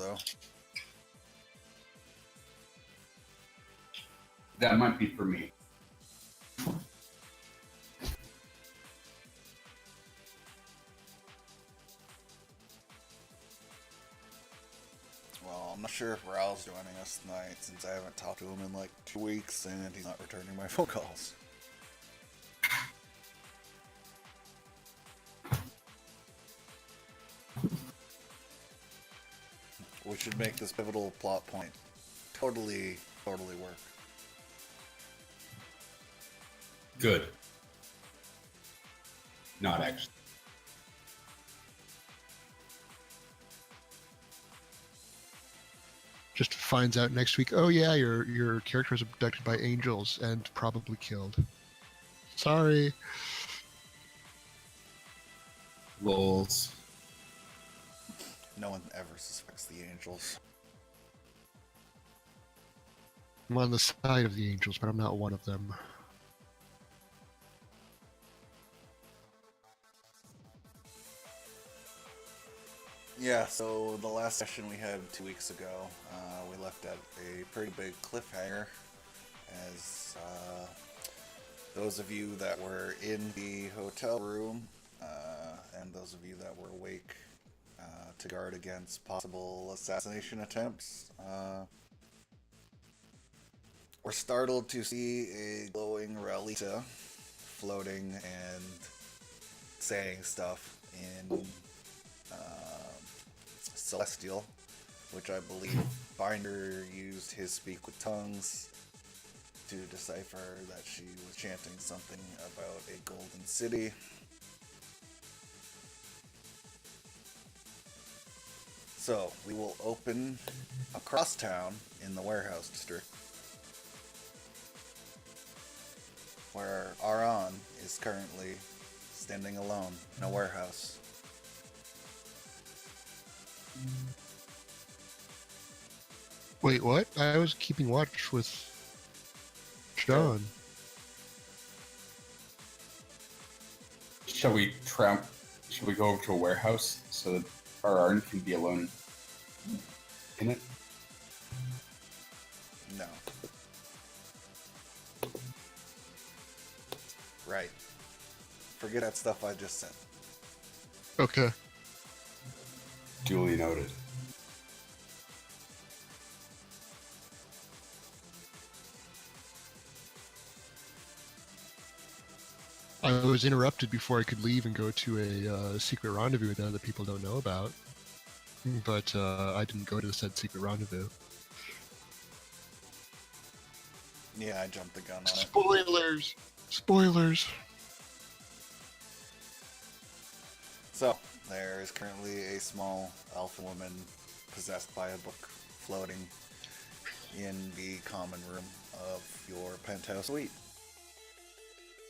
though. That might be for me. Well, I'm not sure if Raul's joining us tonight since I haven't talked to him in like 2 weeks and he's not returning my phone calls. We should make this pivotal plot point totally work. Good. Not actually. Just finds out next week, oh yeah, your character was abducted by angels and probably killed. Sorry. Lols. No one ever suspects the angels. I'm on the side of the angels, but I'm not one of them. Yeah, so the last session we had 2 weeks ago, we left at a pretty big cliffhanger as those of you that were in the hotel room and those of you that were awake to guard against possible assassination attempts were startled to see a glowing Ralita floating and saying stuff in Celestial, which I believe Binder used his speak with tongues to decipher that she was chanting something about a golden city. So we will open across town in the warehouse district, where Aran is currently standing alone in a warehouse. Wait, what? I was keeping watch with John. Shall we go over to a warehouse so that our Arden can be alone in it? No. Right. Forget that stuff I just said. Okay. Duly noted. I was interrupted before I could leave and go to a secret rendezvous now that people don't know about. But I didn't go to the said secret rendezvous. Yeah, I jumped the gun on it. Spoilers! Spoilers! So, there is currently a small elf woman possessed by a book floating in the common room of your penthouse suite.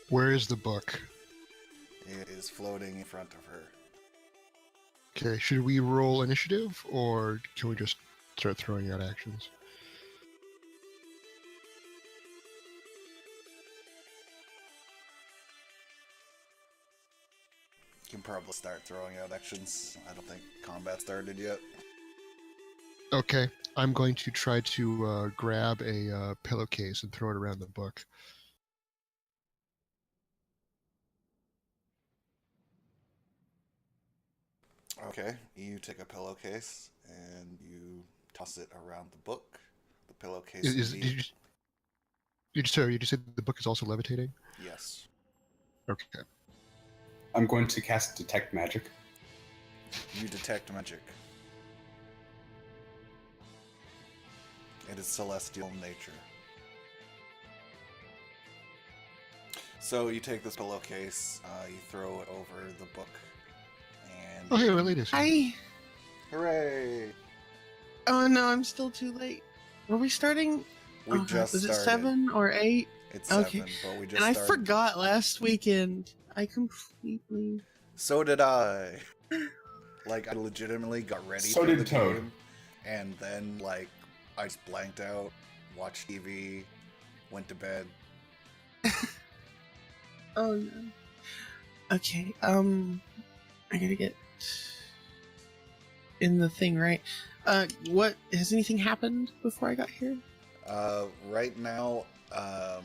Where is the book? It is floating in front of her. Okay, should we roll initiative, or can we just start throwing out actions? You can probably start throwing out actions. I don't think combat started yet. Okay, I'm going to try to grab a pillowcase and throw it around the book. Okay, you take a pillowcase and you toss it around the book. The pillowcase Did you say the book is also levitating? Yes. Okay. I'm going to cast Detect Magic. You detect magic. It is celestial in nature. So you take this pillowcase, you throw it over the book, and... Oh, hey, ladies. Hi. Hooray! Oh no, I'm still too late. Were we starting? We just is started. it 7 or 8? It's 7, Okay. but we just And I started. forgot last weekend. I completely... So did I. Like, I legitimately got ready So for did the Toad. game, and then, like, I just blanked out, watched TV, went to bed. Oh no. Okay, I gotta get in the thing, right? What has anything happened before I got here? Right now, I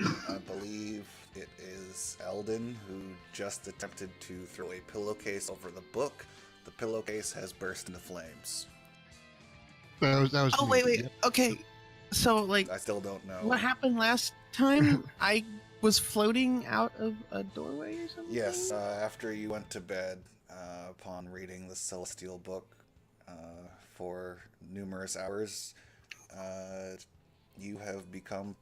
believe it is Eldon who just attempted to throw a pillowcase over the book. The pillowcase has burst into flames. That was Oh, me. wait. Yep. Okay. So, like, I still don't know. what happened last time? I was floating out of a doorway or something? Yes, after you went to bed, upon reading the Celestial Book for numerous hours, you have become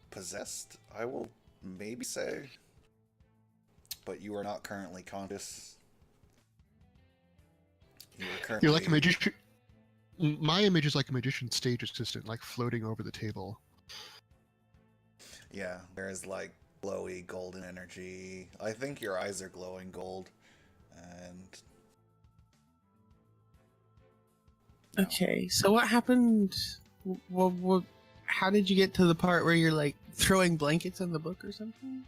possessed, I will maybe say. But you are not currently conscious. You are currently... You're like a magician. My image is like a magician's stage assistant, like floating over the table. Yeah, there is like glowy golden energy. I think your eyes are glowing gold. And... no. Okay, so what happened? How did you get to the part where you're like throwing blankets on the book or something?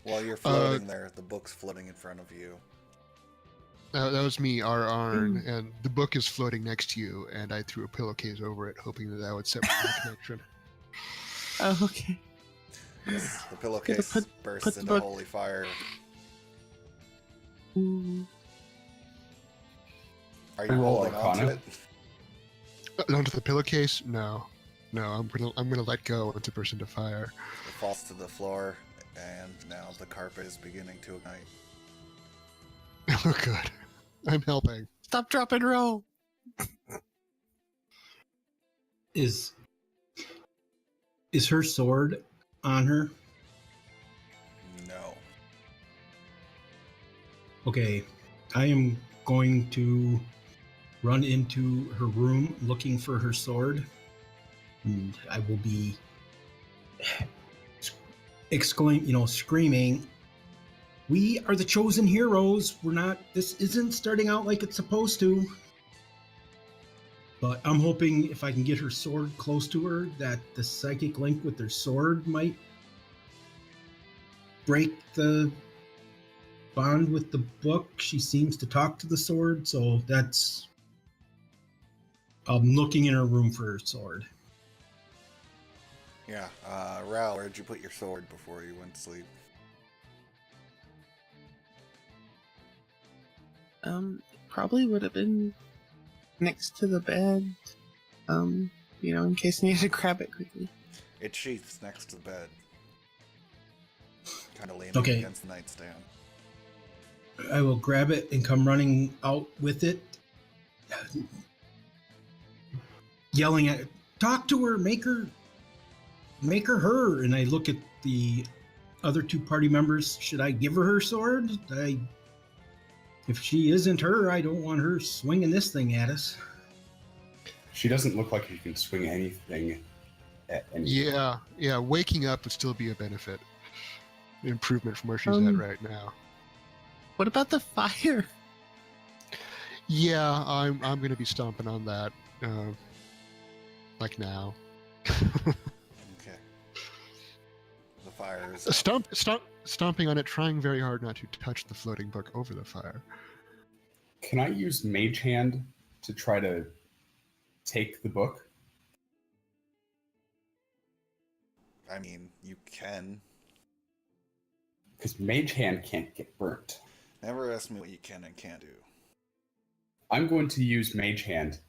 While you're floating there, the book's floating in front of you. That was me, Arn, and the book is floating next to you, and I threw a pillowcase over it, hoping that would separate the connection. Oh, okay. Yes, the pillowcase bursts put the into book- holy fire. Ooh. Are you Roll holding on to Arcana. it? Onto the pillowcase? No, I'm gonna let go once it bursts into fire. It falls to the floor, and now the carpet is beginning to ignite. Oh, good. I'm helping. Stop, drop, and roll. Is her sword on her? No. Okay, I am going to run into her room looking for her sword, and I will be screaming, "We are the chosen heroes. We're not. This isn't starting out like it's supposed to." But I'm hoping if I can get her sword close to her, that the psychic link with her sword might break the bond with the book. She seems to talk to the sword, so that's... I'm looking in her room for her sword. Yeah, Ral, where'd you put your sword before you went to sleep? Probably would have been next to the bed. In case I needed to grab it quickly. It sheaths next to the bed. Kind of leaning Okay. against the nightstand. I will grab it and come running out with it, yelling at her, "Talk to her, make her her." And I look at the other two party members. Should I give her sword? If she isn't her, I don't want her swinging this thing at us. She doesn't look like she can swing anything at any. Yeah. Waking up would still be a benefit. Improvement from where she's at right now. What about the fire? Yeah, I'm gonna be stomping on that, like now. Okay. The fire is... Stomping on it, trying very hard not to touch the floating book over the fire. Can I use Mage Hand to try to take the book? I mean, you can. Because Mage Hand can't get burnt. Never ask me what you can and can't do. I'm going to use Mage Hand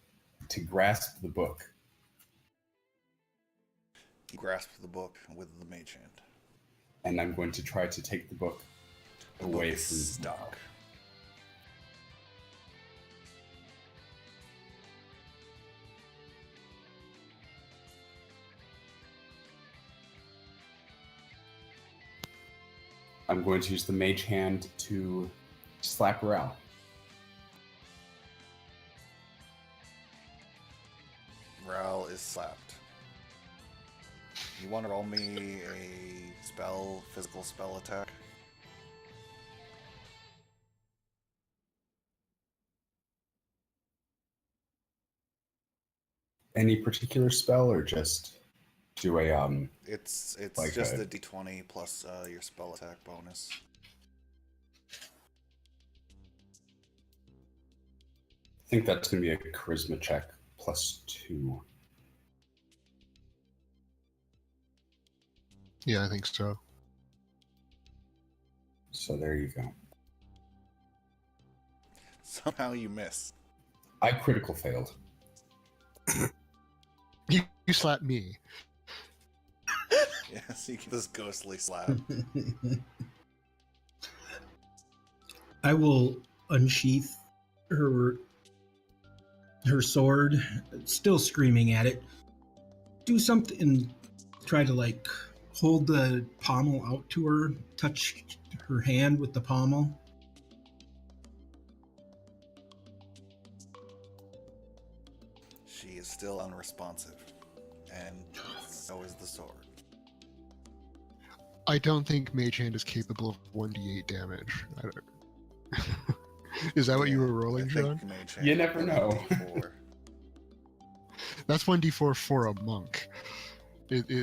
to grasp the book. You grasp the book with the mage hand. And I'm going to try to take the book The away book is from stuck. I'm going to use the Mage Hand to slap her out. Ral is slapped. You want to roll me a physical spell attack? Any particular spell, or just do a It's like just a- a d20 plus your spell attack bonus. I think that's going to be a charisma check +2. Yeah, I think so. So there you go. Somehow you miss. I critical failed. You slapped me. Yes, you get this ghostly slap. I will unsheath her sword, still screaming at it. Do something and try to like hold the pommel out to her, touch her hand with the pommel. She is still unresponsive, and so is the sword. I don't think Mage Hand is capable of 1d8 damage. I don't... Is that what you Yeah, were rolling, I Sean? think Mage Hand You never will know. D4. That's 1d4 for a monk.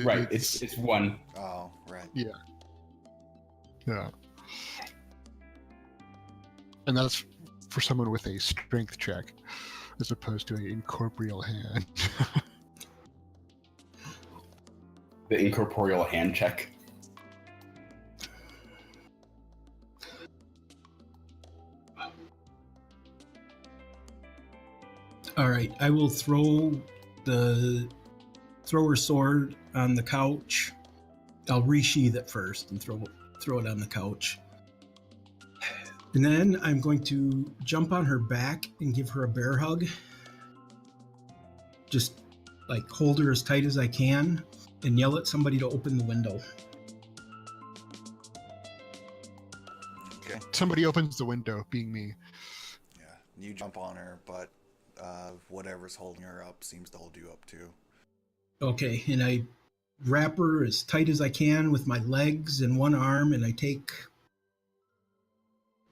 Right, it's 1. Oh, right. Yeah. And that's for someone with a strength check, as opposed to an incorporeal hand. The incorporeal hand check. All right, I will throw her sword on the couch. I'll resheath it first and throw it on the couch. And then I'm going to jump on her back and give her a bear hug. Just like hold her as tight as I can and yell at somebody to open the window. Okay. Somebody opens the window, being me. Yeah, you jump on her, but whatever's holding her up seems to hold you up too. Okay, and I wrap her as tight as I can with my legs and one arm, and I take...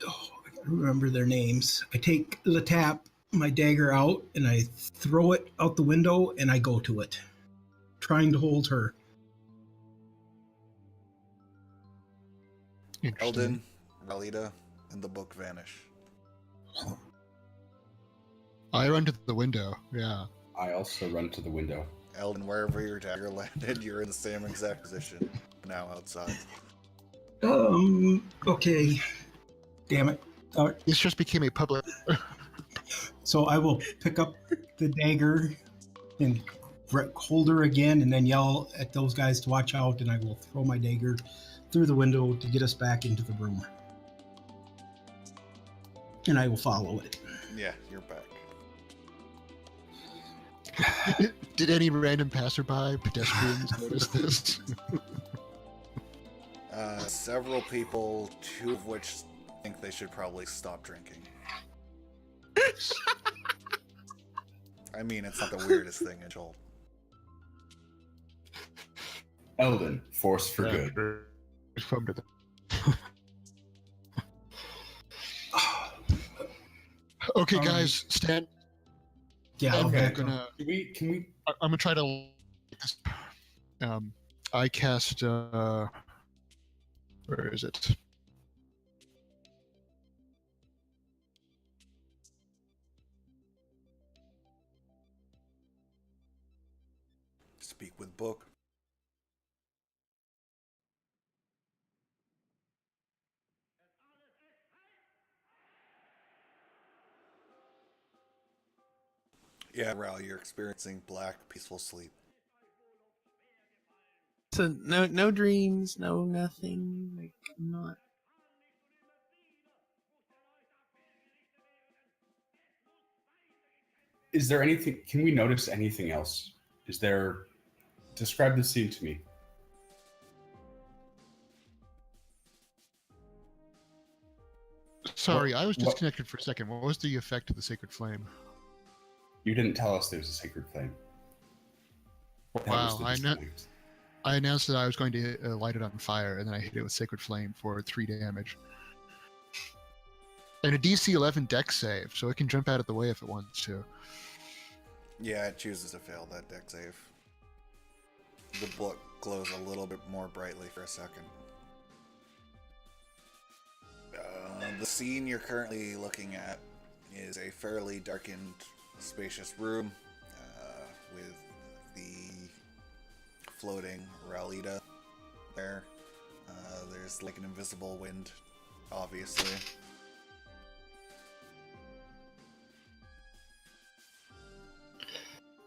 Oh, I can't remember their names. I take the tap, my dagger out, and I throw it out the window, and I go to it, trying to hold her. Interesting. Eldon, Ralita, and the book vanish. I run to the window, yeah. I also run to the window. Eldon, wherever your dagger landed, you're in the same exact position. Now outside. Okay. Damn it. All right. This just became a public... So I will pick up the dagger and hold her again and then yell at those guys to watch out, and I will throw my dagger through the window to get us back into the room. And I will follow it. Yeah, you're back. Did any random passerby, pedestrians notice this? Several people, 2 of which think they should probably stop drinking. I mean, it's not the weirdest thing in Joel. Eldon, force for good. Come to the... Okay, guys, stand. Yeah, I'm I'll back gonna. up. Can we? I'm gonna try to. I cast. Where is it? Speak with book. Yeah, Ral, you're experiencing black, peaceful sleep. So no dreams, no nothing. Like I'm not. Is there anything? Can we notice anything else? Is there? Describe the scene to me. Sorry, I was what- disconnected for a second. What was the effect of the sacred flame? You didn't tell us there's a sacred flame. That was Wow, the I disconnect. announced that I was going to light it on fire, and then I hit it with sacred flame for 3 damage. And a DC 11 dex save, so it can jump out of the way if it wants to. Yeah, it chooses to fail that deck save. The book glows a little bit more brightly for a second. The scene you're currently looking at is a fairly darkened, spacious room. floating Ralita there. There's like an invisible wind, obviously.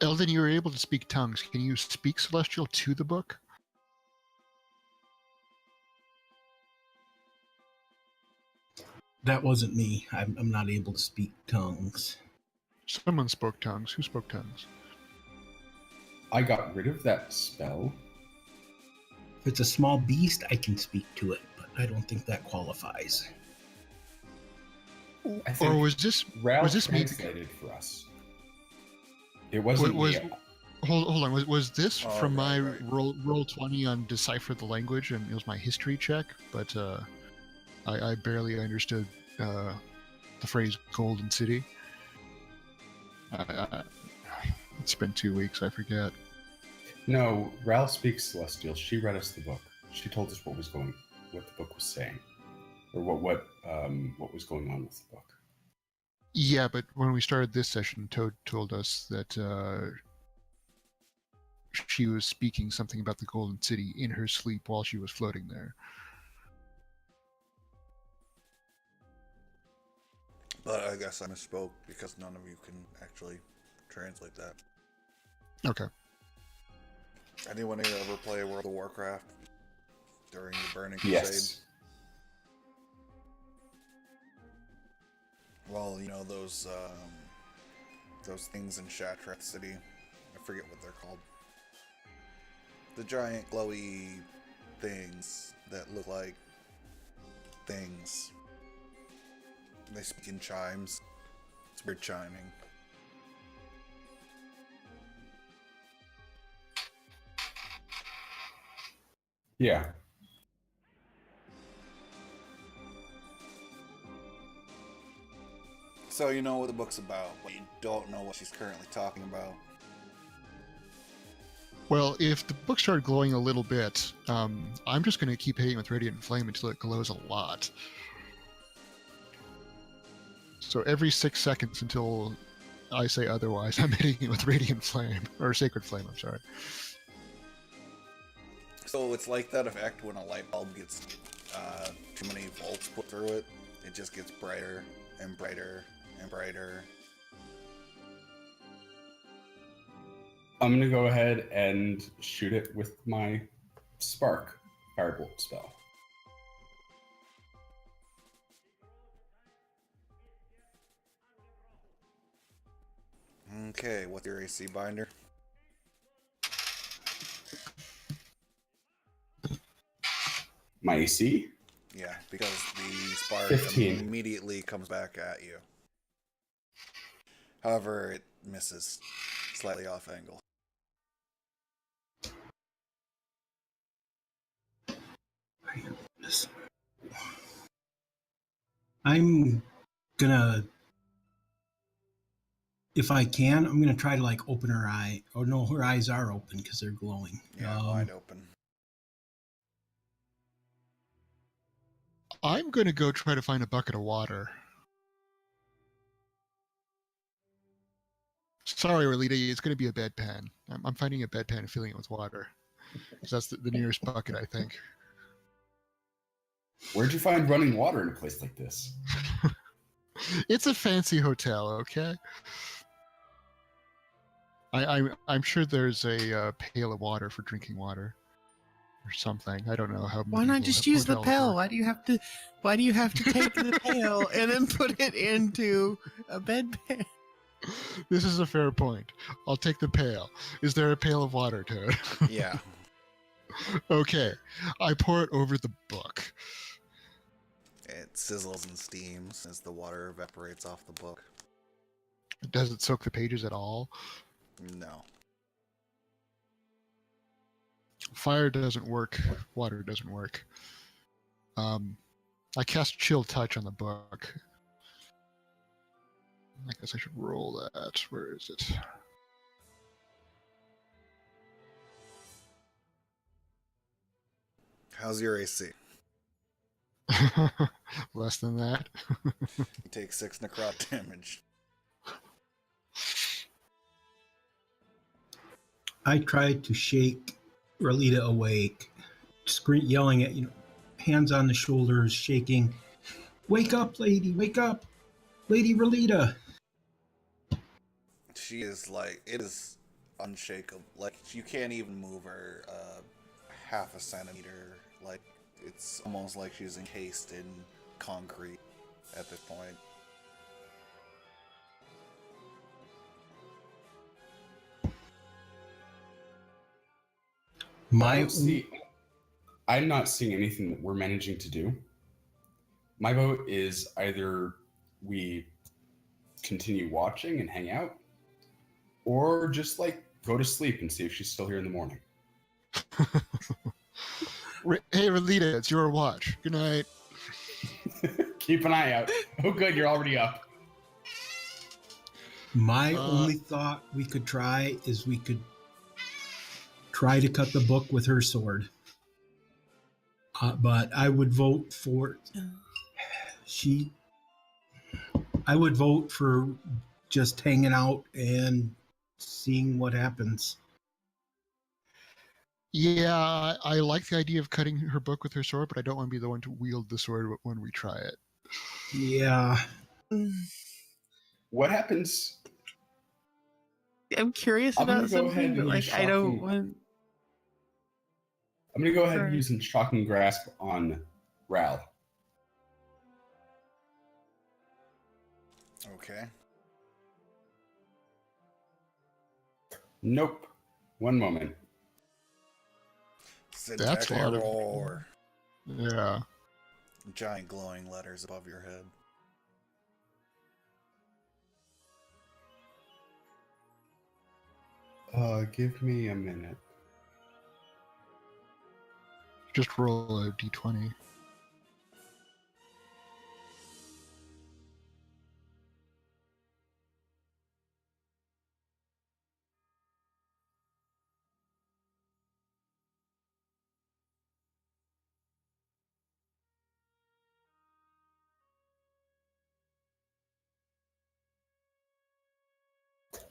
Eldon, you were able to speak tongues. Can you speak Celestial to the book? That wasn't me. I'm not able to speak tongues. Someone spoke tongues. Who spoke tongues? I got rid of that spell. If it's a small beast, I can speak to it, but I don't think that qualifies. I think Or was this Ral was this me? translated for us. It wasn't Was me. hold on. Was this Oh, from my right. roll 20 on decipher the language, and it was my history check? But I barely understood the phrase "Golden City." It's been 2 weeks. I forget. No, Ral speaks Celestial. She read us the book. She told us what the book was saying, or what was going on with the book. Yeah, but when we started this session, Toad told us that she was speaking something about the Golden City in her sleep while she was floating there. But I guess I misspoke because none of you can actually translate that. Okay. Anyone here ever play World of Warcraft during the Burning Crusade? Yes. Well, you know those things in Shattrath City. I forget what they're called. The giant glowy things that look like things. They speak in chimes. It's weird chiming. Yeah. So you know what the book's about, but you don't know what she's currently talking about. Well, if the book started glowing a little bit, I'm just going to keep hitting with Radiant Flame until it glows a lot. So every 6 seconds until I say otherwise, I'm hitting it with Radiant Flame. Or Sacred Flame, I'm sorry. So it's like that effect when a light bulb gets too many volts put through it. It just gets brighter and brighter and brighter. I'm going to go ahead and shoot it with my Spark Firebolt spell. Okay, what's your AC, Binder? My AC? Yeah, because the spark 15. immediately comes back at you. However, it misses slightly off angle. I'm gonna, if I can, I'm gonna try to like open her eye. Oh no, her eyes are open because they're glowing. Yeah, wide open. I'm going to go try to find a bucket of water. Sorry, Rolita, it's going to be a bedpan. I'm finding a bedpan and filling it with water. Because that's the nearest bucket, I think. Where'd you find running water in a place like this? It's a fancy hotel, okay? I'm sure there's a pail of water for drinking water. Or something. I don't know how. Why not just use the hotels pail? work. Why do you have to take the pail and then put it into a bedpan? This is a fair point. I'll take the pail. Is there a pail of water, Toad? Yeah. Okay. I pour it over the book. It sizzles and steams as the water evaporates off the book. Does it soak the pages at all? No. Fire doesn't work. Water doesn't work. I cast Chill Touch on the book. I guess I should roll that. Where is it? How's your AC? Less than that. You take 6 necrot damage. I tried to shake Relita awake, yelling at, hands on the shoulders, shaking. Wake up, lady! Wake up! Lady Relita! She is like, it is unshakable. Like, you can't even move her half a centimeter. Like, it's almost like she's encased in concrete at this point. I'm not seeing anything that we're managing to do. My vote is either we continue watching and hang out, or just like go to sleep and see if she's still here in the morning. Hey, Relita, it's your watch. Good night. Keep an eye out. Oh, good, you're already up. My only thought we could try is we could try to cut the book with her sword. But I would vote for I would vote for just hanging out and seeing what happens. Yeah, I like the idea of cutting her book with her sword, but I don't want to be the one to wield the sword when we try it. Yeah. What happens? I'm curious I'm gonna about go ahead something, but and like use I don't shocking- want. I'm going to go ahead and Sorry. use a shocking grasp on Ral. Okay. Nope. One moment. That's a lot of- Roar. Yeah. Giant glowing letters above your head. Give me a minute. Just roll a d20.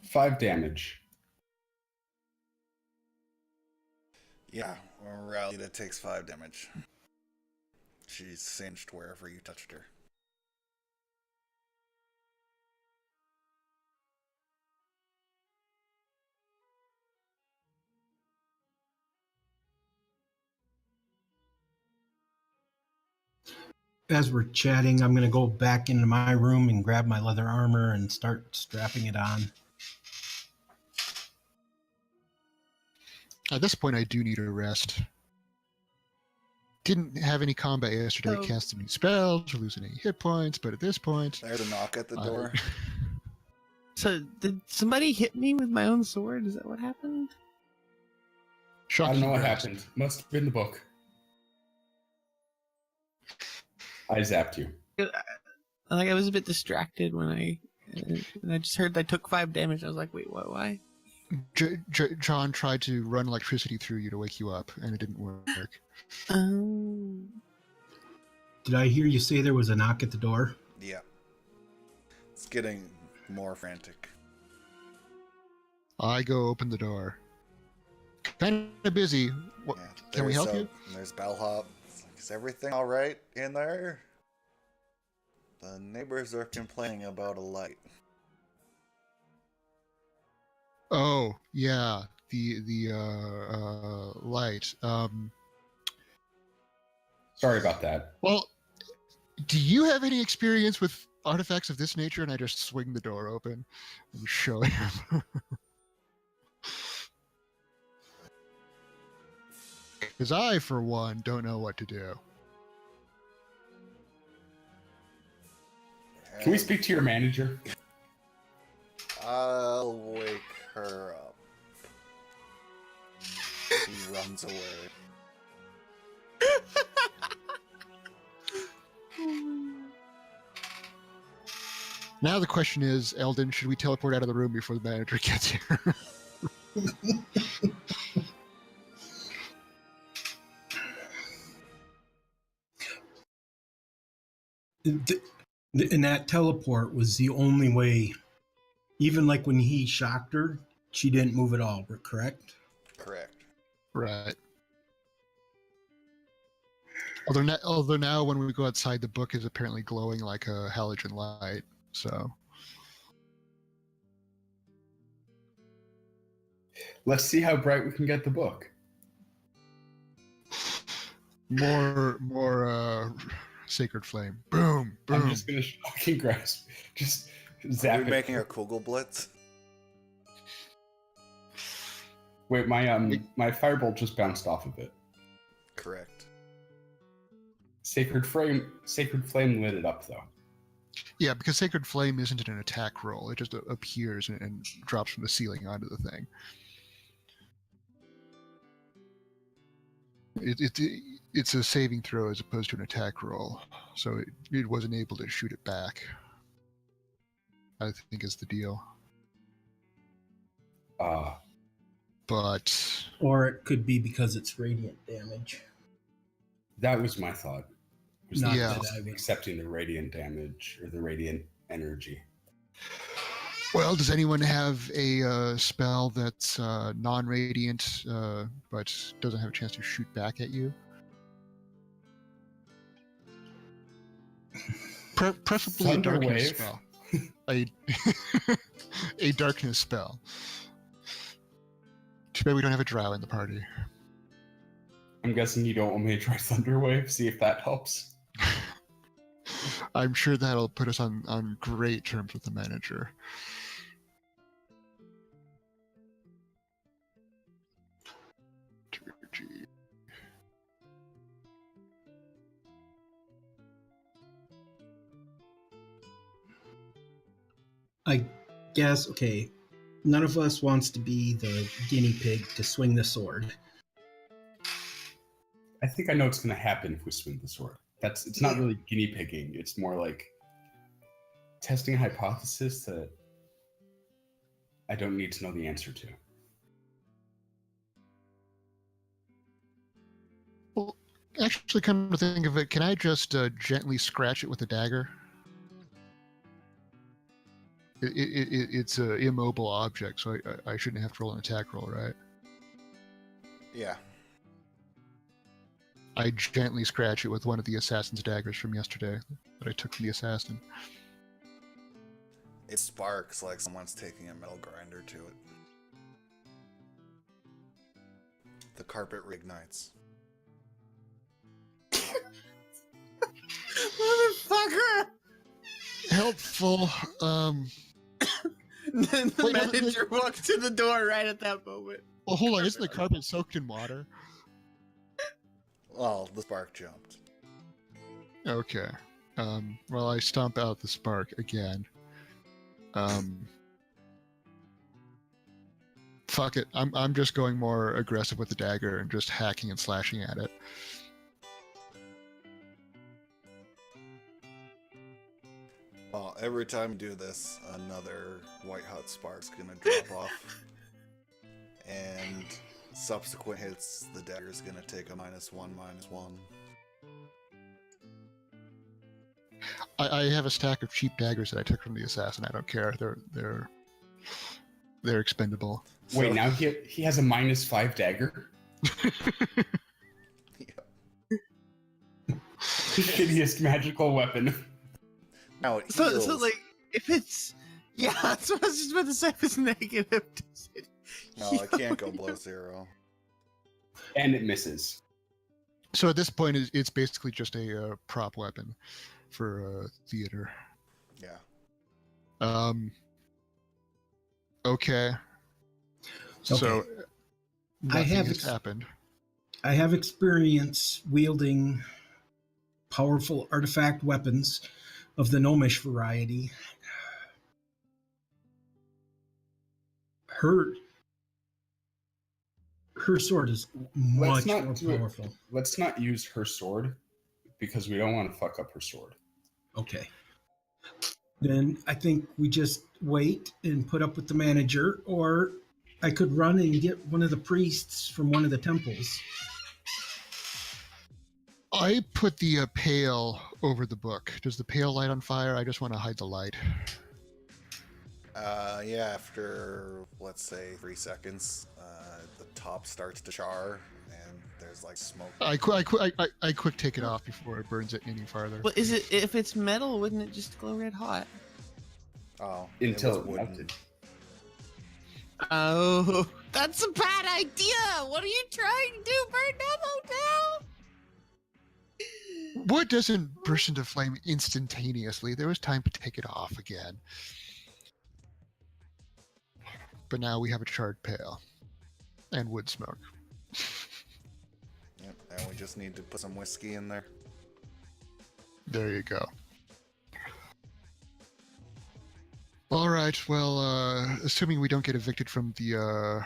Five damage. Yeah, Ralita takes 5 damage. She's singed wherever you touched her. As we're chatting, I'm going to go back into my room and grab my leather armor and start strapping it on. At this point, I do need a rest. Didn't have any combat yesterday, So- cast any spells, or lose any hit points, but at this point, There's a knock at the door. So did somebody hit me with my own sword? Is that what happened? I shocking don't know what grasp. happened. Must have been the book. I zapped you. Like I was a bit distracted when I just heard I took 5 damage. I was like, wait, what? Why? John tried to run electricity through you to wake you up, and it didn't work. Did I hear you say there was a knock at the door? Yeah. It's getting more frantic. I go open the door. Kind of busy. What, Yeah, can we help you? There's bellhop. Is everything alright in there? The neighbors are complaining about a light. Oh, yeah, the light. Sorry about that. Well, do you have any experience with artifacts of this nature? And I just swing the door open and show him. Because I, for one, don't know what to do. Can we speak to your manager? I'll wake her up. He runs away. Now the question is, Eldon, should we teleport out of the room before the manager gets here? And that teleport was the only way. Even like when he shocked her, she didn't move at all, correct? Correct. Right. Although now when we go outside, the book is apparently glowing like a halogen light. So Let's see how bright we can get the book. more sacred flame. Boom, boom. I'm just gonna fucking grasp. Just Are zap we it. making a Kugel Blitz? Wait, my firebolt just bounced off of it. Correct. Sacred flame lit it up though. Yeah, because sacred flame isn't an attack roll; it just appears and drops from the ceiling onto the thing. It's a saving throw as opposed to an attack roll, so it wasn't able to shoot it back. I think is the deal. But Or it could be because it's radiant damage. That was my thought. Was Not Yeah. that I would. accepting the radiant damage or the radiant energy. well, does anyone have a spell that's non-radiant but doesn't have a chance to shoot back at you? Preferably a Thunder darkness wave. spell. A darkness spell. Too bad we don't have a drow in the party. I'm guessing you don't want me to try Thunderwave, see if that helps. I'm sure that'll put us on great terms with the manager. I guess, okay, none of us wants to be the guinea pig to swing the sword. I think I know what's going to happen if we swing the sword. It's not really guinea pigging. It's more like testing a hypothesis that I don't need to know the answer to. Well, actually, come to think of it, can I just gently scratch it with a dagger? It's an immobile object, so I shouldn't have to roll an attack roll, right? Yeah. I gently scratch it with one of the assassin's daggers from yesterday that I took from the assassin. It sparks like someone's taking a metal grinder to it. The carpet reignites. Motherfucker! Helpful. Then the Wait, manager walks to the door right at that moment. Well, hold on. Isn't the carpet soaked in water? Well, the spark jumped. Okay. Well, I stomp out the spark again. Fuck it. I'm just going more aggressive with the dagger and just hacking and slashing at it. Well, every time you do this, another white hot spark's gonna drop off. And subsequent hits, the dagger's gonna take a -1/-1. I have a stack of cheap daggers that I took from the assassin. I don't care. They're expendable. Wait, So- now he has a -5 dagger? Yeah. The shittiest magical weapon. Now it So heals. like, if it's... Yeah, that's what I was just about to say. If it's negative, does it No, it can't go below 0. And it misses. So at this point, it's basically just a prop weapon for theater. Yeah. Okay. So Okay. nothing have has happened. I have experience wielding powerful artifact weapons of the gnomish variety. Her sword is much not more do it. powerful. Let's not use her sword because we don't want to fuck up her sword. Okay. Then I think we just wait and put up with the manager, or I could run and get one of the priests from one of the temples. I put the pail over the book. Does the pail light on fire? I just want to hide the light. Yeah, after, let's say, 3 seconds, the top starts to char, and there's like smoke. I quick take it off before it burns it any farther. But is it, if it's metal, wouldn't it just glow red hot? Oh, Until was it wooden. melted. Oh, that's a bad idea. What are you trying to do? Burn down the hotel? Wood doesn't burst into flame instantaneously. There was time to take it off again. But now we have a charred pail and wood smoke. Yep, and we just need to put some whiskey in there. There you go. All right. Well, assuming we don't get evicted from the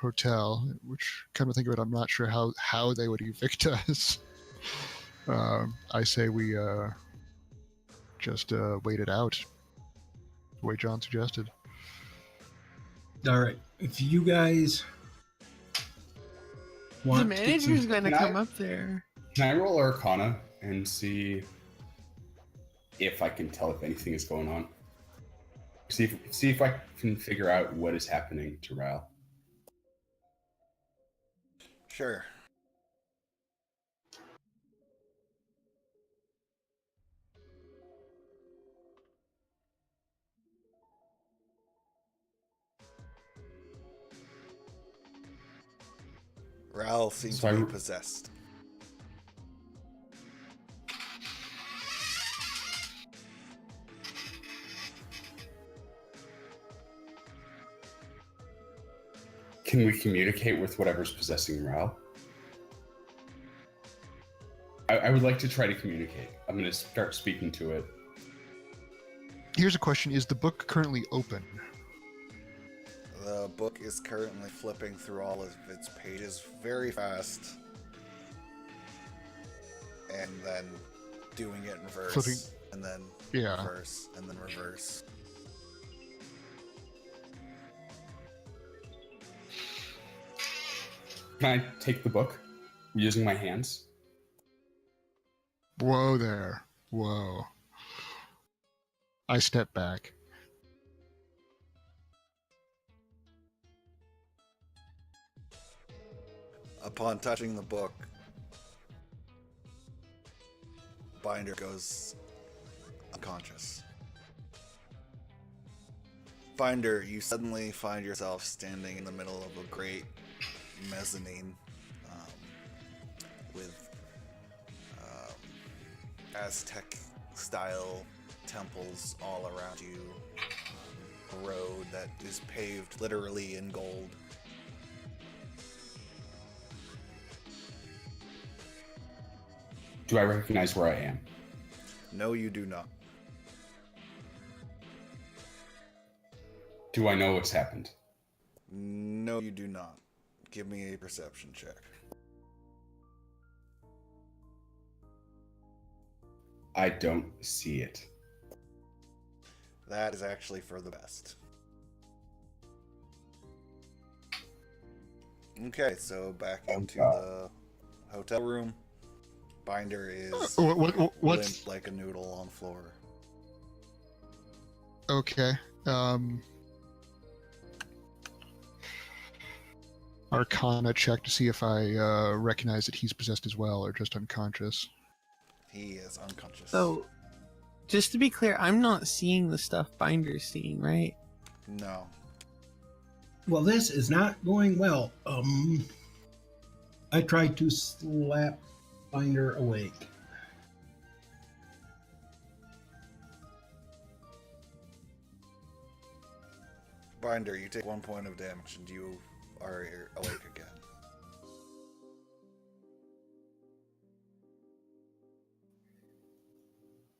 hotel, which, come to think of it, I'm not sure how they would evict us. I say we just wait it out, the way John suggested. All right. If you guys want The to get manager's some- going to Can I- come up there. Can I roll Arcana and see if I can tell if anything is going on? See if I can figure out what is happening to Ral. Sure. Ral seems So to I- be possessed. Can we communicate with whatever's possessing Ral? I would like to try to communicate. I'm going to start speaking to it. Here's a question: is the book currently open? The book is currently flipping through all of its pages very fast. And then doing it in reverse. Flipping- And then Yeah. reverse. And then reverse. Can I take the book using my hands? Whoa there. Whoa. I step back. Upon touching the book, Binder goes unconscious. Binder, you suddenly find yourself standing in the middle of a great mezzanine with Aztec-style temples all around you. A road that is paved literally in gold. Do I recognize where I am? No, you do not. Do I know what's happened? No, you do not. Give me a perception check. I don't see it. That is actually for the best. Okay, so back into the hotel room. Binder is What's limp like a noodle on the floor. okay? Arcana check to see if I recognize that he's possessed as well, or just unconscious. He is unconscious. So, just to be clear, I'm not seeing the stuff Binder's seeing, right? No. Well, this is not going well. I tried to slap Binder awake. Binder, you take 1 point of damage and you are awake again.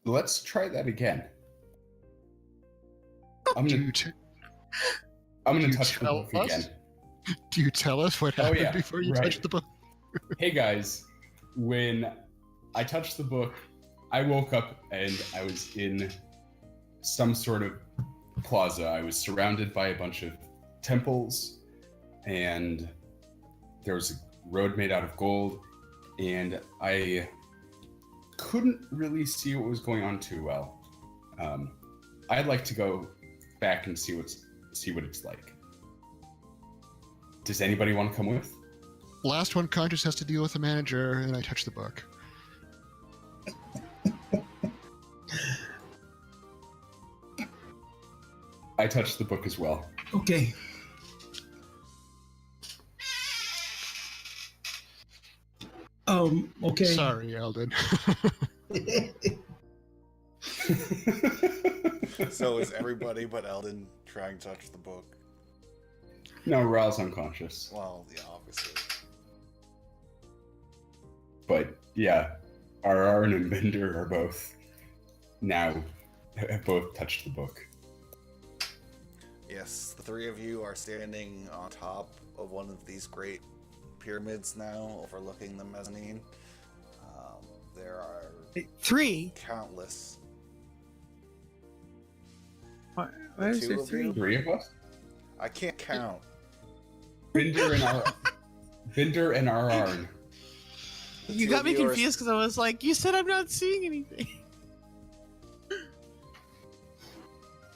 Let's try that again. I'm Do gonna, you, t- I'm do gonna you touch the tell book us? again. do you tell us what Oh, happened yeah, before you right. touched the book? Hey guys, when I touched the book, I woke up and I was in some sort of plaza. I was surrounded by a bunch of temples, and there was a road made out of gold, and I couldn't really see what was going on too well. I'd like to go back and see what it's like. Does anybody want to come with? Last one conscious has to deal with the manager, and I touch the book. I touch the book as well. Okay. Okay. Sorry, Eldon. So is everybody but Eldon trying to touch the book? No, Ra's unconscious. Well, yeah, obviously. But yeah, Arn and Bender are both now have both touched the book. Yes, the three of you are standing on top of one of these great pyramids now, overlooking the mezzanine. There are 3? countless. Why The is two there of 3? you? 3 of us? I can't count. Bender and Arn. The You two got of me you are- confused because I was like, you said I'm not seeing anything.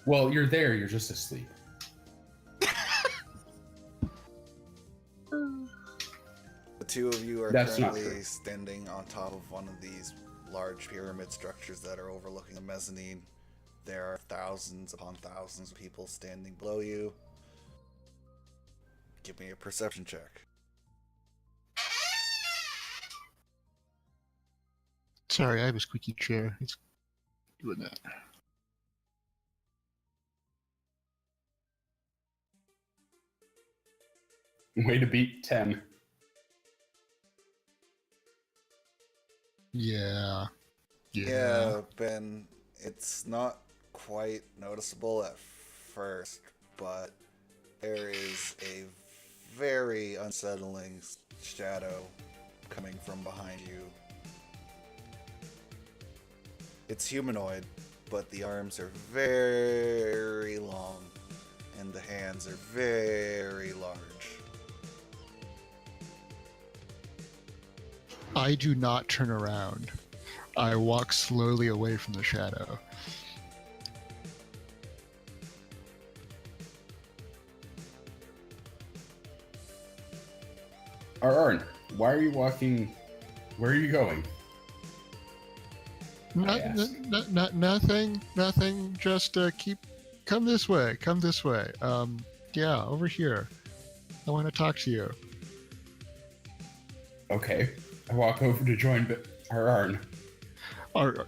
Well, you're there, you're just asleep. The two of you are That's not currently true. standing on top of one of these large pyramid structures that are overlooking the mezzanine. There are thousands upon thousands of people standing below you. Give me a perception check. Sorry, I have a squeaky chair. It's doing that. Way to beat 10. Yeah. Yeah, Ben, it's not quite noticeable at first, but there is a very unsettling shadow coming from behind you. It's humanoid, but the arms are very long, and the hands are very large. I do not turn around. I walk slowly away from the shadow. Arn, why are you walking? Where are you going? Nothing. Just come this way. Come this way. Yeah, over here. I want to talk to you. Okay. I walk over to join Arn.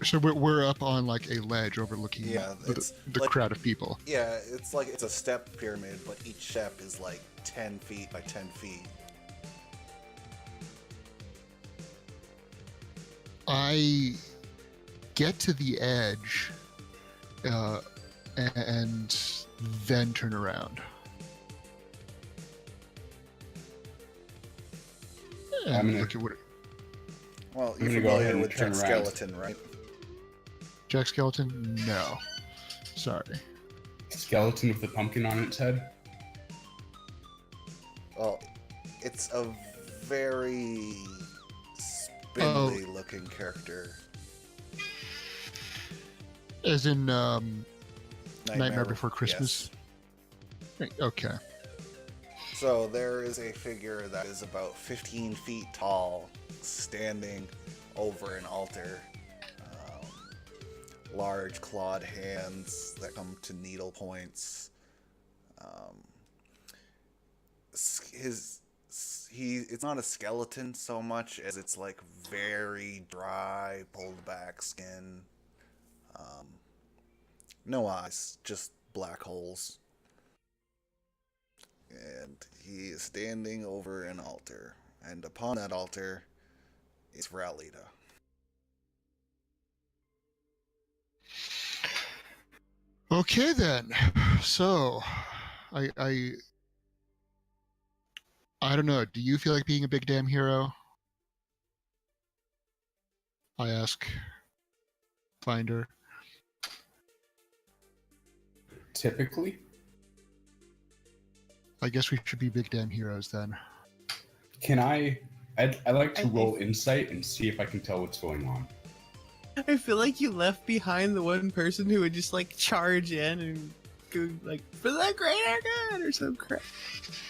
So we're up on like a ledge overlooking Yeah, it's the like- crowd of people. Yeah, it's like it's a step pyramid, but each step is like 10 feet by 10 feet. I get to the edge and then turn around. And I'm gonna- look at what Well, I'm you're gonna go ahead familiar and with turn Jack around. Skeleton, right? Jack Skeleton? No. Sorry. Skeleton with the pumpkin on its head. Well, it's a very spindly looking character. As in Nightmare Before Christmas? yes. Okay. So there is a figure that is about 15 feet tall, standing over an altar. Large clawed hands that come to needle points. It's not a skeleton so much as it's like very dry, pulled back skin. No eyes, just black holes. And he is standing over an altar. And upon that altar is Ralita. Okay then. So, I don't know. Do you feel like being a big damn hero? I ask Finder. Typically. I guess we should be big damn heroes then. Can I'd like to roll insight and see if I can tell what's going on. I feel like you left behind the one person who would just like charge in and going like for the greater good or some crap.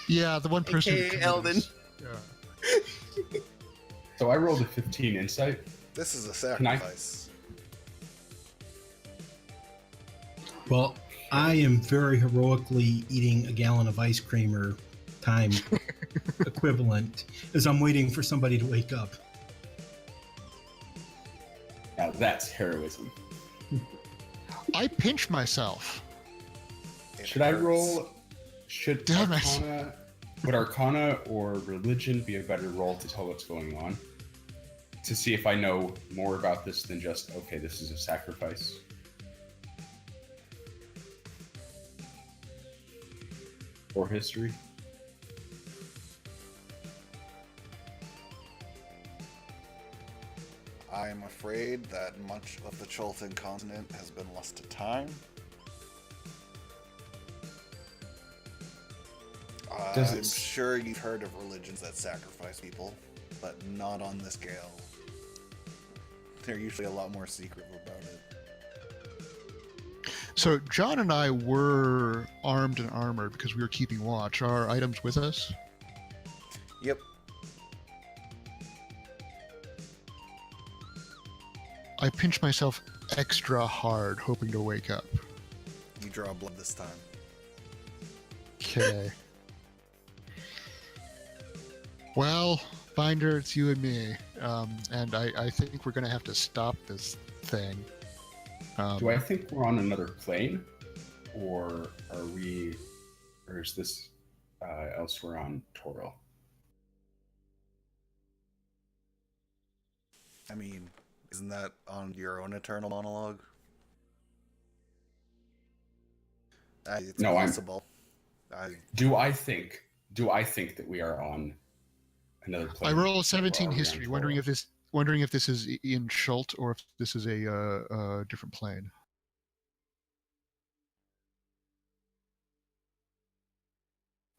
Yeah, the one person. AKA Eldon. Yeah. So I rolled a 15 insight. This is a sacrifice. Well, I am very heroically eating a gallon of ice cream or time equivalent as I'm waiting for somebody to wake up. Now that's heroism. I pinch myself. It Should I hurts. roll? Should Damn it. Arcana, would Arcana or Religion be a better roll to tell what's going on? To see if I know more about this than just, okay, this is a sacrifice. Or history? I'm afraid that much of the Cholton continent has been lost to time. Does I'm it- sure you've heard of religions that sacrifice people, but not on this scale. They're usually a lot more secretive about it. So John and I were armed and armored because we were keeping watch. Are our items with us? Yep. I pinch myself extra hard, hoping to wake up. You draw blood this time. Okay. Well, Binder, it's you and me. And I think we're going to have to stop this thing. Do I think we're on another plane? Or is this elsewhere on Toril? I mean, isn't that on your own eternal monologue? It's No, possible. Do I think that we are on another plane? I roll a Or 17 are we on history, Toril? wondering if this is in Schult or if this is a different plane.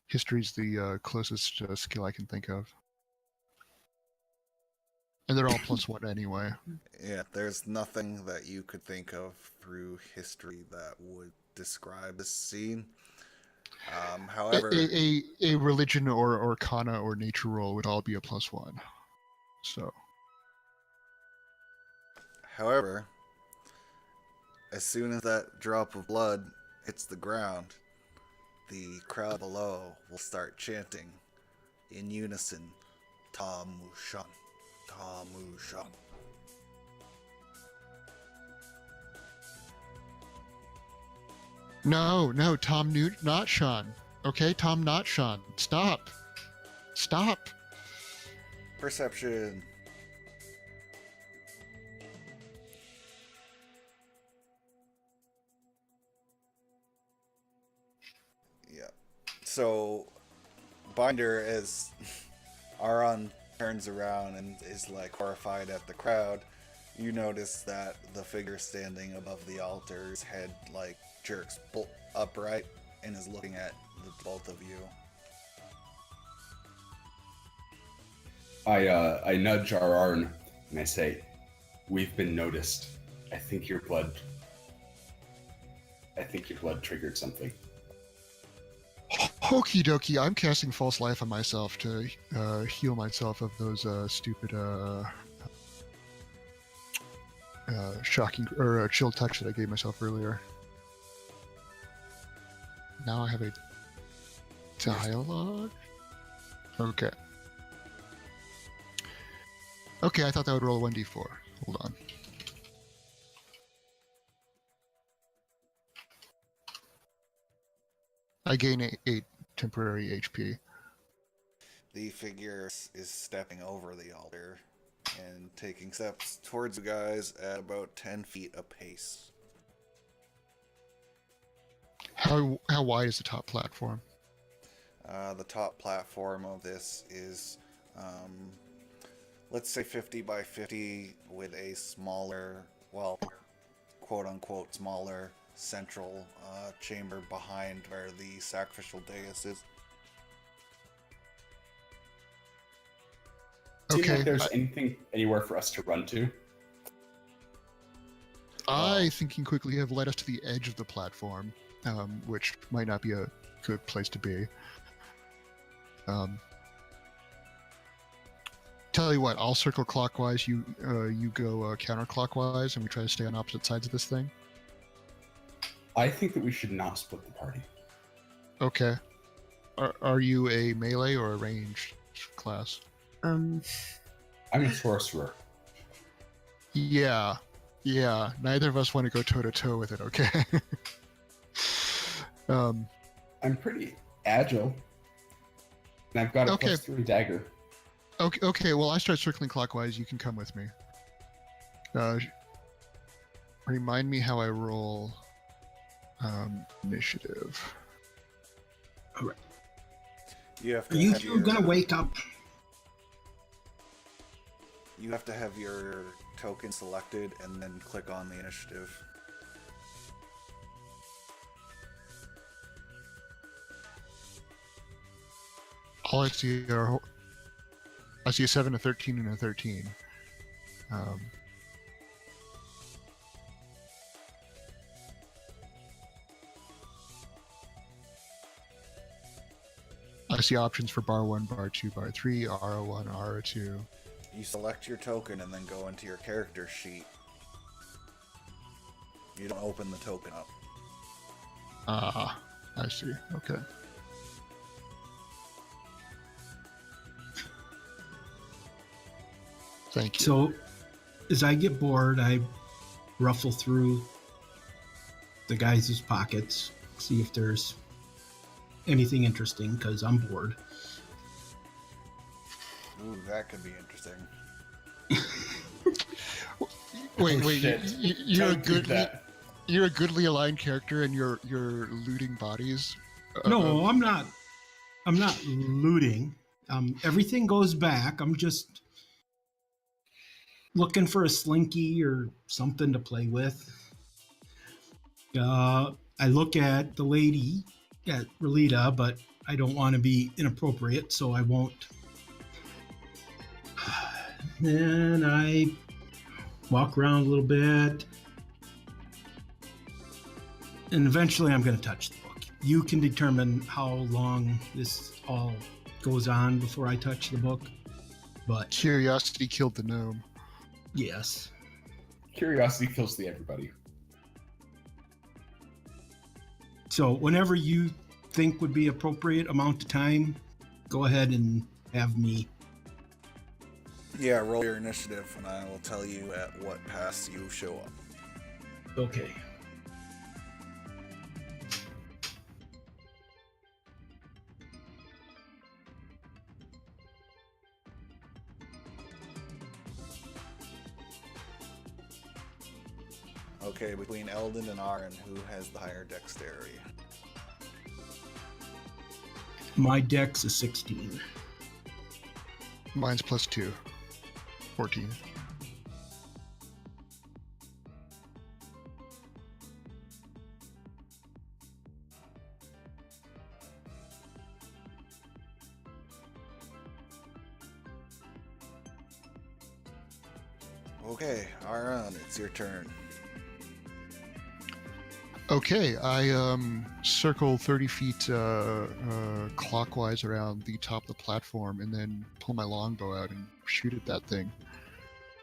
History's the closest skill I can think of. And they're all +1 anyway. Yeah, there's nothing that you could think of through history that would describe this scene. However, A religion or arcana or nature roll would all be a +1. So however, as soon as that drop of blood hits the ground, the crowd below will start chanting in unison, Ta Mushan, Ta Mushan. no, Tom Newt, not Sean. Okay, Tom, not Sean. Stop. Perception. Yeah. So, Binder, as Aron turns around and is like horrified at the crowd, you notice that the figure standing above the altar's head like jerks upright and is looking at the both of you. I nudge Arn and I say, "We've been noticed. I think your blood triggered something." Okie dokie, I'm casting false life on myself to heal myself of those stupid shocking or chill touch that I gave myself earlier. Now I have a dialogue. Okay. Okay, I thought that would roll a 1d4. Hold on. I gain 8 temporary HP. The figure is stepping over the altar and taking steps towards you guys at about 10 feet apace. How wide is the top platform? The top platform of this is, let's say 50 by 50 with a smaller, well, quote unquote smaller central chamber behind where the sacrificial dais is. Do you Okay, think there's anywhere for us to run to? I thinking quickly have led us to the edge of the platform. which might not be a good place to be. Tell you what, I'll circle clockwise. You go counterclockwise, and we try to stay on opposite sides of this thing. I think that we should not split the party. Okay. Are you a melee or a ranged class? I'm a sorcerer. Yeah. Neither of us want to go toe to toe with it. Okay. I'm pretty agile, and I've got a Okay. +3 dagger. Okay. Well, I start circling clockwise. You can come with me. Remind me how I roll. Initiative. All right. You have Are to you have two gonna wake up? You have to have your token selected and then click on the initiative. All I see are a 7, a 13, and a 13. I see options for bar 1, bar 2, bar 3, RO1, RO2. You select your token and then go into your character sheet. You don't open the token up. Ah, I see. Okay. Thank you. So, as I get bored, I ruffle through the guys' pockets, see if there's anything interesting, because I'm bored. Ooh, that could be interesting. Wait, shit. you're a Don't do good, that. you're a goodly aligned character, and you're looting bodies. No, I'm not. I'm not looting. Everything goes back. I'm just looking for a slinky or something to play with. I look at the lady, at Relita, but I don't want to be inappropriate, so I won't. Then I walk around a little bit, and eventually I'm going to touch the book. You can determine how long this all goes on before I touch the book, but Curiosity killed the gnome. yes. Curiosity kills the everybody. So whenever you think would be appropriate amount of time, go ahead and have me. Yeah, roll your initiative and I will tell you at what pass you show up. Okay. Okay, between Eldon and Aaron, who has the higher dexterity? My dex is 16. Mine's +2. 14. Okay, Aaron, it's your turn. Okay, I circle 30 feet clockwise around the top of the platform, and then pull my longbow out and shoot at that thing.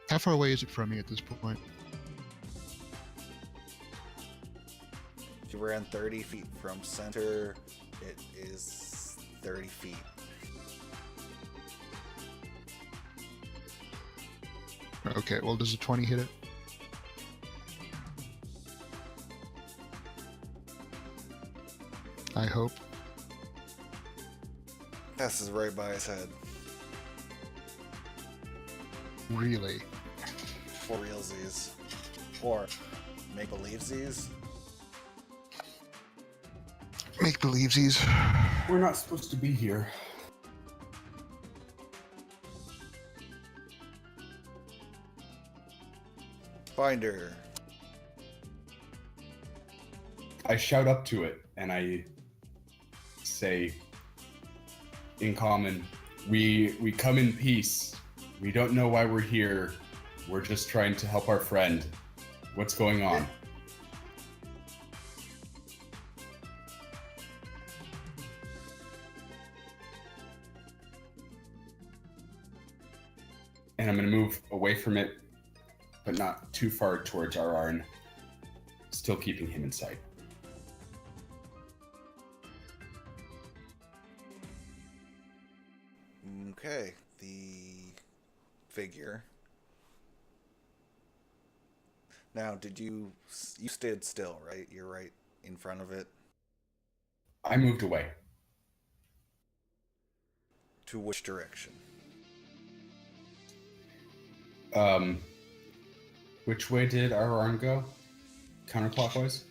How far away is it from me at this point? You ran 30 feet from center. It is 30 feet. Okay, well, does a 20 hit it? I hope. Passes right by his head. Really? For realsies. Or make-believesies. Make believesies. We're not supposed to be here. Finder. I shout up to it and I say in common, we come in peace. We don't know why we're here. We're just trying to help our friend. What's going on? And I'm going to move away from it, but not too far towards Ararn, still keeping him in sight. Okay, the figure. Now, you stood still, right? You're right in front of it. I moved away. To which direction? Which way did Ararn go? Counterclockwise?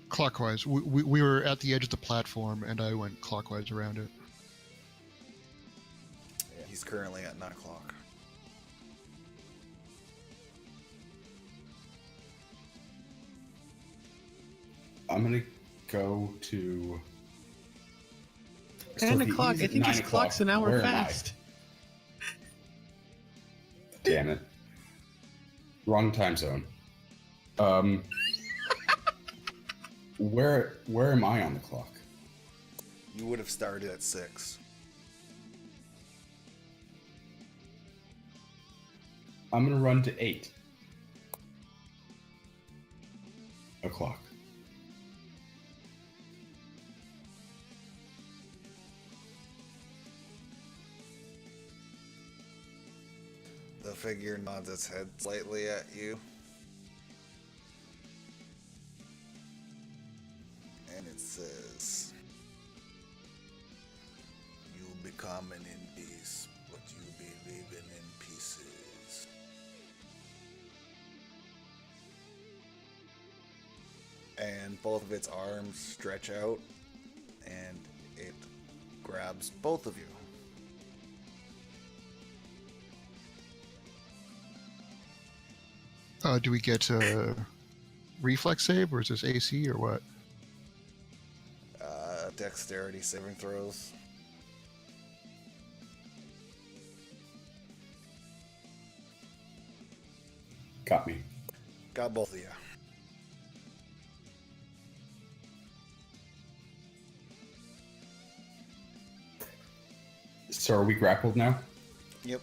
Clockwise. We were at the edge of the platform, and I went clockwise around it. Yeah, he's currently at 9 o'clock. I'm going to go to... 9 Sophie, o'clock. he's I at think 9 his o'clock. clock's an hour Where am I? fast. Damn it. Wrong time zone. Where am I on the clock? You would have started at 6. I'm going to run to 8 o'clock. The figure nods its head slightly at you. And it says, "You become an in peace, but you be living in pieces." And both of its arms stretch out, and it grabs both of you. Do we get a reflex save, or is this AC, or what? Dexterity saving throws. Got me. Got both of you. So are we grappled now? Yep.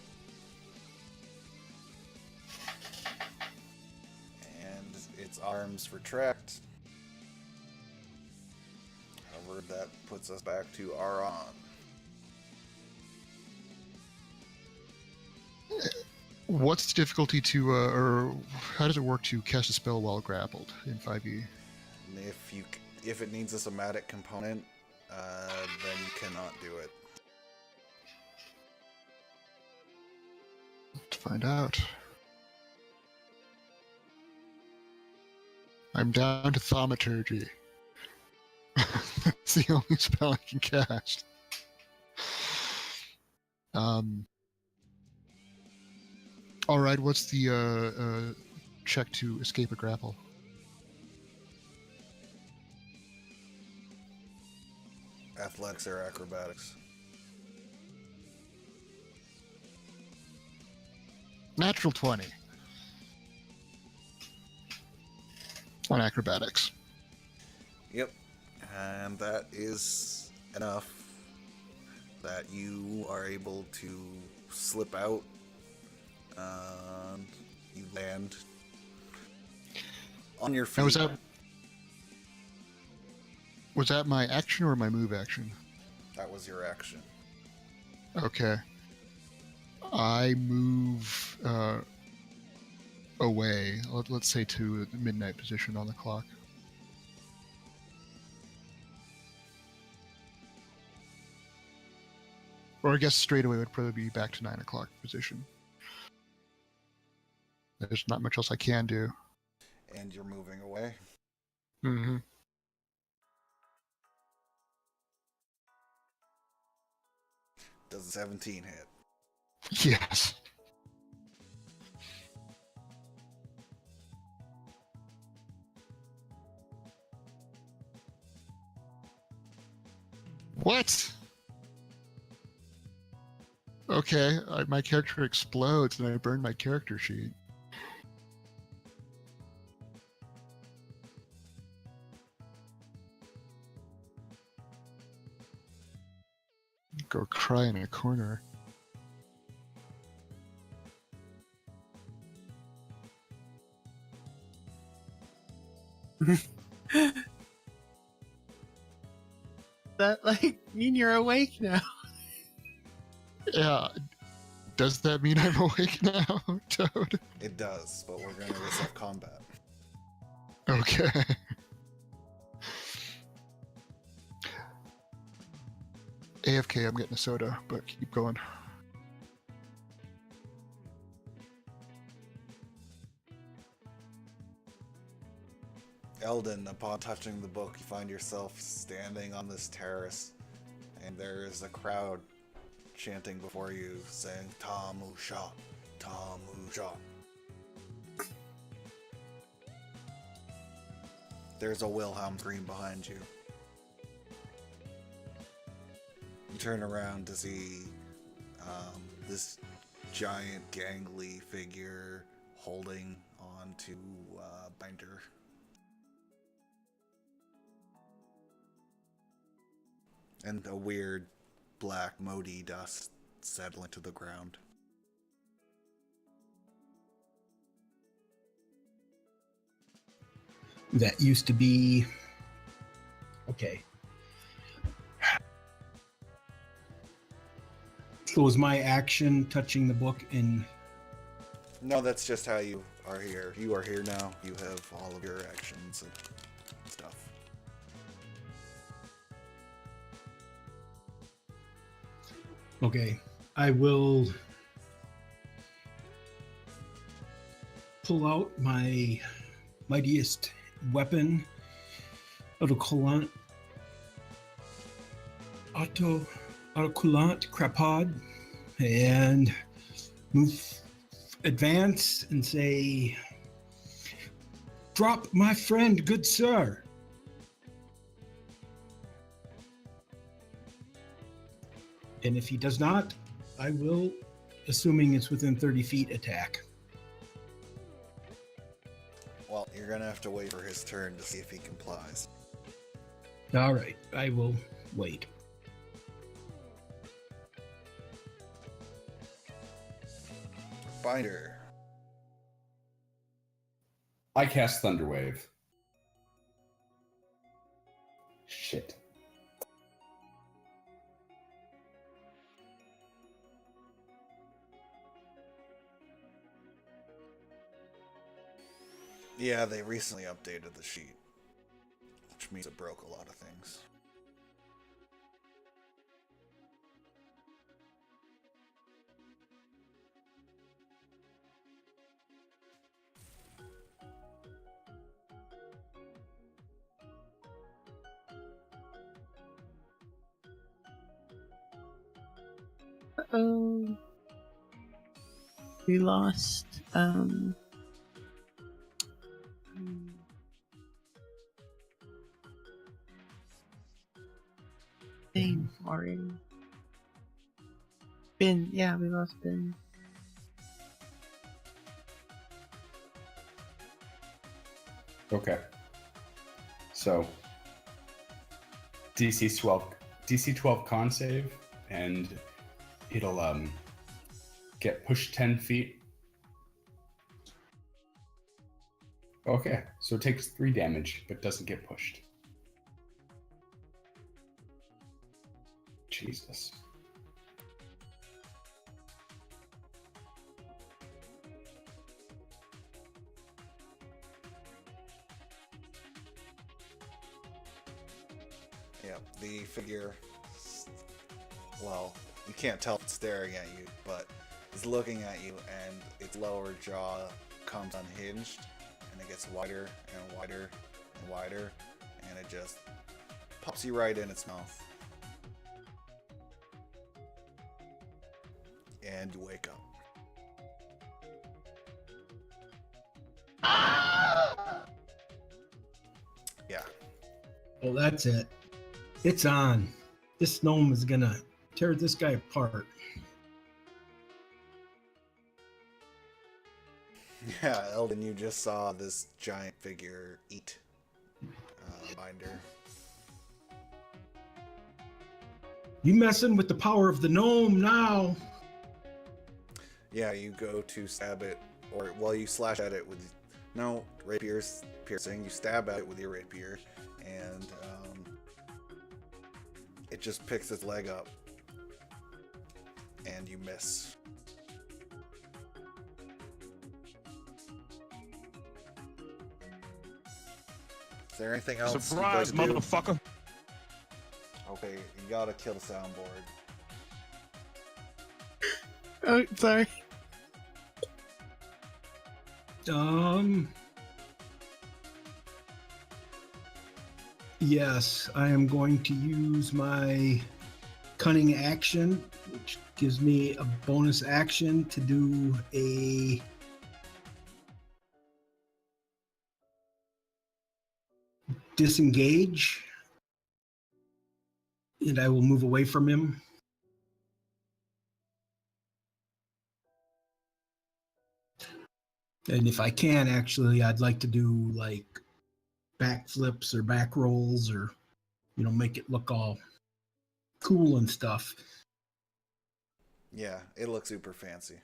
And its arms retract. However, that puts us back to Aron. What's the difficulty to, or how does it work to cast a spell while grappled in 5e? And if it needs a somatic component, then you cannot do it. Let's find out. I'm down to thaumaturgy. That's the only spell I can cast. All right. What's the check to escape a grapple? Athletics or acrobatics? Natural 20 on acrobatics. Yep. And that is enough that you are able to slip out. And you land on your feet. Now, was that my action or my move action? That was your action. Okay. I move away. Let's say to the midnight position on the clock. Or I guess straight away would probably be back to 9 o'clock position. There's not much else I can do. And you're moving away. Mm-hmm. Does 17 hit? Yes. What? Okay, my character explodes and I burn my character sheet. Go cry in a corner. That like mean you're awake now? Yeah. Does that mean I'm awake now, Toad? It does, but we're gonna reset combat. Okay. AFK, I'm getting a soda, but keep going. Eldon, upon touching the book, you find yourself standing on this terrace, and there is a crowd chanting before you, saying "Tamusha, Tamusha." There's a Wilhelm scream behind you. You turn around to see this giant, gangly figure holding on to Binder. And a weird black Modi dust settling to the ground. That used to be... Okay. So was my action touching the book and... No, that's just how you are here. You are here now. You have all of your actions and stuff. Okay. I will pull out my mightiest weapon, autocollant crapod, and advance and say, "Drop my friend, good sir." And if he does not, I will, assuming it's within 30 feet, attack. Well, you're gonna have to wait for his turn to see if he complies. All right, I will wait. Binder. I cast Thunderwave. Shit. Yeah, they recently updated the sheet, which means it broke a lot of things. Uh-oh. We lost, Bane already. Ben, yeah, we lost Ben. Okay. So DC 12 con save, and it'll get pushed 10 feet. Okay, so it takes 3 damage, but doesn't get pushed. Jesus. Yeah, the figure, well, you can't tell if it's staring at you, but it's looking at you, and its lower jaw comes unhinged, and it gets wider and wider and wider, and it just pops you right in its mouth. And you wake up. Yeah. Well, that's it. It's on. This gnome is gonna tear this guy apart. Yeah, Eldon, you just saw this giant figure eat Binder. You messing with the power of the gnome now. Yeah, you go to stab it, or, well, you slash at it with No, rapier's piercing. You stab at it with your rapier, and it just picks its leg up, and you miss. Is there anything else Surprise, you'd like to do? motherfucker! Okay, you gotta kill the soundboard. Oh, sorry. Yes, I am going to use my cunning action, which gives me a bonus action to do a disengage, and I will move away from him. And if I can, actually, I'd like to do like backflips or back rolls, or make it look all cool and stuff. Yeah, it looks super fancy.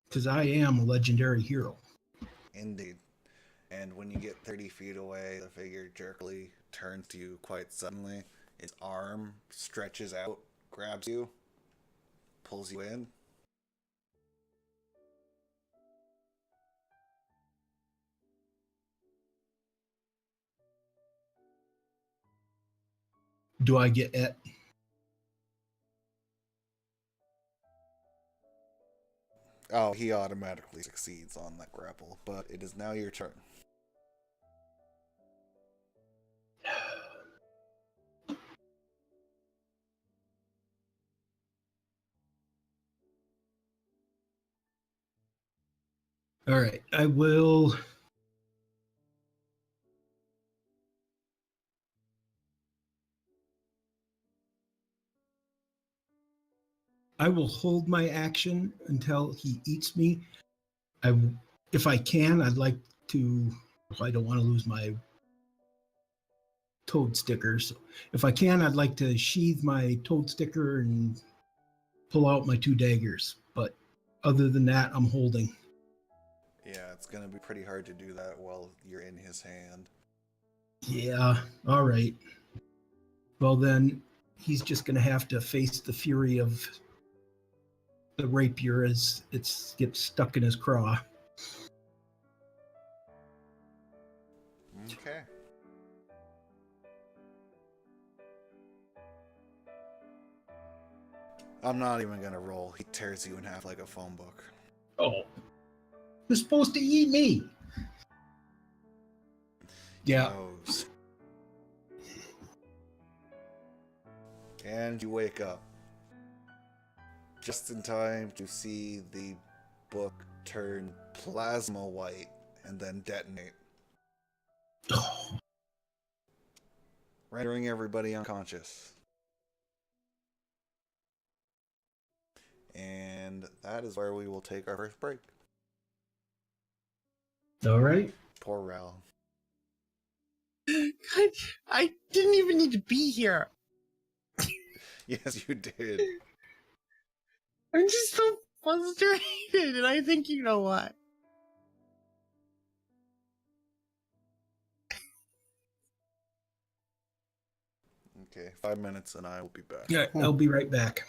Because I am a legendary hero. Indeed. And when you get 30 feet away, the figure jerkily turns to you quite suddenly. Its arm stretches out, grabs you, pulls you in. Do I get it? Oh, he automatically succeeds on that grapple, but it is now your turn. All right, I will. I will hold my action until he eats me. If I can, I'd like to. I don't want to lose my toad stickers. If I can, I'd like to sheathe my toad sticker and pull out my 2 daggers. But other than that, I'm holding. Yeah, it's gonna be pretty hard to do that while you're in his hand. Yeah, all right. Well, then he's just going to have to face the fury of the rapier as it gets stuck in his craw. Okay. I'm not even gonna roll. He tears you in half like a phone book. Oh. You're supposed to eat me. Yeah. Nose. And you wake up. Just in time to see the book turn plasma white and then detonate, rendering everybody unconscious. And that is where we will take our first break. All right. Poor Ral. God, I didn't even need to be here. Yes, you did. I'm just so frustrated, and I think you know what. Okay, 5 minutes and I will be back. Yeah, I'll be right back.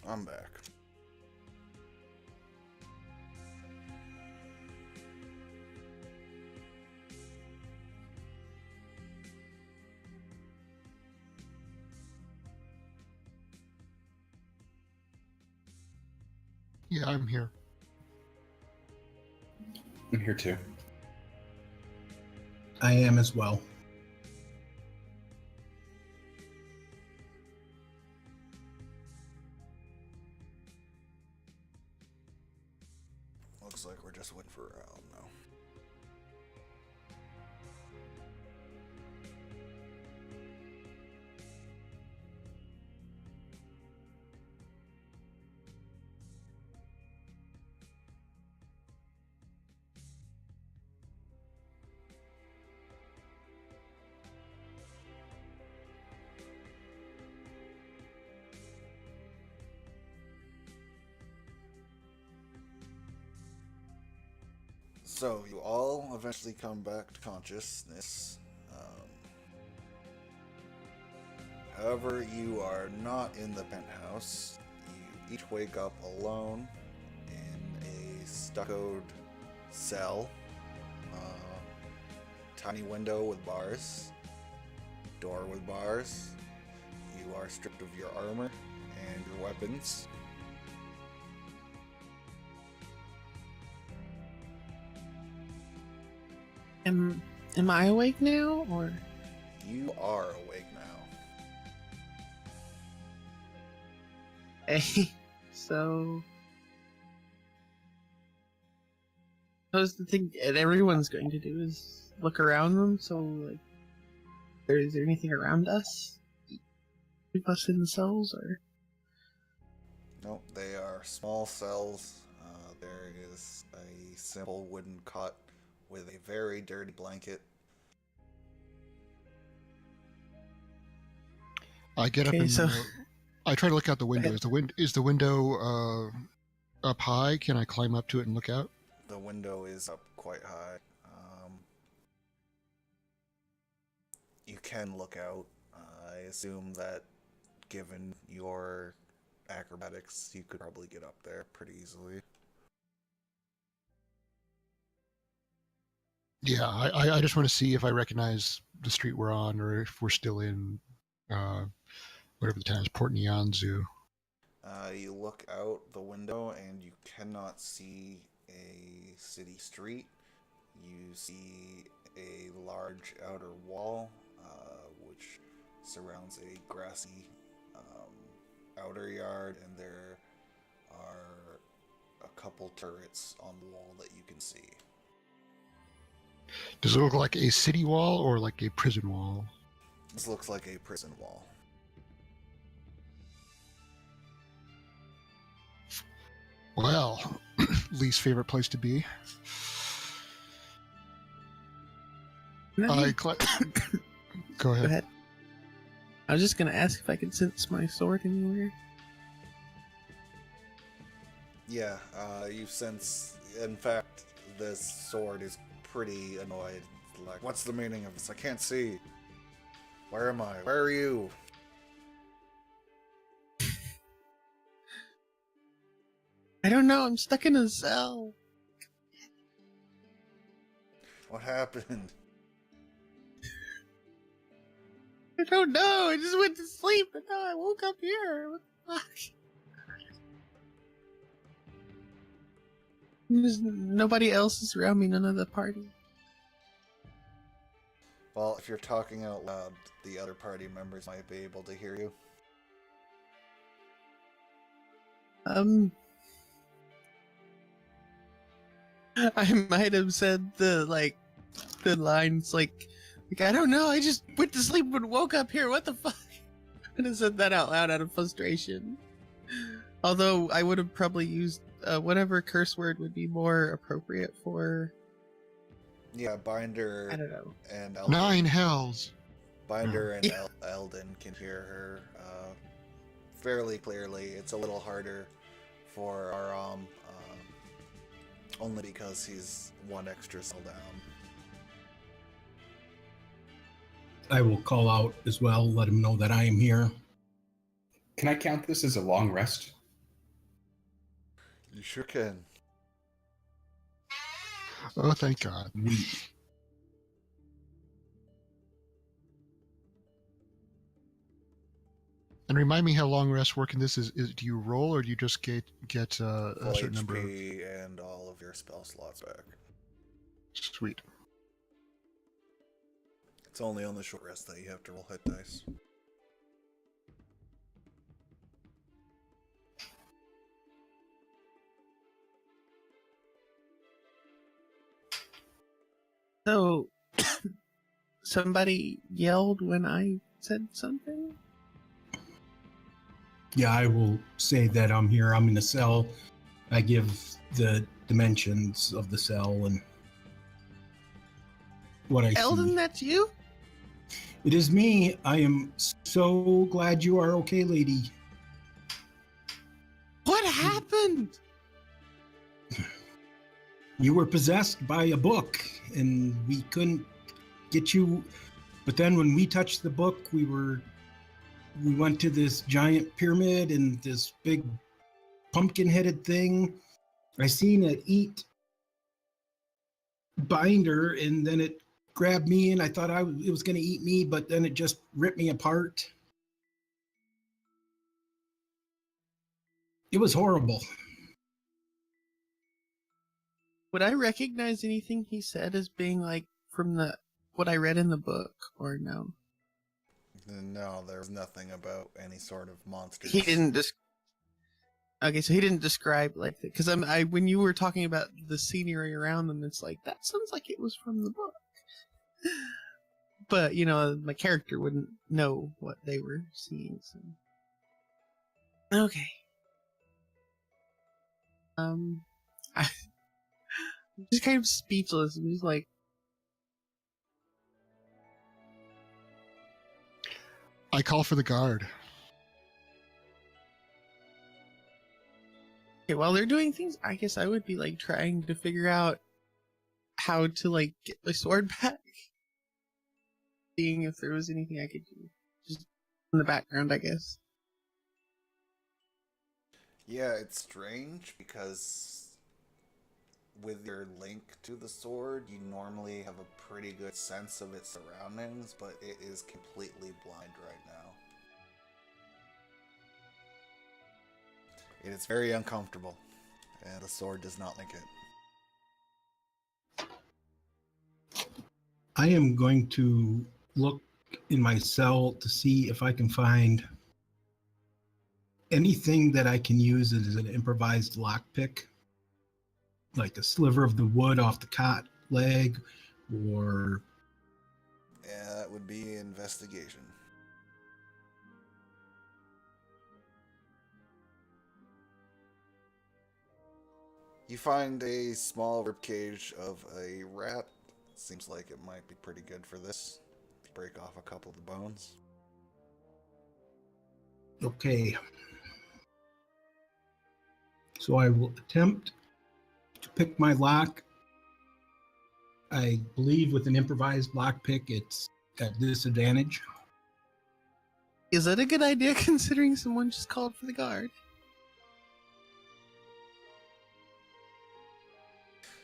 I'm back. Yeah, I'm here. I'm here too. I am as well. Looks like we're just waiting for Al now. So you all eventually come back to consciousness. However, you are not in the penthouse. You each wake up alone in a stuccoed cell. Tiny window with bars. Door with bars. You are stripped of your armor and your weapons. Am I awake now, or? You are awake now. Hey, so suppose the thing that everyone's going to do is look around them. So, like, is there anything around us? Keep us in the cells, or? Nope, they are small cells. There is a simple wooden cot with a very dirty blanket. I get up Okay, and so- I try to look out the window. ahead. Is the window up high? Can I climb up to it and look out? The window is up quite high. You can look out. I assume that given your acrobatics, you could probably get up there pretty easily. Yeah, I just want to see if I recognize the street we're on, or if we're still in whatever the town is, Port Nyanzu. You look out the window and you cannot see a city street. You see a large outer wall, which surrounds a grassy outer yard, and there are a couple turrets on the wall that you can see. Does it look like a city wall or like a prison wall? This looks like a prison wall. Well, least favorite place to be. No, Go Go ahead. ahead. I was just gonna ask if I could sense my sword anywhere. Yeah, you sense, in fact, this sword is pretty annoyed. Like, what's the meaning of this? I can't see. Where am I? Where are you? I don't know. I'm stuck in a cell. What happened? I don't know. I just went to sleep and now I woke up here. What the fuck? There's nobody else is around me. None of the party. Well, if you're talking out loud, the other party members might be able to hear you. I might have said the lines like I don't know. I just went to sleep and woke up here. What the fuck? I would have said that out loud out of frustration. Although I would have probably used whatever curse word would be more appropriate for. Yeah, Binder I don't know. and Eldon. 9 hells. Binder and Yeah. Eldon can hear her fairly clearly. It's a little harder for Aram, only because he's one extra cell down. I will call out as well, let him know that I am here. Can I count this as a long rest? You sure can. Oh, thank God. And remind me how long rest work in this is. Do you roll or do you just get a Full certain number of? HP and all of your spell slots back. Sweet. It's only on the short rest that you have to roll hit dice. So, somebody yelled when I said something? Yeah, I will say that I'm here. I'm in the cell. I give the dimensions of the cell and what I Eldon, see. that's you? It is me. I am so glad you are okay, lady. What happened? You were possessed by a book, and we couldn't get you. But then when we touched the book, we went to this giant pyramid and this big pumpkin-headed thing. I seen it eat Binder, and then it grabbed me, and I thought it was going to eat me, but then it just ripped me apart. It was horrible. Would I recognize anything he said as being like from what I read in the book, or no? No, there's nothing about any sort of monsters. He didn't Okay, so he didn't describe like that because when you were talking about the scenery around them, it's like that sounds like it was from the book. But my character wouldn't know what they were seeing. So okay, I'm just kind of speechless. I'm just like, I call for the guard. okay, while they're doing things, I guess I would be like trying to figure out how to like get my sword back. Seeing if there was anything I could do. Just in the background, I guess. Yeah, it's strange because with your link to the sword, you normally have a pretty good sense of its surroundings, but it is completely blind right now. It is very uncomfortable, and the sword does not like it. I am going to look in my cell to see if I can find anything that I can use as an improvised lockpick, like a sliver of the wood off the cot leg, or Yeah, that would be investigation. You find a small ribcage of a rat. Seems like it might be pretty good for this. Break off a couple of the bones. okay. So I will attempt to pick my lock. I believe with an improvised lockpick, it's at disadvantage. Is that a good idea considering someone just called for the guard?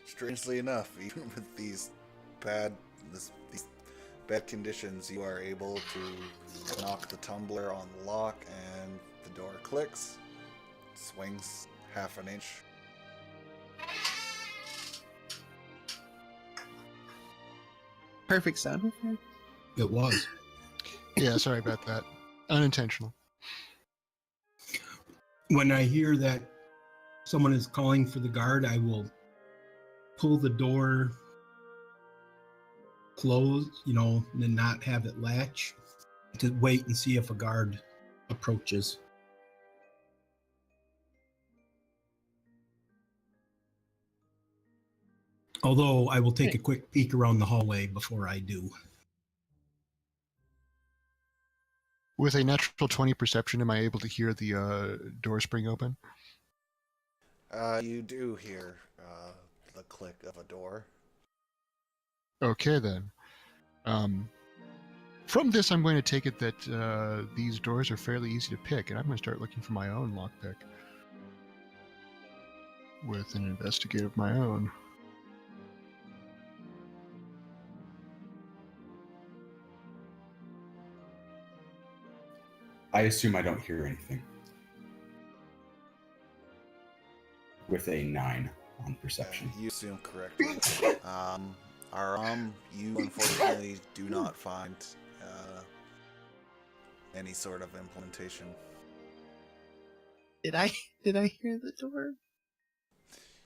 Strangely enough, even with these bad conditions, you are able to knock the tumbler on the lock, and the door clicks, swings half an inch. Perfect sound effect. It was. Yeah, sorry about that. Unintentional. When I hear that someone is calling for the guard, I will pull the door closed, and then not have it latch, to wait and see if a guard approaches. Although I will take a quick peek around the hallway before I do. With a natural 20 perception, am I able to hear the door spring open? You do hear the click of a door. Okay, then. From this, I'm going to take it that these doors are fairly easy to pick, and I'm going to start looking for my own lockpick. with an investigate of my own. I assume I don't hear anything. With a 9 on perception. You assume correctly. You unfortunately do not find any sort of implementation. Did I hear the door?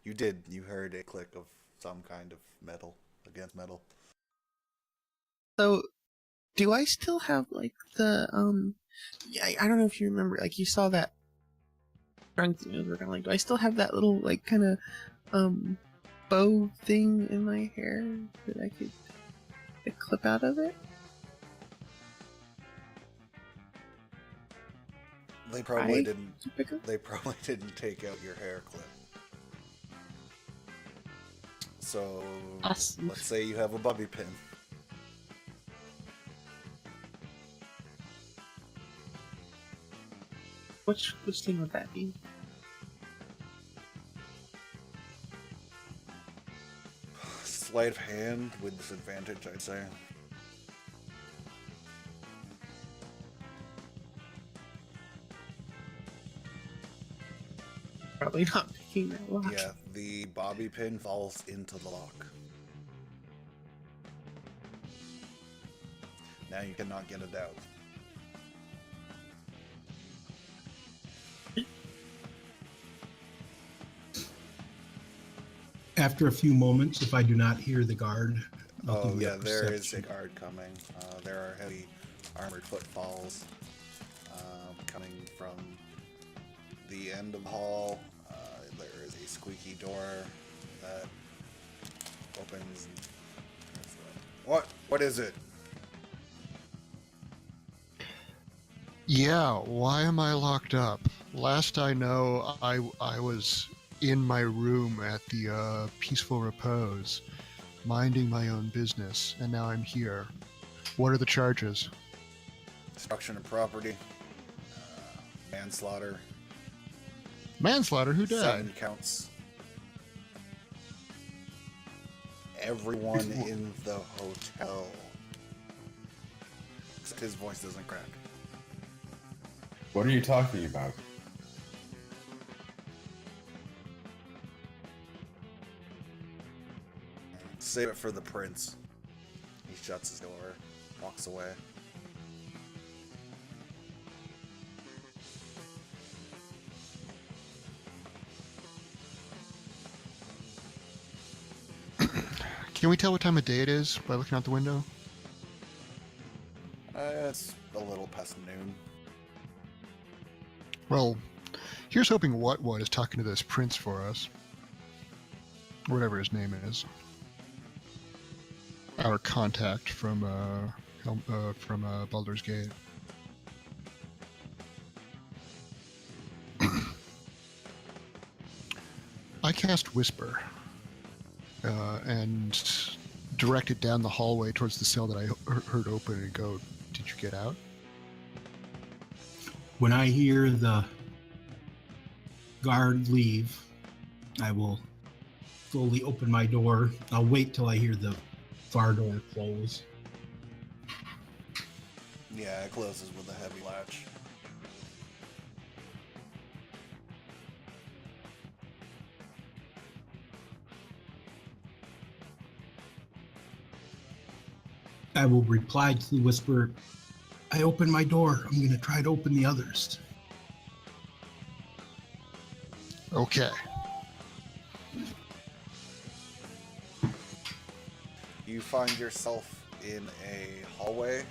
You did. You heard a click of some kind of metal against metal. So, do I still have like the Yeah, I don't know if you remember. Like you saw that drunk thing I was working on. Like, do I still have that little like kind of bow thing in my hair that I could clip out of it? They probably Right? didn't. They probably didn't take out your hair clip. So Awesome. let's say you have a bobby pin. Which thing would that be? Sleight of hand with disadvantage, I'd say. Probably not picking that lock. Yeah, the bobby pin falls into the lock. Now you cannot get it out. After a few moments, if I do not hear the guard, I'll do Yeah, a there is a perception. guard coming. There are heavy armored footfalls coming from the end of the hall. There is a squeaky door that opens. What is it? Yeah, why am I locked up? Last I know, I was in my room at the Peaceful Repose, minding my own business, and now I'm here. What are the charges? Destruction of property, manslaughter, Manslaughter? Who died? 7 counts. Everyone in the hotel. Except his voice doesn't crack. What are you talking about? Save it for the prince. He shuts his door, walks away. Can we tell what time of day it is by looking out the window? It's a little past noon. Well, here's hoping what is talking to this prince for us. Whatever his name is. Our contact from Baldur's Gate. I cast Whisper and direct it down the hallway towards the cell that I heard open and go, "Did you get out?" When I hear the guard leave, I will slowly open my door. I'll wait till I hear the far door close. Yeah, it closes with a heavy latch. I will reply to the whisper, I opened my door. I'm going to try to open the others. Okay. You find yourself in a hallway.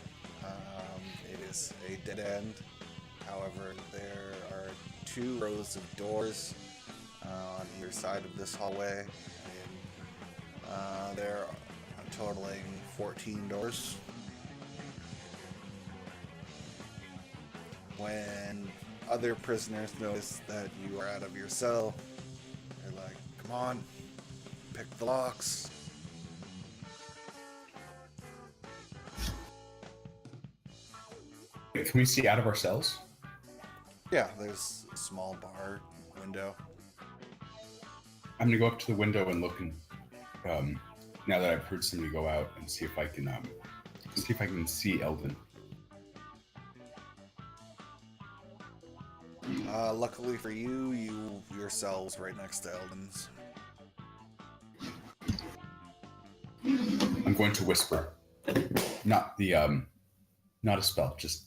It is a dead end. However, there are 2 rows of doors on either side of this hallway. And, there are totaling 14 doors. When other prisoners notice that you are out of your cell, they're like, "Come on, pick the locks." Can we see out of our cells? Yeah, there's a small bar window. I'm gonna go up to the window and look, and now that I've heard somebody go out, and see if I can see Eldon. Luckily for you, yourselves right next to Eldon's. I'm going to whisper, not a spell, just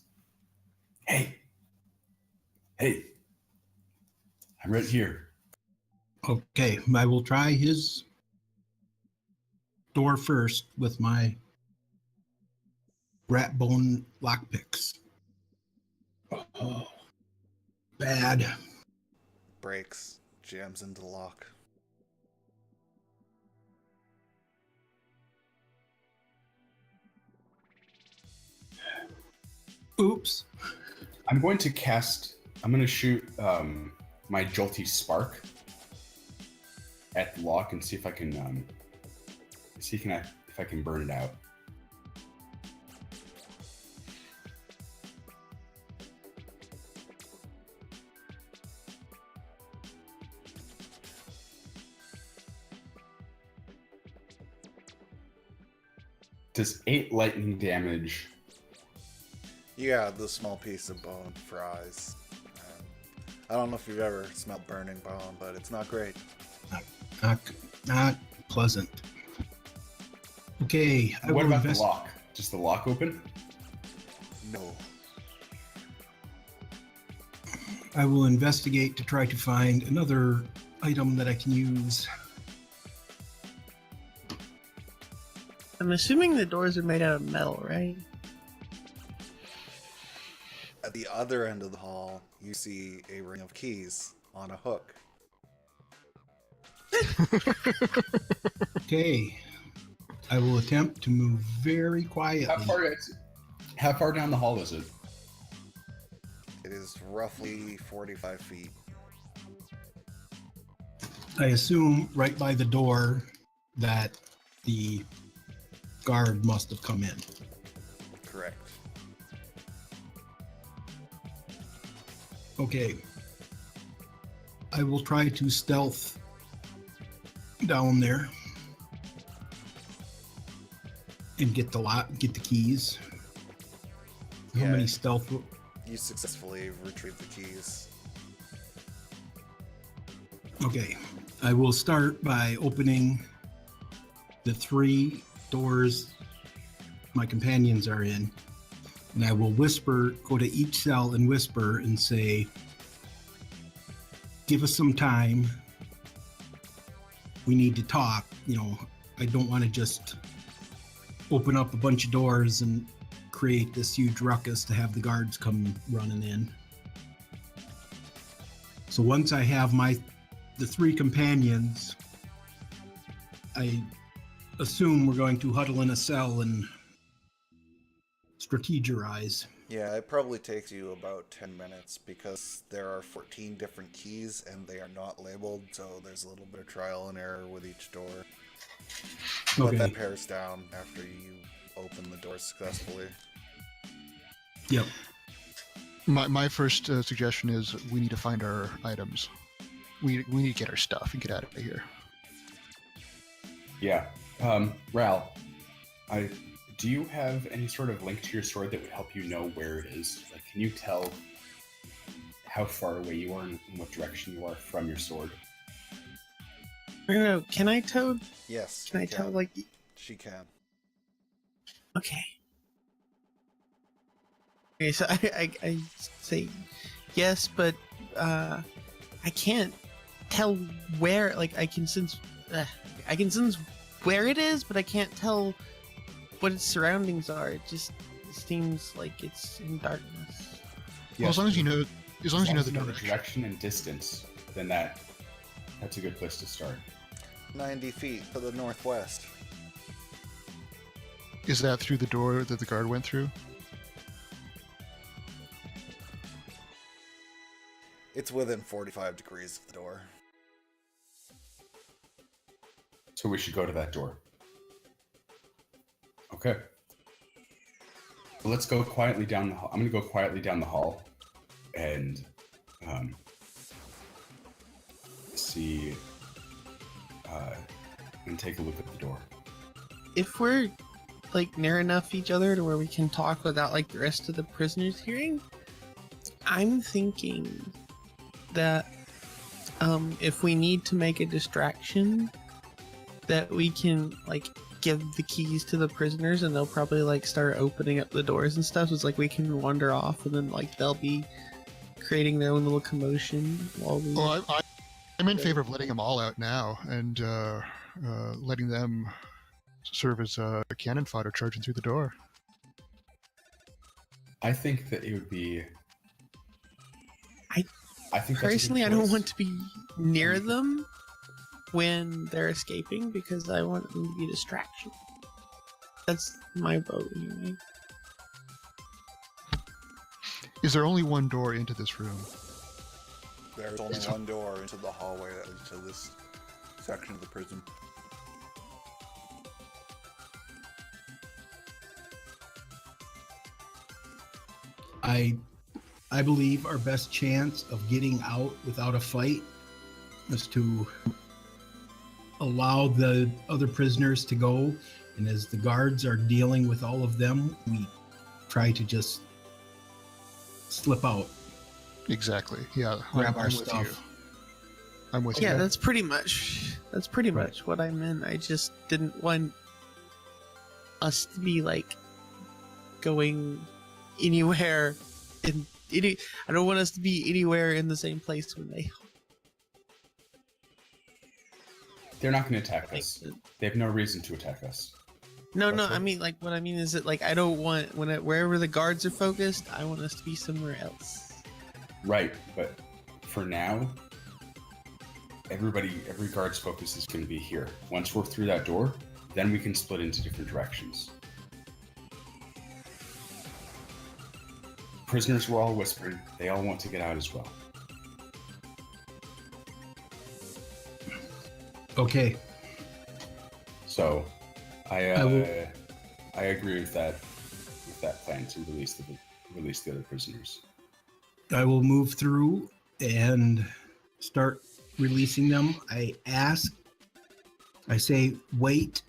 hey, I'm right here. Okay, I will try his door first with my rat bone lockpicks. Oh, bad. Breaks, jams into the lock. Oops. I'm going to shoot my Jolty Spark at the lock and see if I can if I can burn it out. Does 8 lightning damage? Yeah, the small piece of bone fries. I don't know if you've ever smelled burning bone, but it's not great. Not pleasant. Okay. What about the lock? Does the lock open? No. I will investigate to try to find another item that I can use. I'm assuming the doors are made out of metal, right? At the other end of the hall, you see a ring of keys on a hook. Okay. I will attempt to move very quietly. How far down the hall is it? It is roughly 45 feet. I assume right by the door that the guard must have come in. Correct. Okay. I will try to stealth down there and get the keys. How Yeah. many stealth? You successfully retrieve the keys. Okay. I will start by opening the 3 doors my companions are in, and I will go to each cell and whisper and say, give us some time. We need to talk. I don't want to just open up a bunch of doors and create this huge ruckus to have the guards come running in. So once I have the 3 companions, I assume we're going to huddle in a cell and strategize. Yeah, it probably takes you about 10 minutes because there are 14 different keys and they are not labeled, so there's a little bit of trial and error with each door. But Okay. that pares down after you open the door successfully. Yep. My first suggestion is we need to find our items. We need to get our stuff and get out of here. Yeah. Ral, do you have any sort of link to your sword that would help you know where it is? Like, can you tell how far away you are and in what direction you are from your sword? I don't know. Can I tell? Yes. Can I tell? Like, She can. okay. Okay, so I say yes, but I can't tell where. Like, I can sense where it is, but I can't tell what its surroundings are. It just seems like it's in darkness. Well, as long as you know the the direction. direction and distance, then that's a good place to start. 90 feet to the northwest. Is that through the door that the guard went through? It's within 45 degrees of the door. So we should go to that door. Okay. Let's go quietly down the hall. I'm going to go quietly down the hall and see and take a look at the door. If we're like near enough each other to where we can talk without like the rest of the prisoners hearing, I'm thinking that if we need to make a distraction, that we can like give the keys to the prisoners and they'll probably like start opening up the doors and stuff. So it's like we can wander off and then like they'll be creating their own little commotion while we. Well, I'm in favor of letting them all out now and letting them serve as cannon fodder charging through the door. I think that it would be. I think personally, I don't want to be near them when they're escaping because I want them to be a distraction. That's my vote anyway. Is there only one door into this room? There's only one door into the hallway that leads to this section of the prison. I believe our best chance of getting out without a fight is to allow the other prisoners to go, and as the guards are dealing with all of them, we try to just slip out. Exactly. Yeah. Grab I'm our with stuff. you. I'm with you. Yeah, that's pretty much what I meant. I just didn't want us to be like going anywhere in any. I don't want us to be anywhere in the same place when they. They're not going to attack us. They have no reason to attack us. No, That's I what- mean like what I mean is that like I don't want wherever the guards are focused, I want us to be somewhere else. Right, but for now, every guard's focus is going to be here. Once we're through that door, then we can split into different directions. Prisoners were all whispering. They all want to get out as well. Okay. So, I will- I agree with that plan to release the other prisoners. I will move through and start releasing them. I say, wait.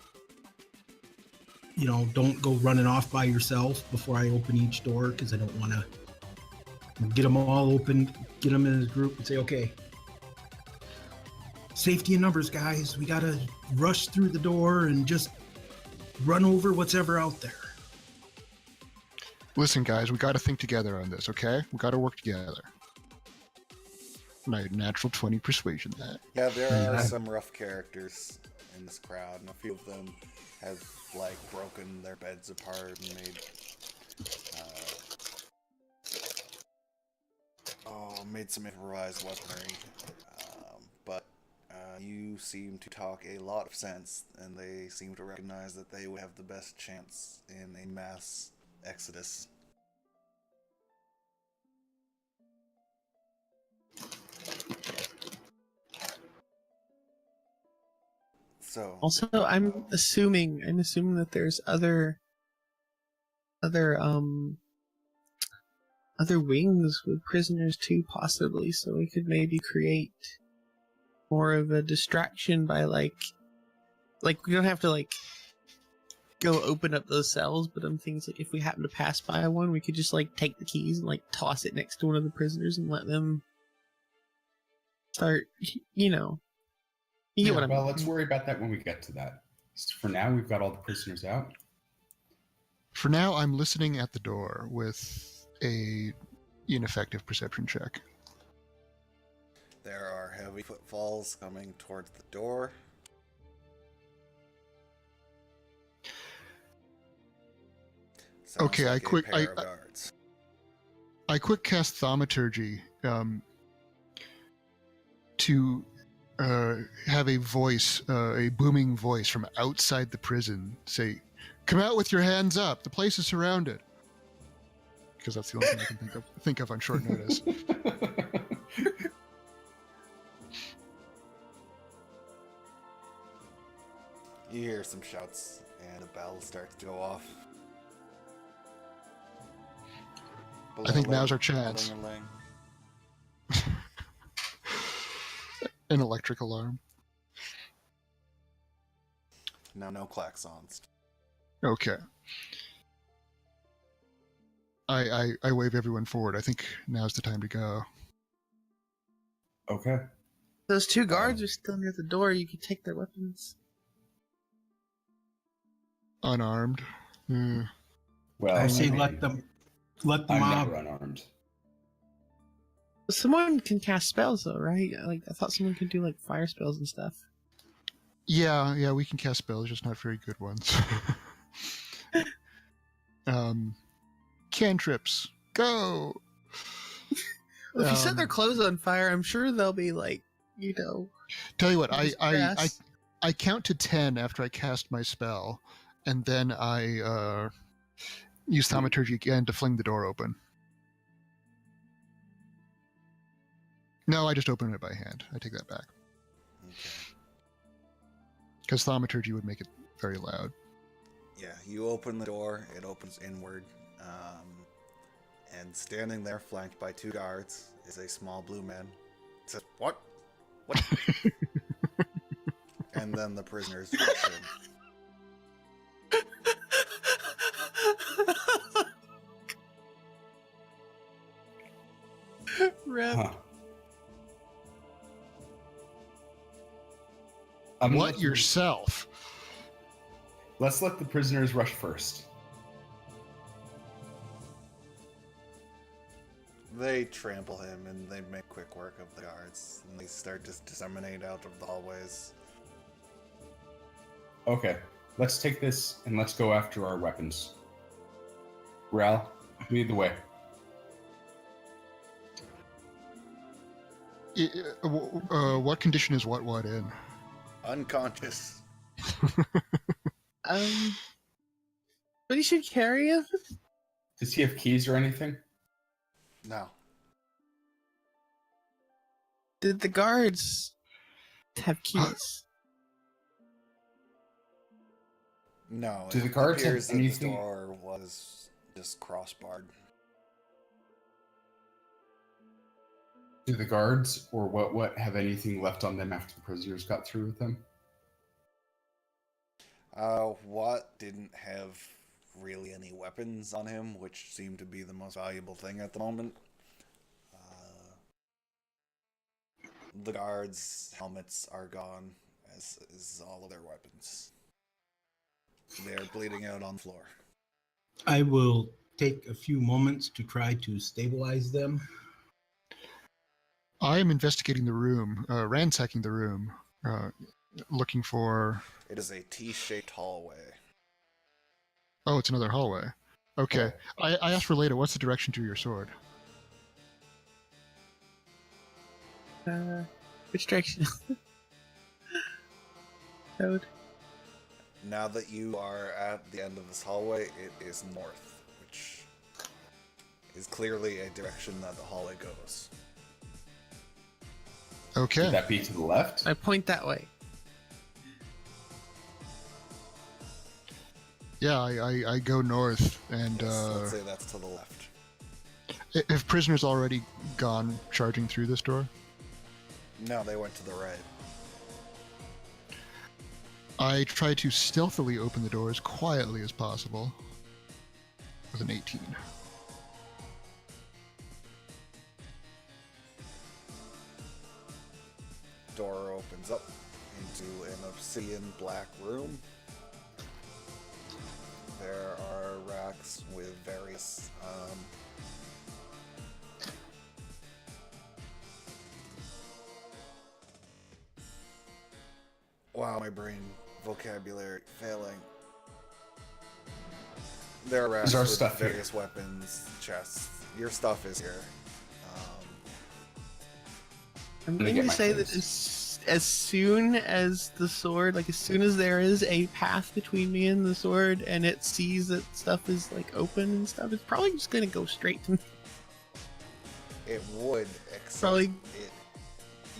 You know, don't go running off by yourself before I open each door because I don't want to get them all open, get them in a group and say, okay, safety in numbers, guys. We got to rush through the door and just run over what's ever out there. Listen, guys, we got to think together on this, okay? We got to work together. My natural 20 persuasion that. Yeah, there are Yeah. some rough characters in this crowd, and a few of them have like broken their beds apart and made some improvised weaponry. But you seem to talk a lot of sense, and they seem to recognize that they would have the best chance in a mass exodus. So Also, I'm assuming that there's other wings with prisoners too, possibly. So we could maybe create more of a distraction by like we don't have to like go open up those cells, but I'm thinking like if we happen to pass by one, we could just like take the keys and like toss it next to one of the prisoners and let them start. You know, you get what I mean. Well, let's worry about that when we get to that. For now, we've got all the prisoners out. For now, I'm listening at the door with a ineffective perception check. there are heavy footfalls coming towards the door. Sounds Okay, like a pair of guards. I quick cast thaumaturgy to have a voice, a booming voice from outside the prison say, "Come out with your hands up. The place is surrounded." Because that's the only thing I can think of on short notice. You hear some shouts, and a bell starts to go off. I think Bling-a-ling, now's our chance. bling-a-ling. An electric alarm. No klaxons. Okay. I wave everyone forward. I think now's the time to go. Okay. Those two guards are still near the door. You could take their weapons. Unarmed. Hmm. Well, I say mean, let the I'm mob. never unarmed. Someone can cast spells though, right? Like I thought someone could do like fire spells and stuff. Yeah, we can cast spells, just not very good ones. Cantrips, go! Well, if you set their clothes on fire, I'm sure they'll be like, Tell you what, I grass. count to 10 after I cast my spell, and then I use thaumaturgy again to fling the door open. No, I just open it by hand. I take that back. Okay. Because thaumaturgy would make it very loud. Yeah, you open the door, it opens inward, and standing there, flanked by two guards, is a small blue man. It says, "What? What?" And then the prisoners rush in. Rip. Huh. What yourself? Let's let the prisoners rush first. They trample him and they make quick work of the guards, and they start to disseminate out of the hallways. Okay, let's take this and let's go after our weapons. Ral, lead the way. What condition is what in? Unconscious. But he should carry him. Does he have keys or anything? No. Did the guards have keys? No. Do the it guards have appears that anything- the door was just crossbarred. Do the guards or what have anything left on them after the prisoners got through with them? Watt didn't have really any weapons on him, which seemed to be the most valuable thing at the moment. The guards' helmets are gone, as is all of their weapons. They are bleeding out on the floor. I will take a few moments to try to stabilize them. I am investigating the room, ransacking the room, looking for... It is a T-shaped hallway. Oh, it's another hallway. Okay. I asked for later, what's the direction to your sword? Which direction? Code. Now that you are at the end of this hallway, it is north, which is clearly a direction that the hallway goes. Okay. Would that be to the left? I point that way. Yeah, I go north, and Let's say that's to the left. have prisoners already gone charging through this door? No, they went to the right. I try to stealthily open the door as quietly as possible with an 18. Door opens up into an obsidian black room. There are racks with various wow, my brain vocabulary failing. There are racks Is our with stuff here? various weapons, chests. Your stuff is here. I'm Let me going get to my say that things. as soon as the sword, like as soon as there is a path between me and the sword, and it sees that stuff is like open and stuff, it's probably just going to go straight to me. It would, except Probably-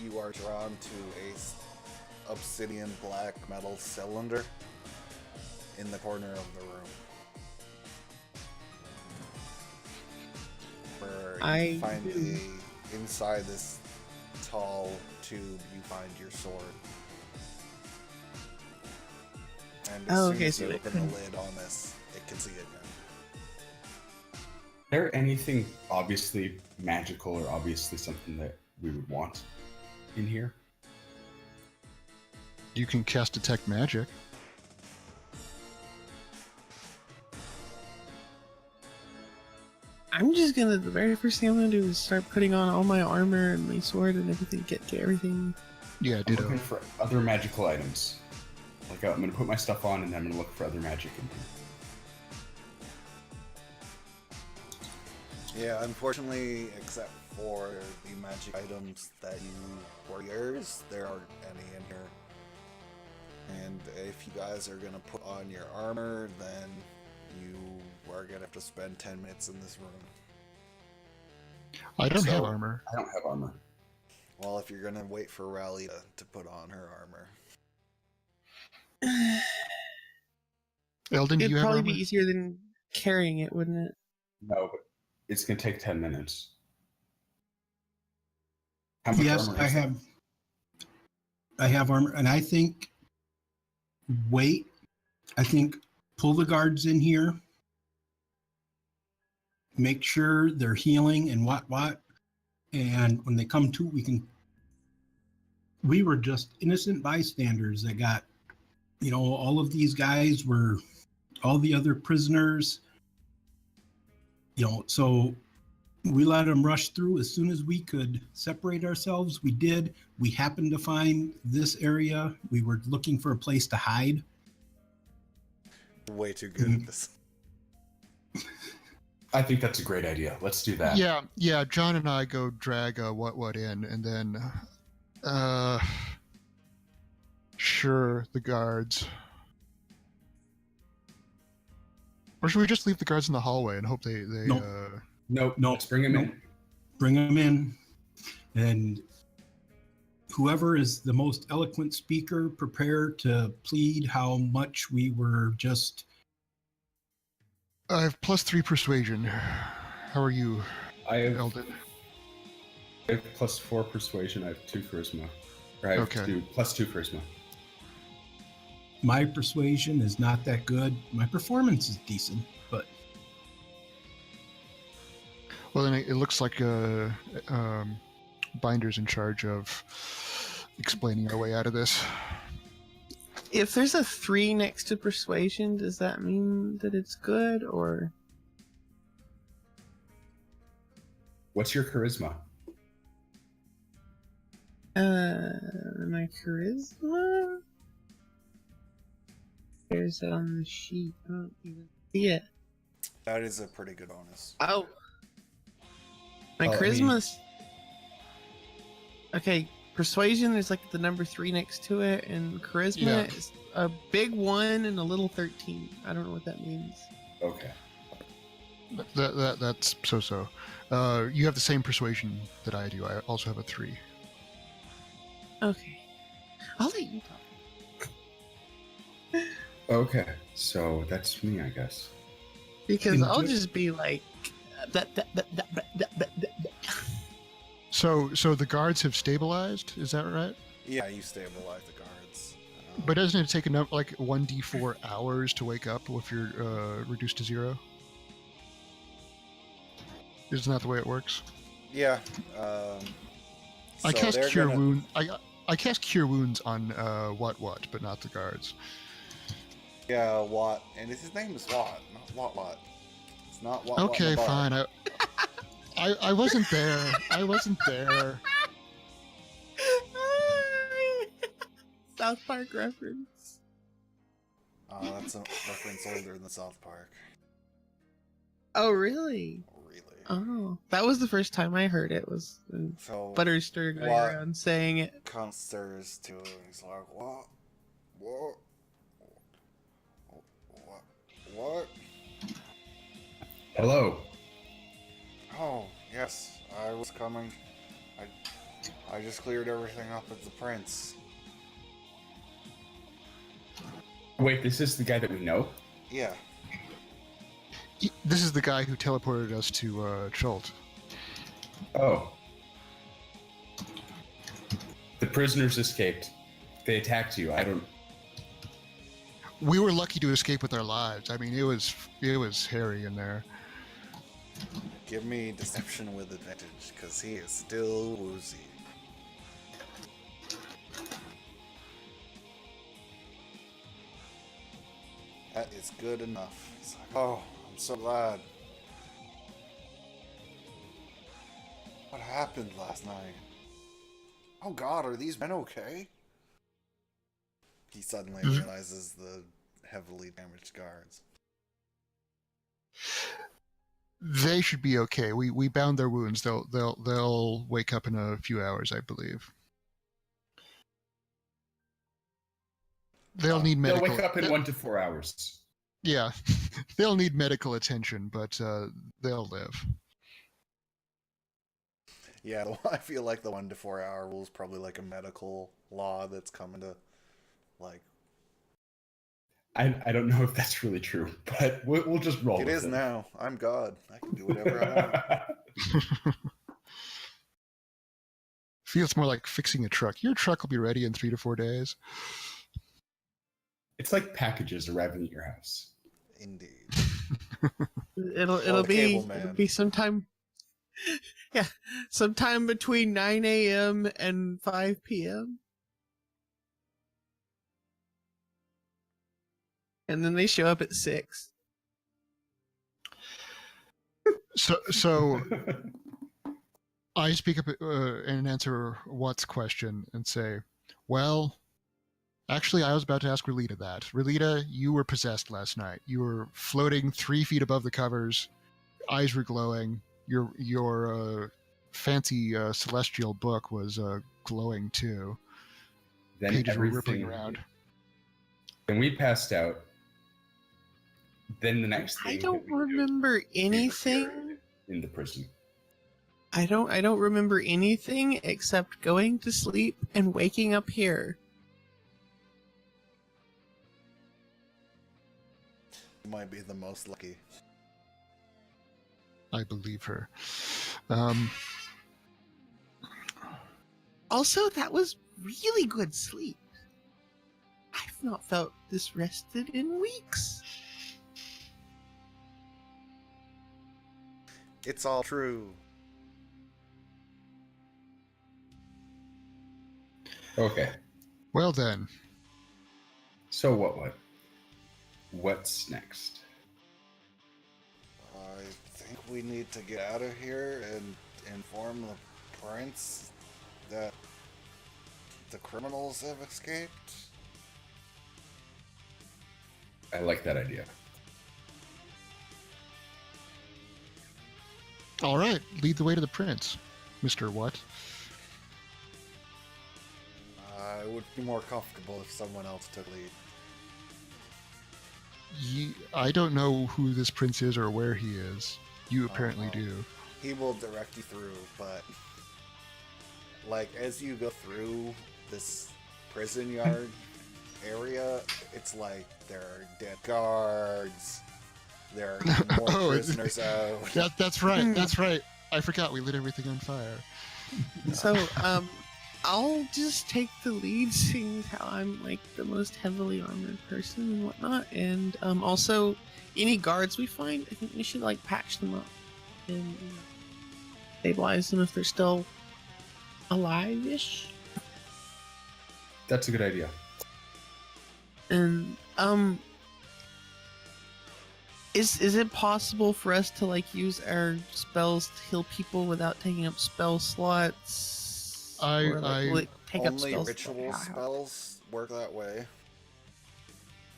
you are drawn to a obsidian black metal cylinder in the corner of the room. Where you find inside this tall tube, you find your sword. And Oh, as soon okay, as so you it open couldn't- the lid on this, it can see it again. Is there anything obviously magical or obviously something that we would want in here? You can cast Detect Magic. I'm just gonna. The very first thing I'm gonna do is start putting on all my armor and my sword and everything. Get everything. Yeah, I'm ditto. looking for other magical items. Like I'm gonna put my stuff on and then I'm gonna look for other magic in here. Yeah, unfortunately, except for the magic items that you were yours, there aren't any in here. And if you guys are gonna put on your armor, then you are gonna have to spend 10 minutes in this room. I don't have So- armor. I don't have armor. Well, if you're gonna wait for Rally to put on her armor. Eldon, do It'd you have probably armor? be easier than carrying it, wouldn't it? No, but it's gonna take 10 minutes. How much Yes, armor I is there? have. I have armor, and I think. Wait, I think pull the guards in here. Make sure they're healing and what, and when they come to, we can. We were just innocent bystanders that got, all of these guys were, all the other prisoners. So we let them rush through as soon as we could separate ourselves. We did. We happened to find this area. We were looking for a place to hide. Way too good at this. I think that's a great idea. Let's do that. Yeah. John and I go drag what in, and then, sure, the guards. Or should we just leave the guards in the hallway and hope they Nope. No, No, let's bring him no. in. Bring them in, and whoever is the most eloquent speaker, prepare to plead how much we were just. I have +3 persuasion. How are you, I have Eldon? +4 persuasion. I have 2 charisma. Or I have Okay. +2 charisma. My persuasion is not that good. My performance is decent, but Well, then it looks like Binder's in charge of explaining our way out of this. If there's a 3 next to persuasion, does that mean that it's good, or What's your charisma? my charisma? There's it on the sheet. I don't even see it. That is a pretty good bonus. Oh, my Oh, I mean- charisma's okay. Persuasion is like the number 3 next to it, and charisma Yeah. is a big 1 and a little 13. I don't know what that means. Okay. That's so. You have the same persuasion that I do. I also have a 3. Okay, I'll let you talk Okay. So that's me, I guess. because And I'll ju- just be like that. So the guards have stabilized. Is that right? Yeah, you stabilize the guards. But doesn't it take enough like 1d4 hours to wake up if you're reduced to 0? Isn't that the way it works? Yeah. I so cast they're Cure gonna- Wound. I cast Cure Wounds on what, but not the guards. Yeah, Watt, and his name is Watt, not Watt. It's not Watt. Okay, Watt fine. I wasn't there. I wasn't there. South Park reference. That's a reference older than South Park. Oh, really? Really. Oh, that was the first time I heard it. Was So Butterster going What? around saying it. Consters to him. He's like, what? What? What? Hello. Oh, yes, I was coming. I just cleared everything up at the Prince. Wait, this is the guy that we know? Yeah. This is the guy who teleported us to Chult. Oh. The prisoners escaped. They attacked you. I don't. we were lucky to escape with our lives. I mean, it was hairy in there. Give me deception with advantage, because he is still woozy. That is good enough. It's like, oh, I'm so glad. What happened last night? Oh god, are these men okay? He suddenly realizes the heavily damaged guards. They should be okay. We bound their wounds. They'll wake up in a few hours, I believe. They'll need They'll medical. wake up in 1 to 4 hours. Yeah, they'll need medical attention, but they'll live. Yeah, I feel like the 1 to 4 hour rule is probably like a medical law that's coming to, like... I don't know if that's really true, but we'll just roll with it. It is now. I'm God. I can do whatever I want. Feels more like fixing a truck. Your truck will be ready in 3 to 4 days. It's like packages arriving at your house. Indeed. It'll be sometime. Yeah, sometime between 9 a.m. and 5 p.m. And then they show up at 6. So I speak up and answer Watt's question and say, well, actually, I was about to ask Relita that. Relita, you were possessed last night. You were floating 3 feet above the covers. Eyes were glowing. Your fancy celestial book was glowing too. Then Pages were rippling around. When we passed out, then the next thing I don't remember anything in the prison. I don't remember anything except going to sleep and waking up here. You might be the most lucky. I believe her. Also, that was really good sleep. I've not felt this rested in weeks. It's all true. Okay. Well then. So what's next? I think we need to get out of here and inform the prince that the criminals have escaped. I like that idea. All right, lead the way to the prince, Mr. What? I would be more comfortable if someone else took lead. I don't know who this prince is or where he is. You apparently do. He will direct you through, but like as you go through this prison yard area, it's like there are dead guards. There are more prisoners out. That's right. That's right. I forgot we lit everything on fire. So, I'll just take the lead, seeing as how I'm like the most heavily armored person and whatnot. And also, any guards we find, I think we should like patch them up and stabilize them if they're still alive-ish. That's a good idea. And is it possible for us to like use our spells to heal people without taking up spell slots? Will it take up only spells? ritual spells work that way.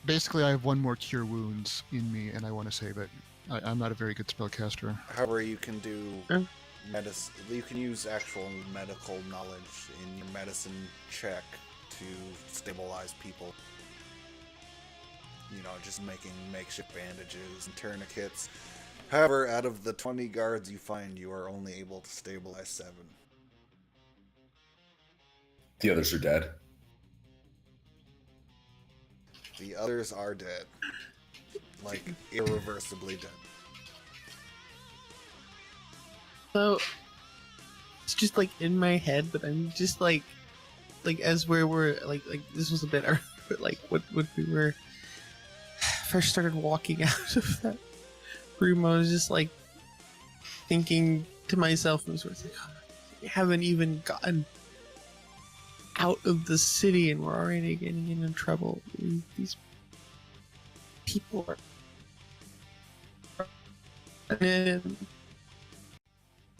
Basically, I have one more cure wounds in me, and I want to save it. I'm not a very good spellcaster. However, you can do medicine. You can use actual medical knowledge in your medicine check to stabilize people. You know, just making makeshift bandages and tourniquets. However, out of the 20 guards you find, you are only able to stabilize 7. The others are dead. The others are dead. Like, irreversibly dead. So, it's just like in my head, but I'm just like as we were like this was a bit earlier, but like what we were first started walking out of that room, I was just like thinking to myself, I was like, oh, we haven't even gotten out of the city and we're already getting into trouble. These people are in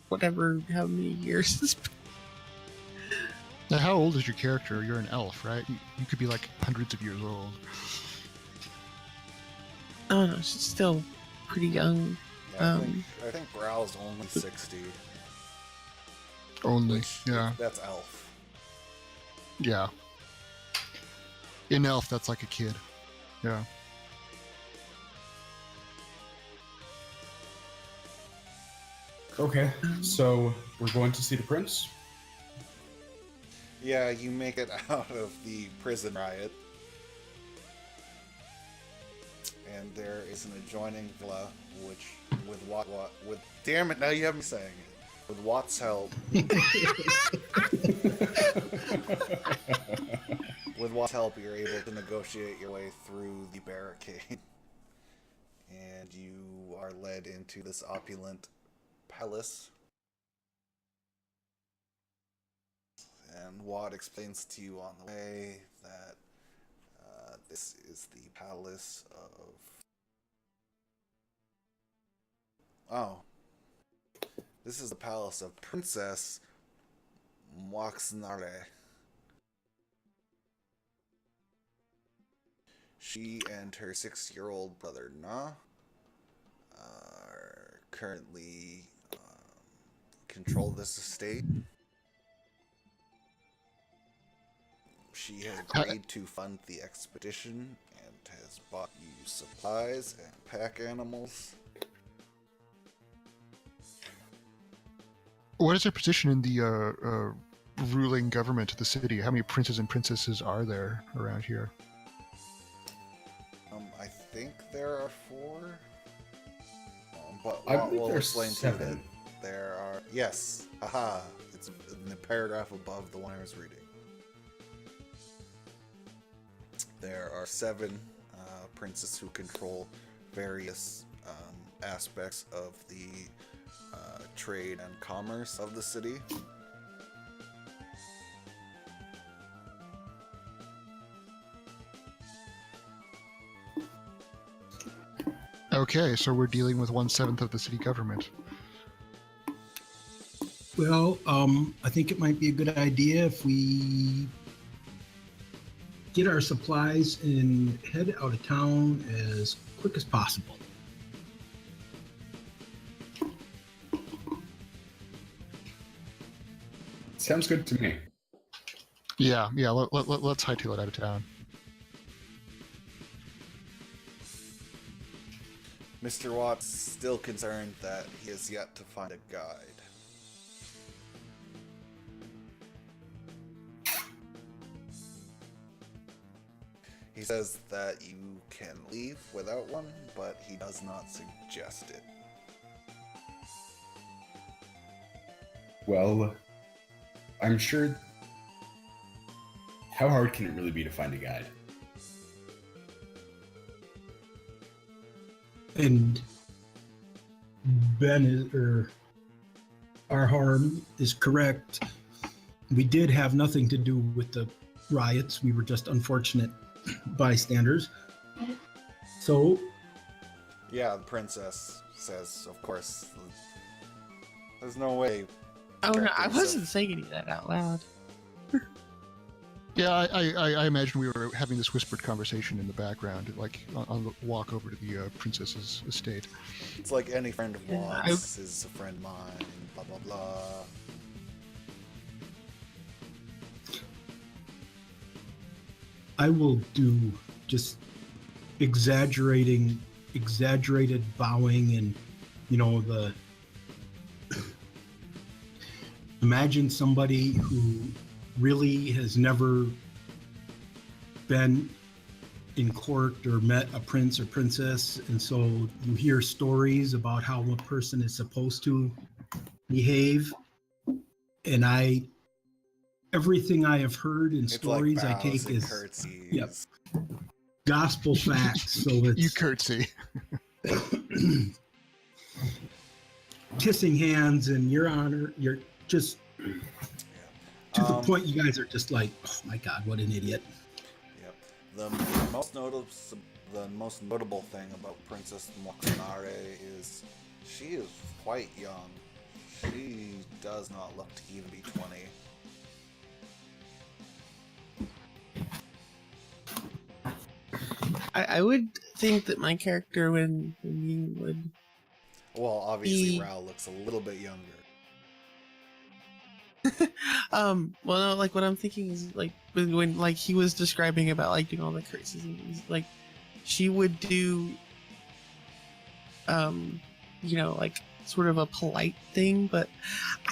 whatever, how many years it's been. Now, how old is your character? You're an elf, right? You could be like hundreds of years old. Oh no, she's still pretty young. Yeah, I think Brow's only 60. Only, Which, yeah. That's elf. Yeah. In elf, that's like a kid. Yeah. Okay, so we're going to see the prince. Yeah, you make it out of the prison riot. And there is an adjoining villa, which, with damn it, now you have me saying it. With Watt's help. With Watt's help, you're able to negotiate your way through the barricade. And you are led into this opulent palace. And Watt explains to you on the way that this is the palace of... Oh. This is the palace of Princess Moixnare. She and her 6-year-old brother Na are currently control this estate. She has agreed to fund the expedition and has bought you supplies and pack animals. What is her position in the ruling government of the city? How many princes and princesses are there around here? I think there are 4. But I Watt believe will there's explain to you 7. that there are... Yes. Aha. It's in the paragraph above the one I was reading. There are 7 princes who control various aspects of the trade and commerce of the city. Okay, so we're dealing with 1/7 of the city government. Well, I think it might be a good idea if we get our supplies and head out of town as quick as possible. Sounds good to me. Yeah, let's hightail it out of town. Mr. Watt's still concerned that he has yet to find a guide. He says that you can leave without one, but he does not suggest it. Well, I'm sure... How hard can it really be to find a guide? And Ben is, or Arharm is correct. We did have nothing to do with the riots. We were just unfortunate bystanders. So, Yeah, the princess says, of course, there's no way. Oh no, I characters wasn't of- saying any of that out loud. Yeah, I imagine we were having this whispered conversation in the background, like on the walk over to the princess's estate. It's like any friend of Yeah, Watt's is a friend of mine, blah blah blah. I will do just exaggerated bowing and, you know, the imagine somebody who really has never been in court or met a prince or princess, and so you hear stories about how a person is supposed to behave, and everything I have heard in It's stories like I bows take and is curtsies. Yep. gospel facts. So You it's curtsy. kissing hands and Your Honor. You're just to the Um, point. You guys are just like, oh my God, what an idiot. Yep. The most notable thing about Princess Mokanare is she is quite young. She does not look to even be 20. I would think that my character when you would Well, obviously He- Rao looks a little bit younger. well no, like what I'm thinking is like when like he was describing about like doing all the curses and things, like she would do you know, like sort of a polite thing, but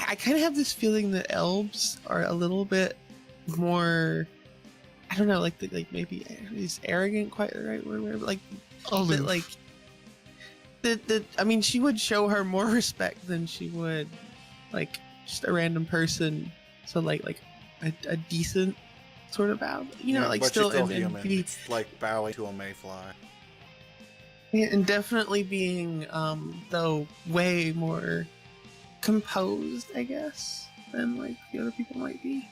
I kind of have this feeling that elves are a little bit more, I don't know, like maybe is arrogant quite the right word, but like Aloof. that like that I mean she would show her more respect than she would like just a random person. So like a decent sort of bow, you know, Yeah, like but still, she's still and human. be, It's like bowing to a mayfly. and definitely being though way more composed, I guess, than like the other people might be.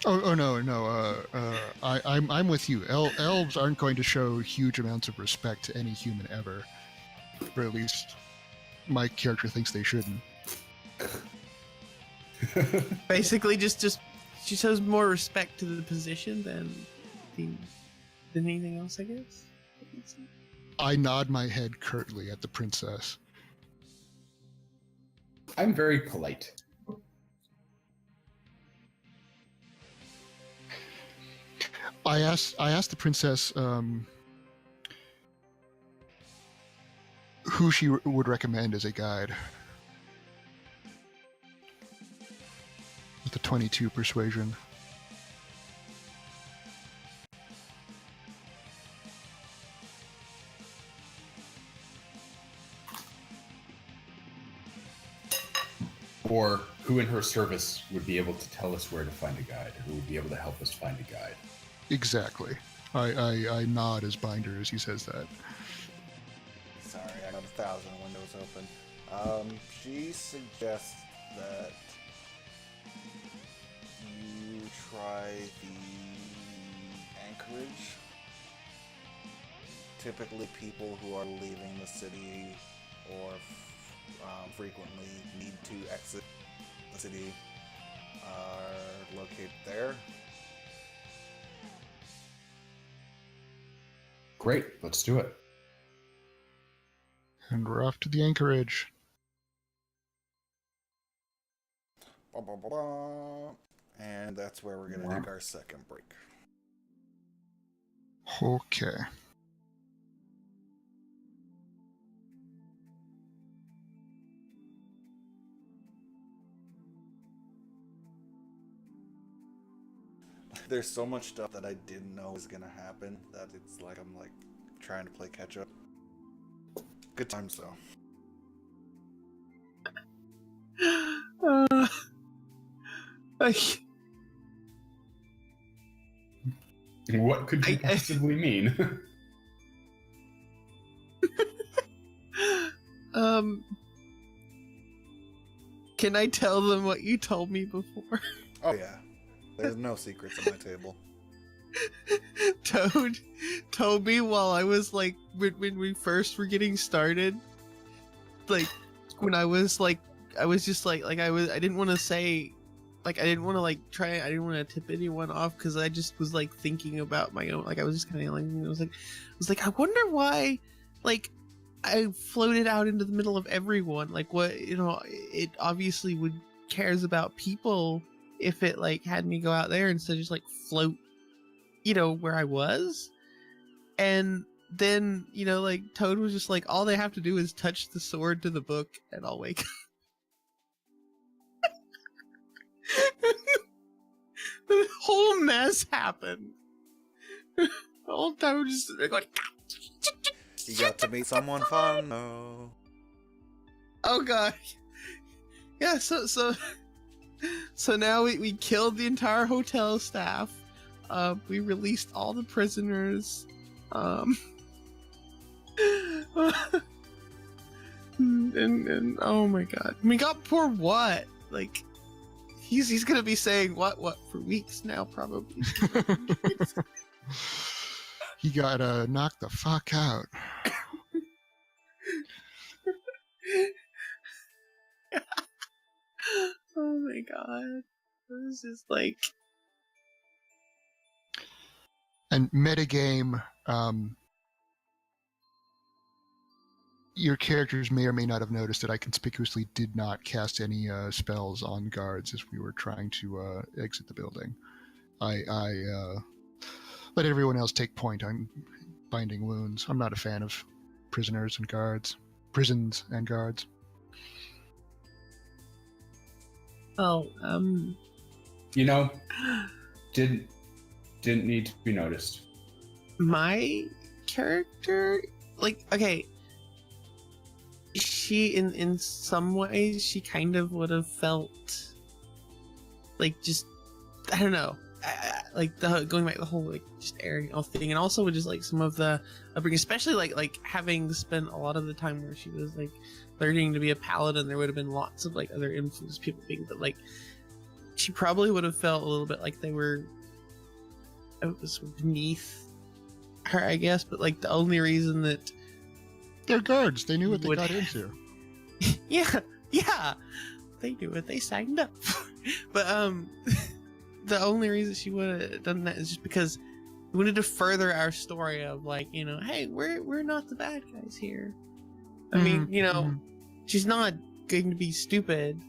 Oh no. I'm with you. Elves aren't going to show huge amounts of respect to any human ever, or at least my character thinks they shouldn't. Basically, just she shows more respect to the position than anything else, I guess. I nod my head curtly at the princess. I'm very polite. I asked the princess who she would recommend as a guide. With the 22 persuasion. Or who in her service would be able to tell us where to find a guide, or who would be able to help us find a guide. Exactly. I nod as Binder as he says that. Sorry, I got 1,000 windows open. She suggests that you try the anchorage. Typically, people who are leaving the city or frequently need to exit the city are located there. Great, let's do it. And we're off to the anchorage. Blah, blah, blah, blah. And that's where we're going to take our second break. Okay. There's so much stuff that I didn't know was gonna happen that it's like I'm like trying to play catch up. Good times though. Like, What could you possibly mean? can I tell them what you told me before? Oh yeah. There's no secrets on my table. Toad told me while I was like when we first were getting started, like when I was just like I didn't want to say, like I didn't want to like try, I didn't want to tip anyone off because I just was like thinking about my own, like I was just kind of like I was like I wonder why like I floated out into the middle of everyone, like what, you know, it obviously would cares about people if it like had me go out there instead of just like float, you know, where I was. And then, you know, like Toad was just like, all they have to do is touch the sword to the book and I'll wake up. The whole mess happened. The whole time we're just going, You got to meet someone fun. Oh. oh god. Yeah, so now we killed the entire hotel staff. We released all the prisoners. And oh my god, we got poor what? Like, he's gonna be saying what for weeks now, probably. He got knocked the fuck out. Oh my god, it was just like. And metagame, your characters may or may not have noticed that I conspicuously did not cast any spells on guards as we were trying to exit the building. I let everyone else take point on binding wounds. I'm not a fan of prisons and guards. Oh, You know, didn't need to be noticed. My character, like, okay, she in some ways she kind of would have felt like, just, I don't know, like going back to the whole like just airing off thing, and also with just like some of the upbringing, especially like having spent a lot of the time where she was like learning to be a paladin. There would have been lots of like other influences people being, but like she probably would have felt a little bit like they were, it was beneath her, I guess. But like the only reason that they're guards, they knew what they got into. yeah, they knew what they signed up for. But the only reason she would have done that is just because we wanted to further our story of like, you know, hey, we're not the bad guys here. I mean, you know, she's not going to be stupid.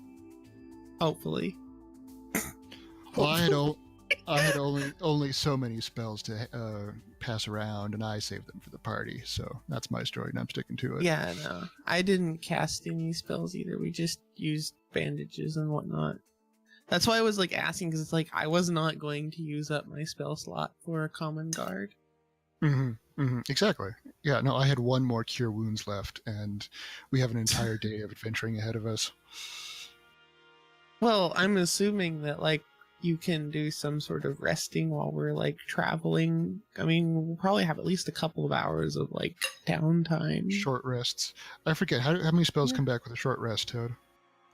Hopefully. Well, I had only so many spells to pass around, and I saved them for the party. So that's my story, and I'm sticking to it. Yeah, no, I didn't cast any spells either. We just used bandages and whatnot. That's why I was like asking, because it's like I was not going to use up my spell slot for a common guard. Exactly. Yeah, no, I had one more cure wounds left, and we have an entire day of adventuring ahead of us. Well, I'm assuming that like you can do some sort of resting while we're like traveling. I mean, we'll probably have at least a couple of hours of like downtime. Short rests. I forget, how many spells come back with a short rest, Toad?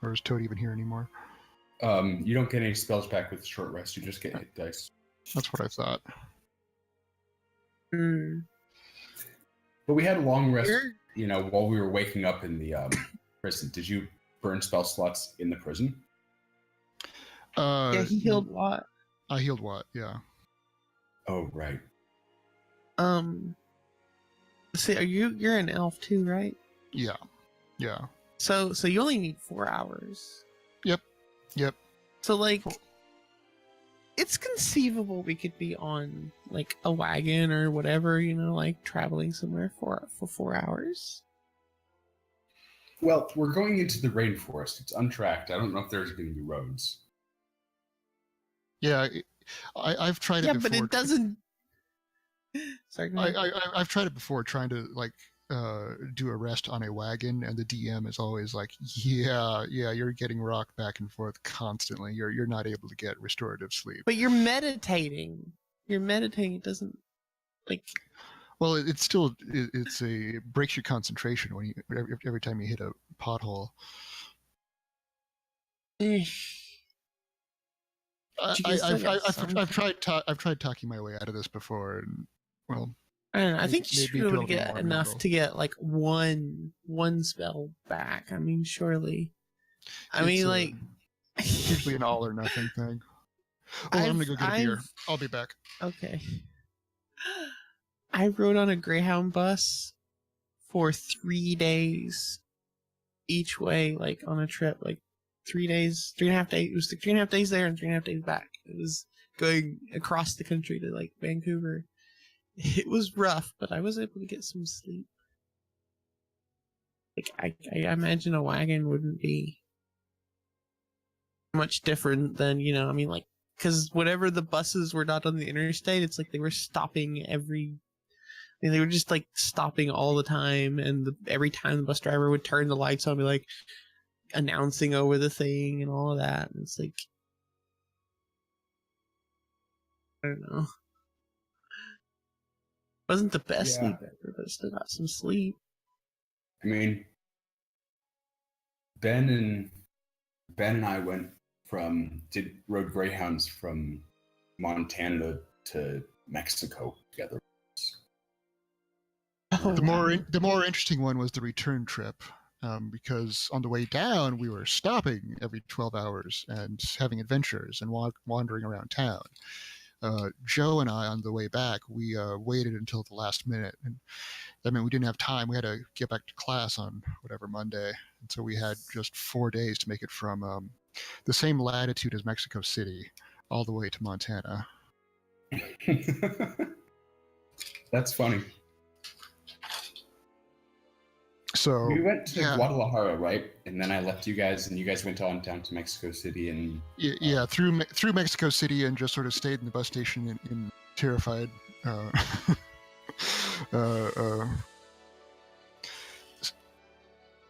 Or is Toad even here anymore? You don't get any spells back with short rest. You just get hit dice. That's what I thought. But we had a long rest, you know, while we were waking up in the prison. Did you burn spell slots in the prison? Yeah, he healed Watt. I healed Watt, yeah. Oh, right. See, you're an elf too, right? Yeah. So you only need 4 hours. Yep. So like, it's conceivable we could be on like a wagon or whatever, you know, like traveling somewhere for 4 hours. Well, we're going into the rainforest. It's untracked. I don't know if there's going to be roads. Yeah, I've tried it before. Yeah, but it doesn't. Sorry, go ahead. I've tried it before, trying to like do a rest on a wagon, and the DM is always like, yeah, you're getting rocked back and forth constantly. You're not able to get restorative sleep. But you're meditating. It doesn't like. Well, it's still it breaks your concentration when every time you hit a pothole. I've tried talking my way out of this before, and well, I don't know. I think you should be able to build get more enough mental. to get like one spell back. I mean, surely. I mean, like usually an all or nothing thing. Oh, I'm gonna go get a beer. I'll be back. Okay. I rode on a Greyhound bus for 3 days each way, like on a trip, like 3 days, 3.5 days. It was 3.5 days there and 3.5 days back. It was going across the country to like Vancouver. It was rough, but I was able to get some sleep. Like I imagine a wagon wouldn't be much different than, you know, I mean, like, because whatever the buses were not on the interstate, it's like they were stopping they were just like stopping all the time, and every time the bus driver would turn the lights on, be like announcing over the thing and all of that. And it's like, don't know. Wasn't the best Yeah. sleep ever, but still got some sleep. I mean, Ben and I rode Greyhounds from Montana to Mexico together. Oh, The more interesting one was the return trip, because on the way down we were stopping every 12 hours and having adventures and wandering around town. Joe and I, on the way back, we waited until the last minute, and I mean we didn't have time. We had to get back to class on whatever Monday, and so we had just 4 days to make it from the same latitude as Mexico City all the way to Montana. That's funny. So We went to yeah. Guadalajara, right? And then I left you guys, and you guys went on down to Mexico City, and Yeah, through Mexico City, and just sort of stayed in the bus station in terrified,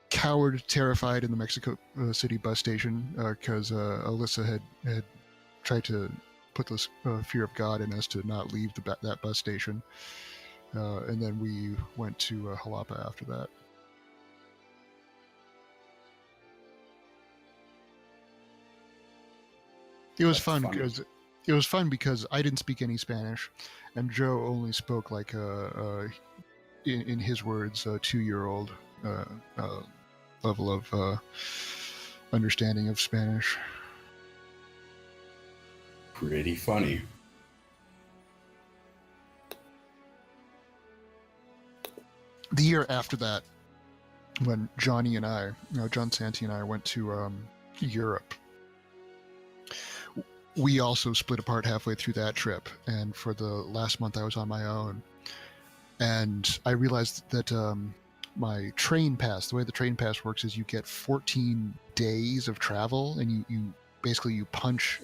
coward, terrified in the Mexico City bus station because Alyssa had tried to put this fear of God in us to not leave that bus station, and then we went to Jalapa after that. It was That's fun funny. because I didn't speak any Spanish, and Joe only spoke like in his words, a 2-year-old level of understanding of Spanish. pretty funny. The year after that, when Johnny and I, John Santi and I, went to Europe, we also split apart halfway through that trip, and for the last month I was on my own, and I realized that my train pass, the way the train pass works is you get 14 days of travel, and you basically punch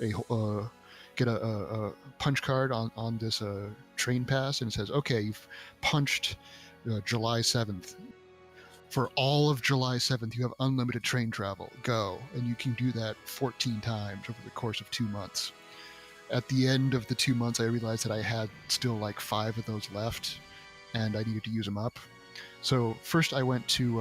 get a punch card on this train pass, and it says, okay, you've punched July 7th. For all of July 7th, you have unlimited train travel. Go. And you can do that 14 times over the course of 2 months. At the end of the 2 months, I realized that I had still like 5 of those left, and I needed to use them up. So first I went to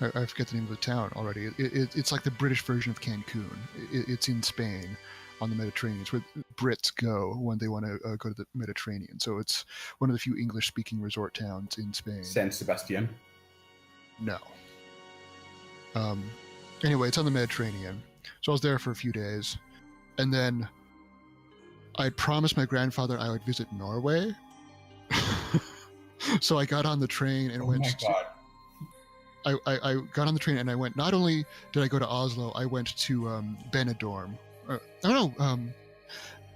I forget the name of the town already. It's like the British version of Cancun. It's in Spain on the Mediterranean. It's where Brits go when they want to go to the Mediterranean. So it's one of the few English-speaking resort towns in Spain. San Sebastian. No. Anyway, it's on the Mediterranean. So I was there for a few days. And then I promised my grandfather I would visit Norway. So I got on the train and went. Oh my god. I got on the train and I went. Not only did I go to Oslo, I went to Benidorm.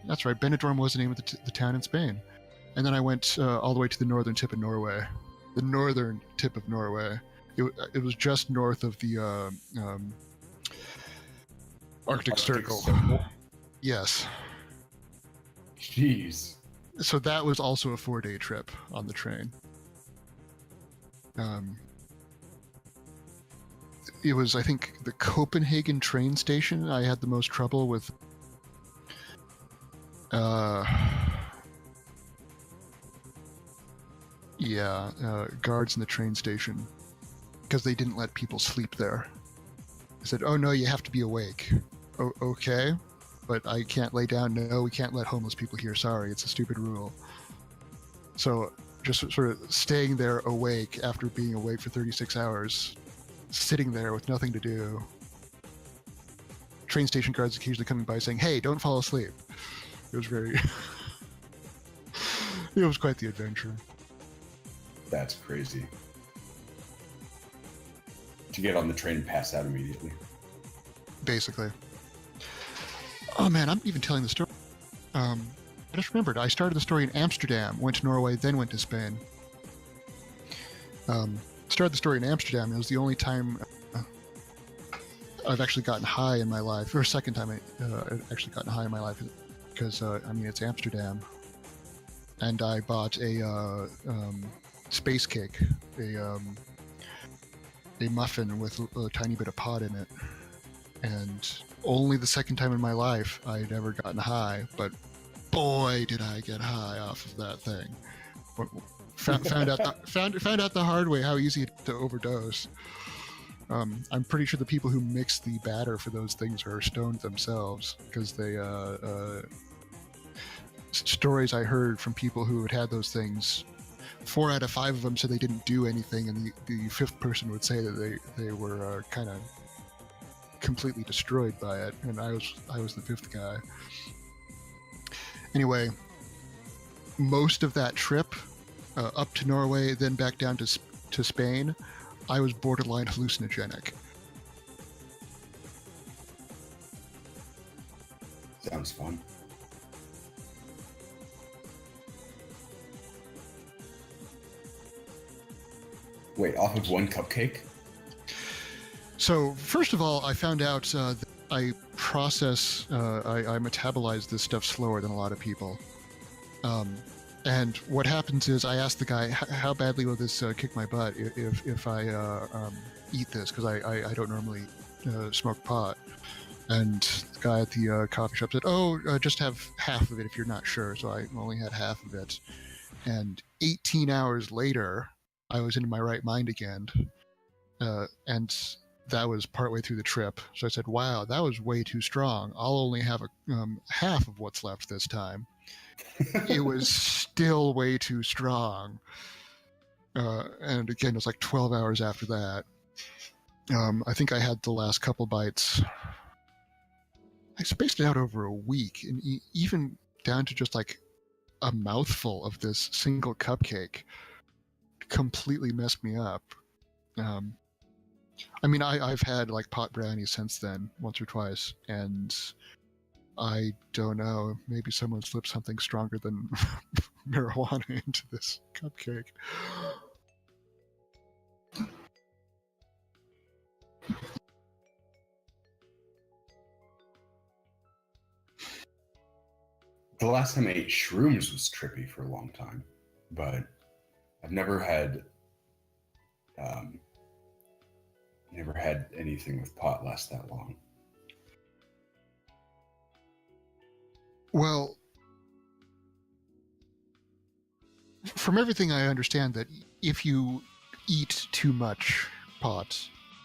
That's right. Benidorm was the name of the town in Spain. And then I went all the way to the northern tip of Norway. The northern tip of Norway. It was just north of the Arctic Circle. Yes. Jeez. So that was also a 4-day trip on the train. It was, I think, the Copenhagen train station I had the most trouble with. Guards in the train station, because they didn't let people sleep there. They said, "Oh no, you have to be awake." Oh, okay, but I can't lay down. No, we can't let homeless people here. Sorry, it's a stupid rule. So just sort of staying there awake after being awake for 36 hours, sitting there with nothing to do. Train station guards occasionally coming by saying, "Hey, don't fall asleep." It was very... It was quite the adventure. That's crazy. To get on the train and pass out immediately. Basically. Oh man, I'm even telling the story. I just remembered, I started the story in Amsterdam, went to Norway, then went to Spain. Started the story in Amsterdam. It was the only time I've actually gotten high in my life, or second time I've actually gotten high in my life, because, it's Amsterdam. And I bought a space cake, a muffin with a tiny bit of pot in it. and only the second time in my life I'd ever gotten high, but boy, did I get high off of that thing. Found out the hard way how easy to overdose. I'm pretty sure the people who mix the batter for those things are stoned themselves, because they stories I heard from people who had those things, 4 out of 5 of them said they didn't do anything, and the fifth person would say that they were kind of completely destroyed by it, and I was the fifth guy. Anyway, most of that trip up to Norway, then back down to Spain, I was borderline hallucinogenic. Sounds fun. Wait, off of one cupcake? So first of all, I found out that I metabolize this stuff slower than a lot of people. And what happens is I ask the guy, how badly will this kick my butt if I eat this? Because I don't normally smoke pot. And the guy at the coffee shop said, just have half of it if you're not sure. So I only had half of it. And 18 hours later, I was in my right mind again. And that was partway through the trip. So I said, wow, that was way too strong. I'll only have half of what's left this time. It was still way too strong. And again, it was like 12 hours after that. I think I had the last couple bites. I spaced it out over a week, and even down to just like a mouthful of this single cupcake completely messed me up. I mean, I've had like pot brownies since then, once or twice, and I don't know, maybe someone slipped something stronger than marijuana into this cupcake. The last time I ate shrooms was trippy for a long time, but I've never had anything with pot last that long. Well, from everything I understand, that if you eat too much pot,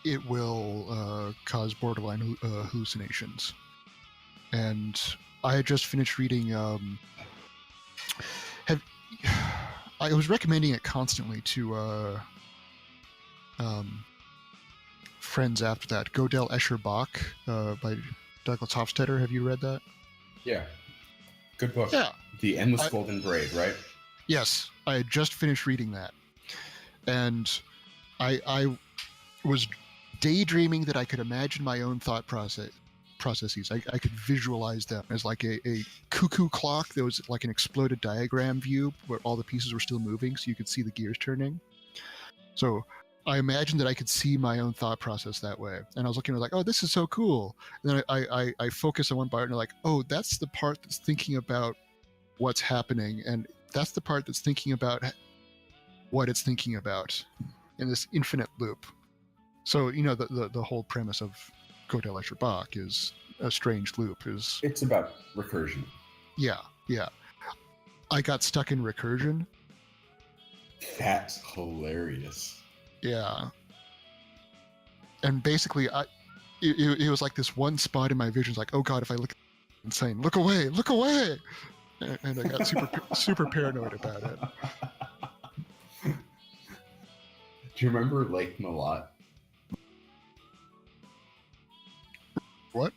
it will cause borderline hallucinations. And I had just finished reading. I was recommending it constantly to friends after that. Gödel Escher Bach by Douglas Hofstadter. Have you read that? Yeah. Good book. Yeah. The Endless Golden Braid, right? Yes, I had just finished reading that, and I was daydreaming that I could imagine my own thought processes. I could visualize them as like a cuckoo clock. There was like an exploded diagram view where all the pieces were still moving, so you could see the gears turning. So I imagined that I could see my own thought process that way, and I was looking at like, oh, this is so cool. And then I focus on one part and like, oh, that's the part that's thinking about what's happening, and that's the part that's thinking about what it's thinking about in this infinite loop. So the whole premise of Gödel Escher Bach is a strange loop. It's about recursion. Yeah. I got stuck in recursion. That's hilarious. Yeah. And basically, it was like this one spot in my vision, like, oh god, if I look and saying, look away, and I got super paranoid about it. Do you remember Lake Malat? What?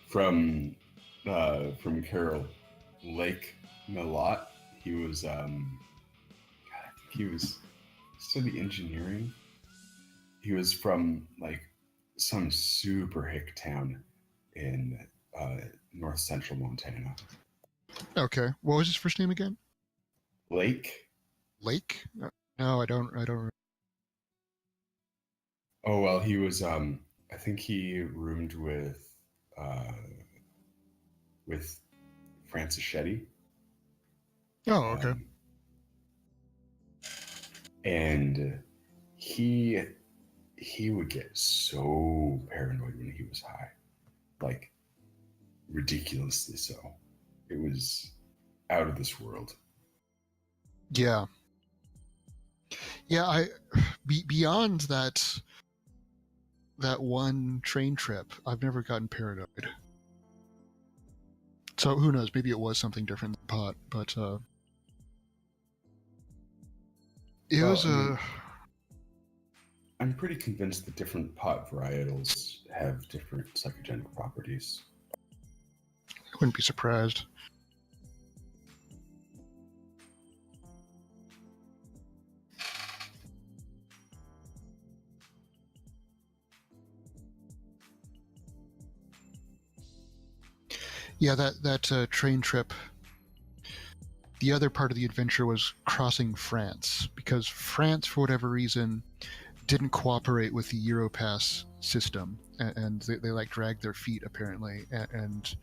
From Carol, Lake Malat. He was I think he was studying engineering. He was from like some super hick town in north central Montana. Okay. What was his first name again? Lake? No, I don't. Oh well, he was. I think he roomed with Francis Shetty. Oh, okay. And he he would get so paranoid when he was high, like ridiculously so. It was out of this world. Yeah. Yeah, beyond that one train trip, I've never gotten paranoid. So who knows? Maybe it was something different than pot, but it was I'm pretty convinced that different pot varietals have different psychogenic properties. I wouldn't be surprised. Yeah, that train trip. The other part of the adventure was crossing France, because France, for whatever reason, didn't cooperate with the Europass system, and they like dragged their feet apparently, and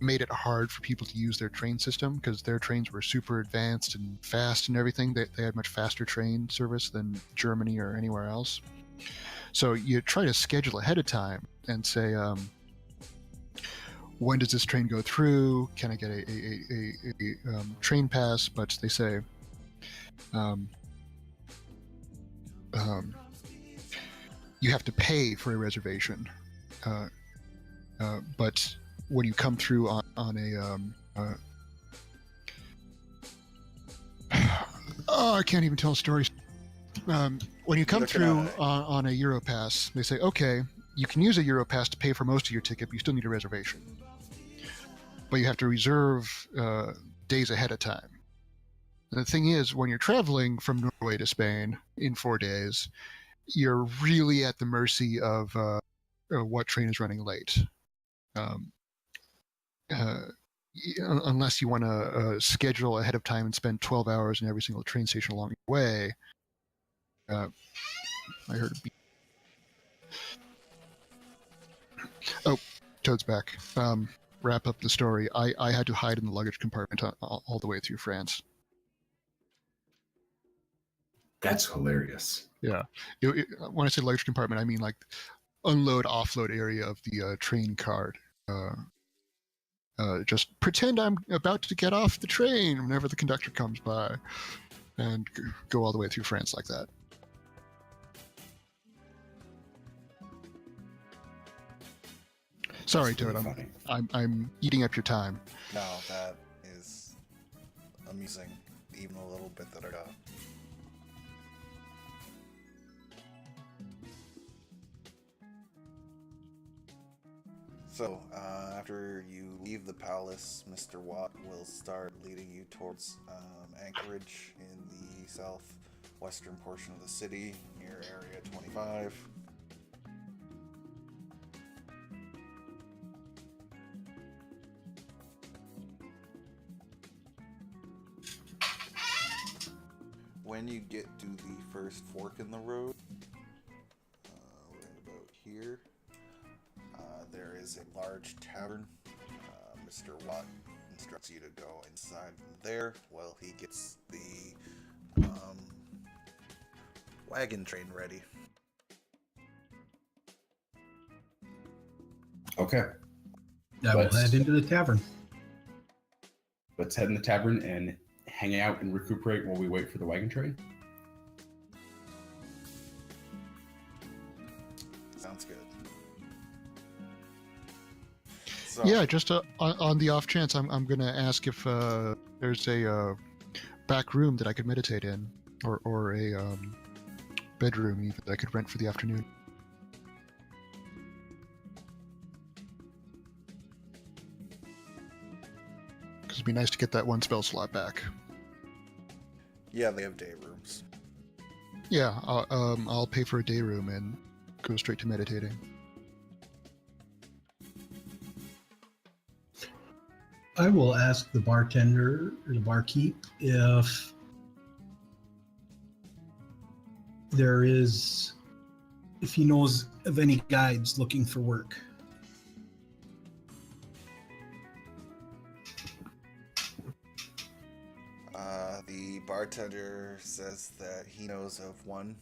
made it hard for people to use their train system because their trains were super advanced and fast and everything. They had much faster train service than Germany or anywhere else. So you try to schedule ahead of time and say, when does this train go through? Can I get a train pass? But they say, you have to pay for a reservation. But when you come through on a I can't even tell stories. When you come through on a Europass, they say, okay, you can use a Europass to pay for most of your ticket, but you still need a reservation. But you have to reserve days ahead of time. And the thing is, when you're traveling from Norway to Spain in 4 days, you're really at the mercy of what train is running late. Unless you want to schedule ahead of time and spend 12 hours in every single train station along your way. I heard a beep. Oh, Toad's back. Wrap up the story. I had to hide in the luggage compartment all the way through France. That's hilarious. Yeah. When I say luggage compartment, I mean like unload, offload area of the train card. Just pretend I'm about to get off the train whenever the conductor comes by, and go all the way through France like that. Sorry, Toad. I'm eating up your time. No, that is amusing, even a little bit that I got. So, after you leave the palace, Mr. Watt will start leading you towards Anchorage in the southwestern portion of the city, near Area 25. When you get to the first fork in the road, right about here, there is a large tavern. Mr. Watt instructs you to go inside there while he gets the wagon train ready. Okay. I will head into the tavern. Let's head in the tavern and hang out and recuperate while we wait for the wagon train. Sounds good. So, Yeah, just on the off chance, I'm going to ask if there's a back room that I could meditate in, or a bedroom even that I could rent for the afternoon. Because it'd be nice to get that one spell slot back. yeah, they have day rooms. Yeah, I'll pay for a day room and go straight to meditating. I will ask the bartender or the barkeep if if he knows of any guides looking for work. The bartender says that he knows of one.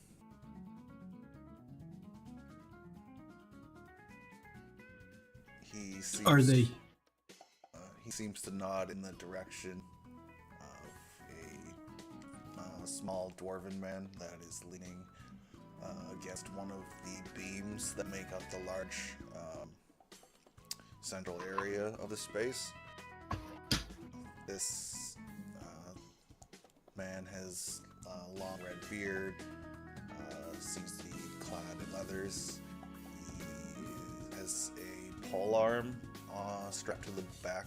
He seems, Are they? He seems to nod in the direction of a small dwarven man that is leaning against one of the beams that make up the large central area of the space. This man has a long red beard, seems to be clad in leathers. He has a pole arm strapped to the back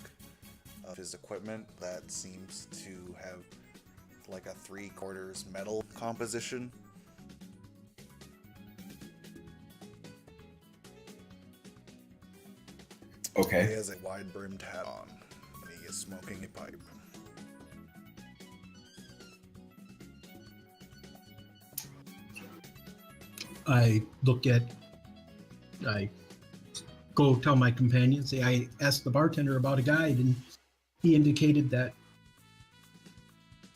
of his equipment that seems to have like a 3/4 metal composition. He Okay. has a wide-brimmed hat on, and he is smoking a pipe. I go tell my companion, say I asked the bartender about a guide, and he indicated that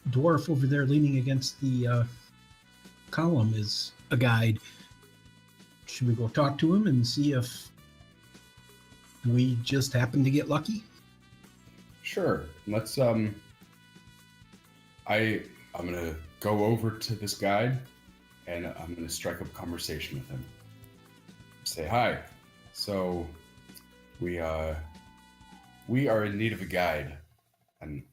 dwarf over there leaning against the column is a guide. Should we go talk to him and see if we just happen to get lucky? Sure. Let's I'm gonna go over to this guide and I'm gonna strike up a conversation with him. Say hi. So we are in need of a guide, and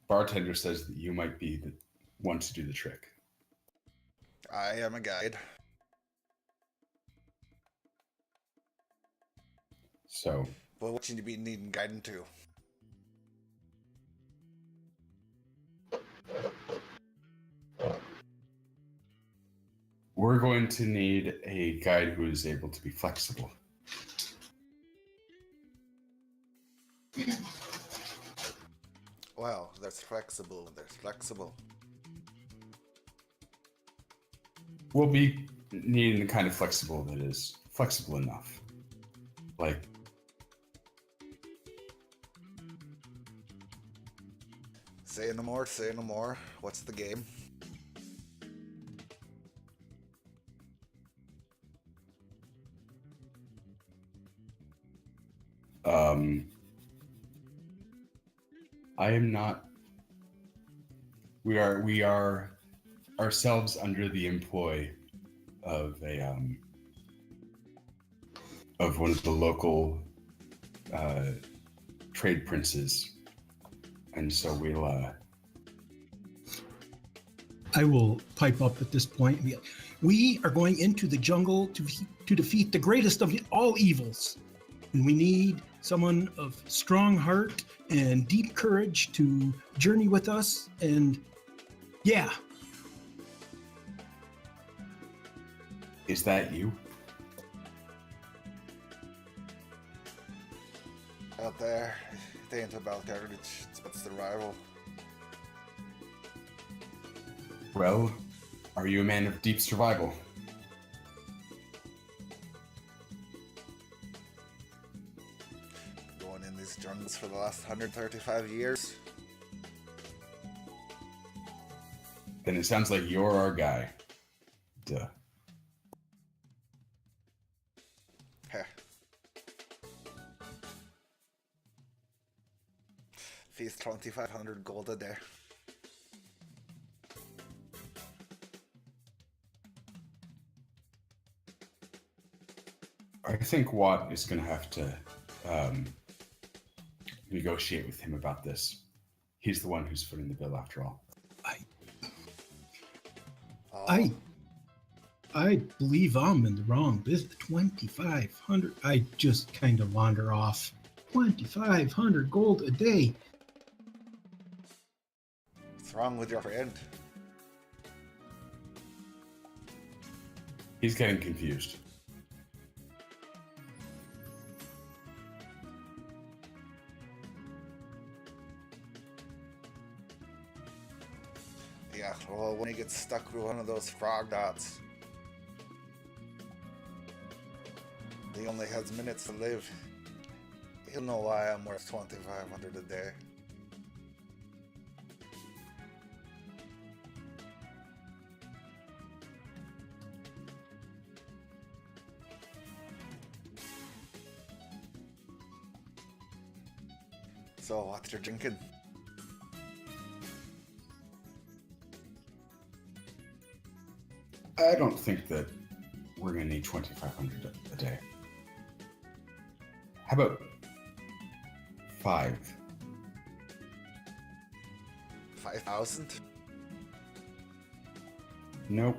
bartender says that you might be the one to do the trick. I am a guide. So But what you be needing guiding to? we're going to need a guide who is able to be flexible. Well, there's flexible. There's flexible. We'll be needing the kind of flexible that is flexible enough. Like, Say no more. Say no more. What's the game? I am not. We are ourselves under the employ of one of the local trade princes, and so we'll. I will pipe up at this point and be like, we are going into the jungle to defeat the greatest of all evils. And we need someone of strong heart and deep courage to journey with us. And yeah, Is that you? Out there, it ain't about courage. It's about survival. Well, are you a man of deep survival? Going in these jungles for the last 135 years. Then it sounds like you're our guy. Duh. Heh. Fees 2,500 gold a day. I think Watt is going to have to negotiate with him about this. He's the one who's footing the bill after all. I believe I'm in the wrong business. 2,500. I just kind of wander off. 2,500 gold a day. What's wrong with your friend? He's getting confused. Yeah, well, when he gets stuck with one of those frog dots, he only has minutes to live. He'll know why I'm worth 2,500 a day. So, what's your drinking? I don't think that we're gonna need 2,500 a day. How about 5? 5,000? Nope.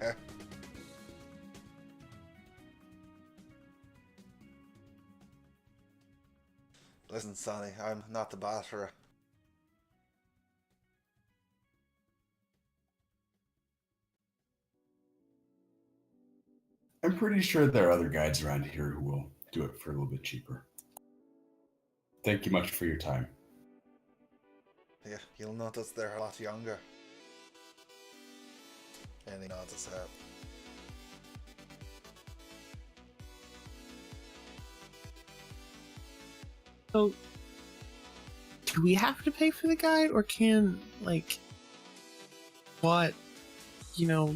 Heh. Listen, Sonny, I'm not the boss for a... I'm pretty sure there are other guides around here who will do it for a little bit cheaper. Thank you much for your time. Yeah, you'll notice they're a lot younger. And he nods his head. So, do we have to pay for the guide, or can, like, what,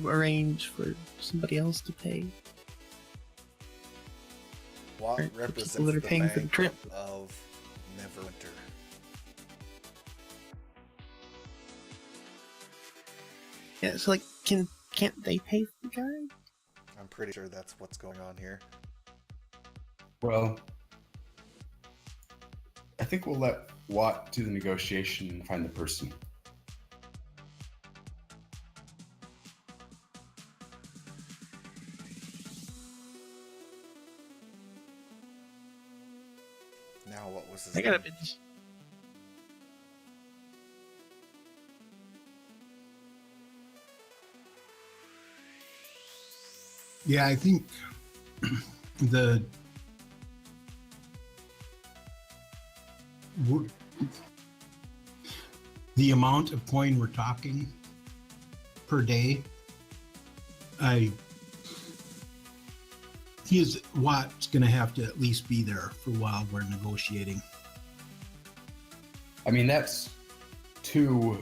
arrange for somebody else to pay? What Right, the represents people that are the paying for the trip. banquet of Neverwinter? Yeah, so, like, can't they pay for the guide? I'm pretty sure that's what's going on here. Well, I think we'll let Watt do the negotiation and find the person. Now, what was his I gotta name? bitch. Yeah, I think the w- the amount of coin we're talking per day, Watt's going to have to at least be there for a while we're negotiating. I mean, that's 2,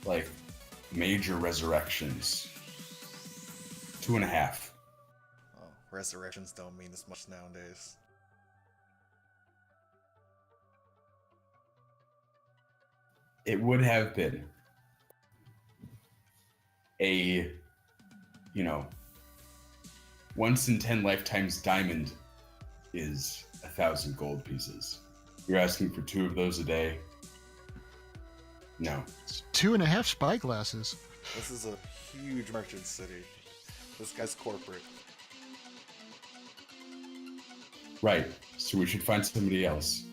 like, major resurrections. 2.5. Oh, resurrections don't mean as much nowadays. It would have been a, once in 10 lifetimes diamond is 1,000 gold pieces. You're asking for 2 of those a day? No. It's 2.5 spyglasses. This is a huge merchant city. This guy's corporate. Right. So we should find somebody else.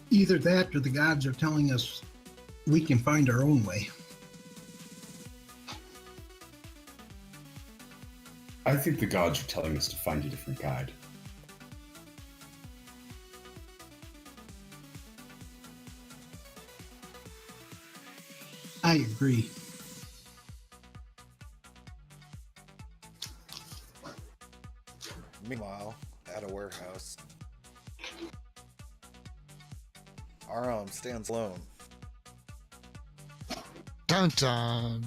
Either that or the gods are telling us we can find our own way. I think the gods are telling us to find a different guide. I agree. Meanwhile, at a warehouse, Aram stands alone. Dun dun.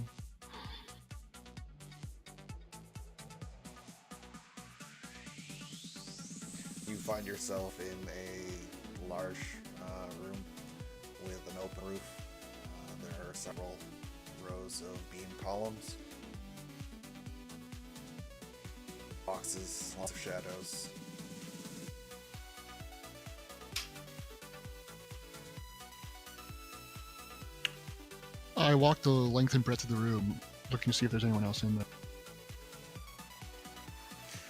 You find yourself in a large room with an open roof. There are several rows of beam columns. Boxes, lots of shadows. I walk the length and breadth of the room, looking to see if there's anyone else in there.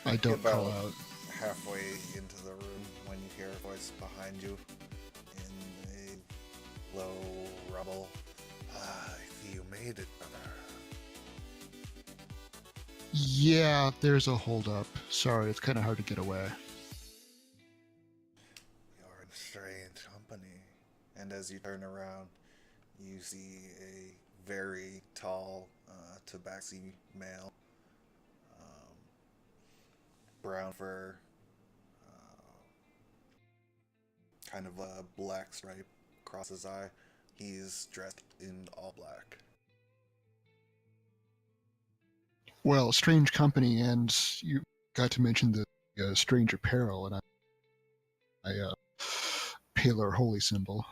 I don't About call out. halfway into the room when you hear a voice behind you in a low rumble. You made it, brother. Yeah, there's a holdup. Sorry, it's kind of hard to get away. You're in strange company. And as you turn around, you see a very tall, tabaxi male, brown fur, kind of a black stripe across his eye. He's dressed in all black. Well, strange company, and you got to mention the strange apparel, and I paler holy symbol,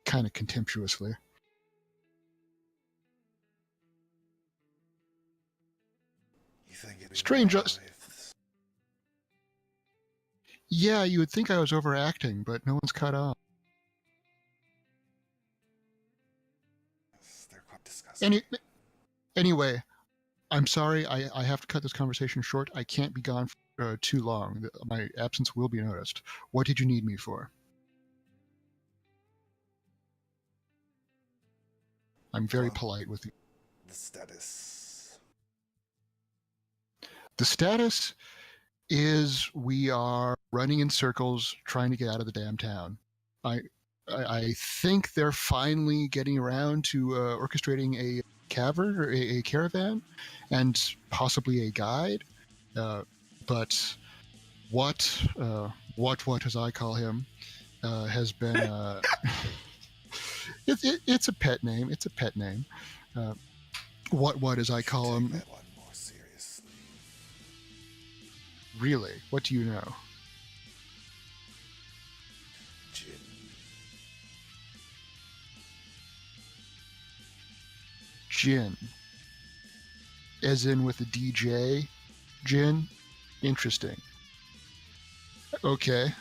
kind of contemptuously. You think it'd be Strange. better if Yeah, you would think I was overacting, but no one's caught on. they're quite disgusting. Anyway, I'm sorry. I have to cut this conversation short. I can't be gone for too long. My absence will be noticed. What did you need me for? I'm very polite with you. The status. The status is we are running in circles trying to get out of the damn town. I think they're finally getting around to orchestrating a cavern or a caravan and possibly a guide. But what as I call him has been it's a pet name. It's a pet name. What as I call Take him. that one more seriously. Really? What do you know? Jin. Jin. As in with a DJ? Jin? Interesting. Okay.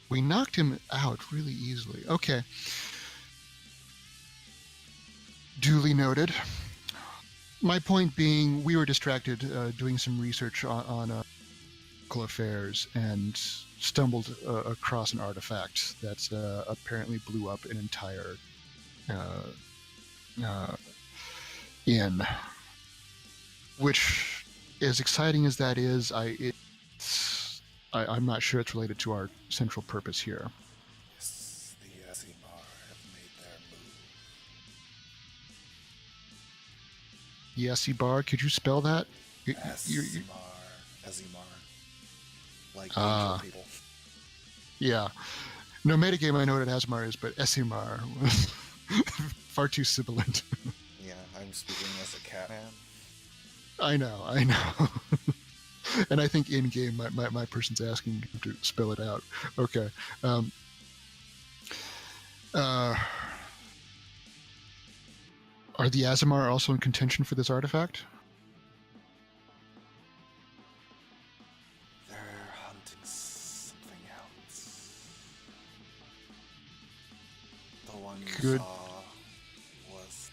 We knocked him out really easily. Okay. Duly noted. My point being, we were distracted doing some research on local affairs and stumbled across an artifact that apparently blew up an entire inn. Which, as exciting as that is, I'm not sure it's related to our central purpose here. Yes, the Azimar have made their move. Yesibar, could you spell that? Azimar. Like Ah. angel people. Yeah. No metagame I know what Asmar is, but Esimar was far too sibilant. Yeah, I'm speaking as a cat man. I know. And I think in game, my person's asking him to spell it out. Okay. Are the Azimar also in contention for this artifact? They're hunting something else. The one you Good. saw was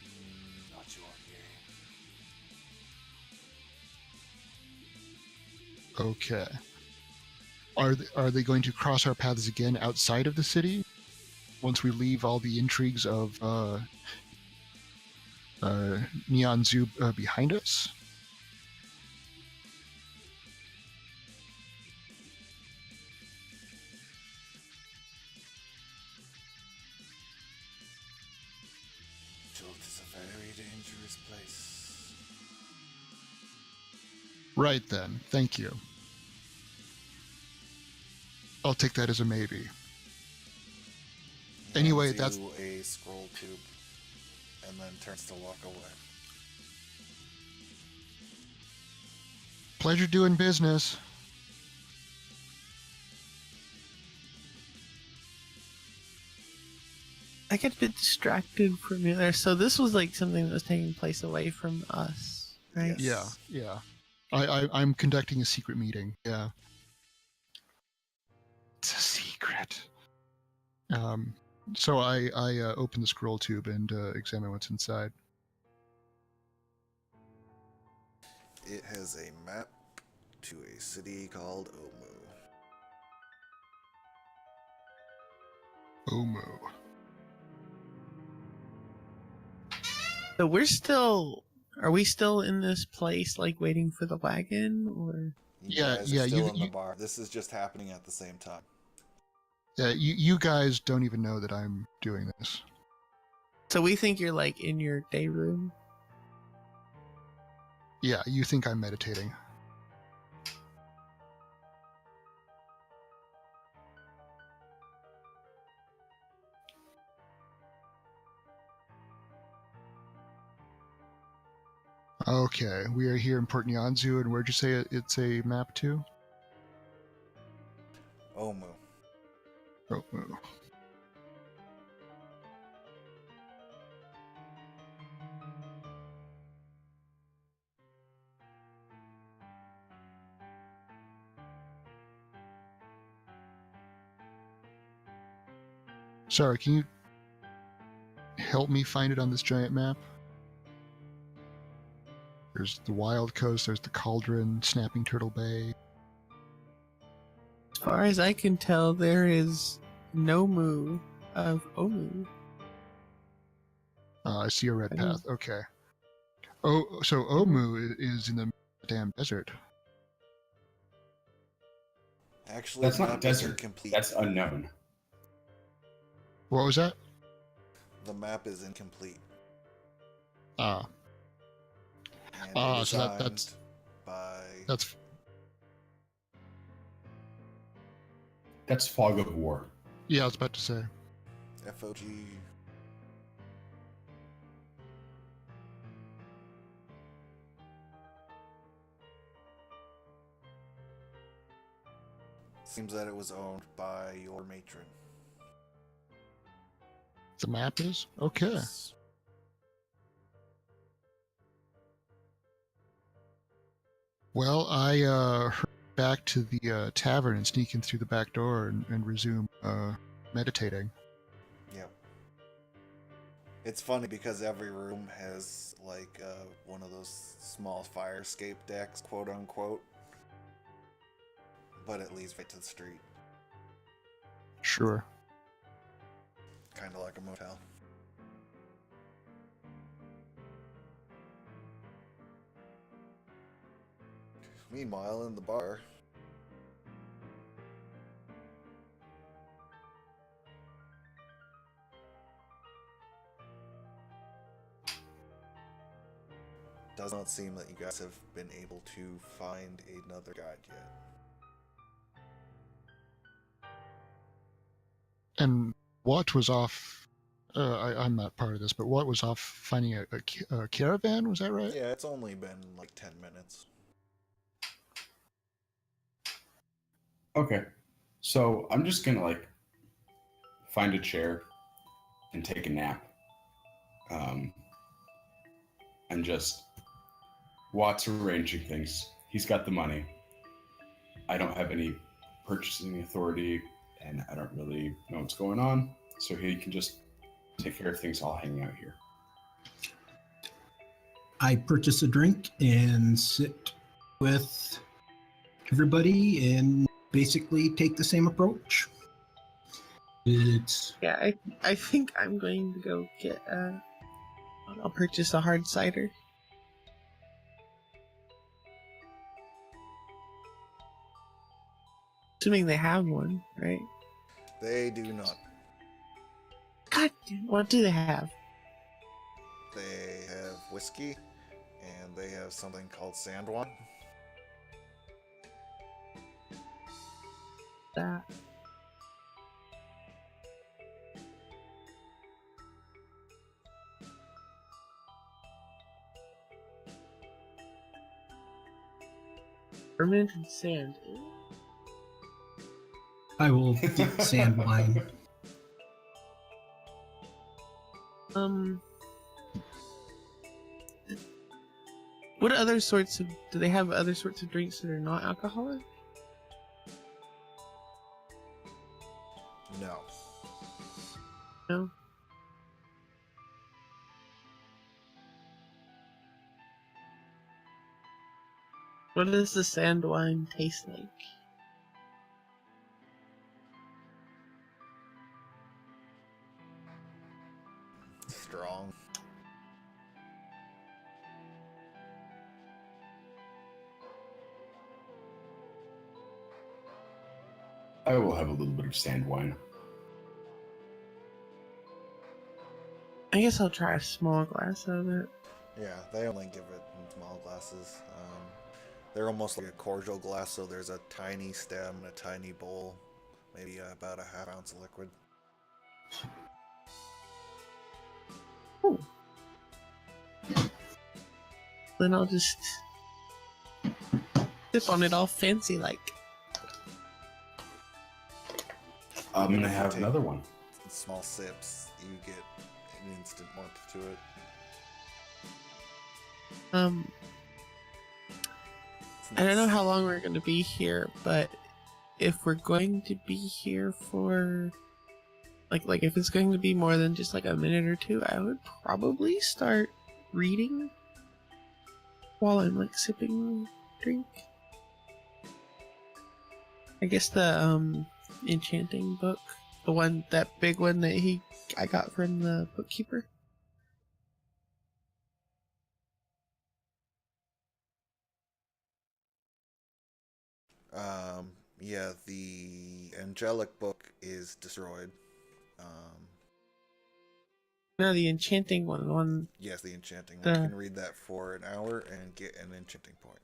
not your game. Okay. Are they going to cross our paths again outside of the city? Once we leave all the intrigues of Neon Zoo behind us? Jolt is a very dangerous place. Right then. Thank you. I'll take that as a maybe. He Anyway, hands that's- you a scroll tube, and then turns to walk away. Pleasure doing business. I get a bit distracted from you there. So this was like something that was taking place away from us, right? Yes. Yeah. I'm conducting a secret meeting. Yeah. It's a secret. So I open the scroll tube and examine what's inside. It has a map to a city called Omu. Omu. So are we still in this place, like waiting for the wagon, or? You Yeah, guys yeah, are still you- in the you- bar. This is just happening at the same time. You guys don't even know that I'm doing this. So we think you're like in your day room. Yeah, you think I'm meditating. Okay, we are here in Port Nyanzu, and where'd you say it's a map to? Omu. Oh, sorry, can you help me find it on this giant map? There's the Wild Coast, there's the Cauldron, Snapping Turtle Bay. As far as I can tell, there is no moo of Omu. I see a red I path. Okay. Oh, so Omu is in the damn desert. Actually, That's the not map desert. is incomplete. That's unknown. What was that? The map is incomplete. Ah, And Ah, so designed that's by That's fog of war. yeah, I was about to say. FOG. Seems that it was owned by your matron. The map is? Okay. Yes. Well, I hurry back to the tavern and sneak in through the back door and resume meditating. Yep. It's funny because every room has like one of those small fire escape decks, quote unquote. But it leads right to the street. Sure. Kind of like a motel. Meanwhile, in the bar, does not seem that you guys have been able to find another guide yet. And what was off? I'm not part of this, but what was off finding a caravan? Was that right? Yeah, it's only been like 10 minutes. Okay. So I'm just gonna find a chair and take a nap. And just Watt's arranging things. He's got the money. I don't have any purchasing authority and I don't really know what's going on. So he can just take care of things all hanging out here. I purchase a drink and sit with everybody and basically take the same approach. It's Yeah, I think I'm going to go get I'll purchase a hard cider. Assuming they have one, right? They do not. God damn, what do they have? They have whiskey, and they have something called sand wine. That. Fermented sand. I will get sand wine. What other sorts of do they have other sorts of drinks that are not alcoholic? No. No. What does the sand wine taste like? Strong. I will have a little bit of sand wine. I guess I'll try a small glass of it. Yeah, they only give it small glasses. They're almost like a cordial glass, so there's a tiny stem, a tiny bowl, maybe about a half ounce of liquid. Then I'll just sip on it all fancy like. I'm gonna If you have take another one. Small sips, you get an instant warmth to it. I don't know how long we're going to be here, but if we're going to be here for like if it's going to be more than just like a minute or two, I would probably start reading while I'm like sipping drink. I guess the enchanting book, that big one that I got from the bookkeeper. Yeah, the angelic book is destroyed. No, the enchanting one, the one. Yes, the enchanting one. The- You can read that for an hour and get an enchanting point.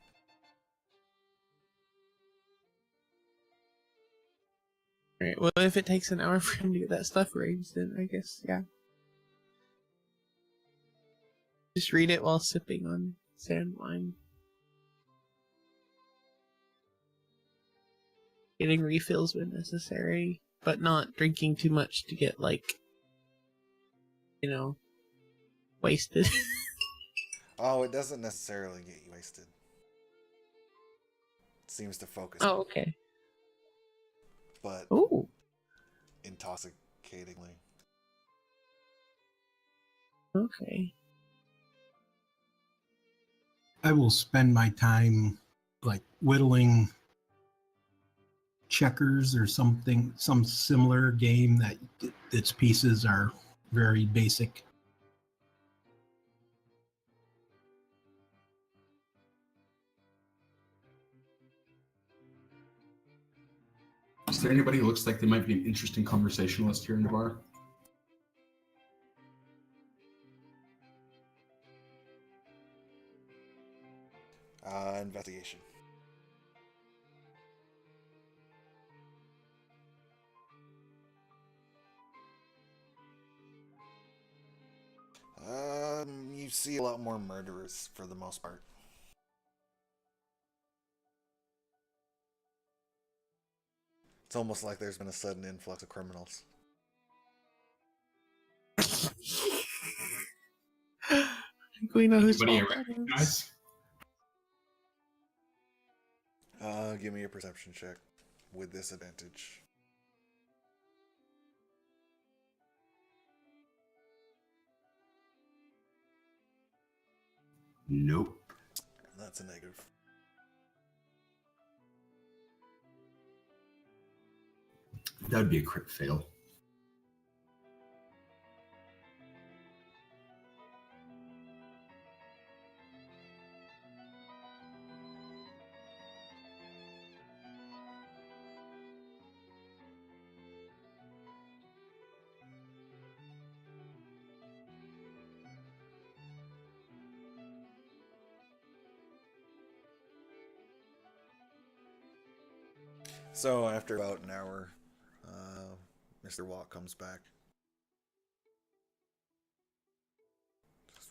Right. Well, if it takes an hour for him to get that stuff arranged, then I guess yeah. Just read it while sipping on sand wine. Getting refills when necessary, but not drinking too much to get wasted. Oh, it doesn't necessarily get you wasted. It seems to focus, Oh, okay. but Oh, intoxicatingly. okay. I will spend my time like whittling checkers or something, some similar game that its pieces are very basic. Is there anybody who looks like they might be an interesting conversationalist here in the bar? Investigation. You see a lot more murderers for the most part. It's almost like there's been a sudden influx of criminals. We know who's Anybody I fault that is. recognize? Give me a perception check with disadvantage. Nope. That's a negative. That would be a crit fail. So after about an hour, Mr. Walk comes back.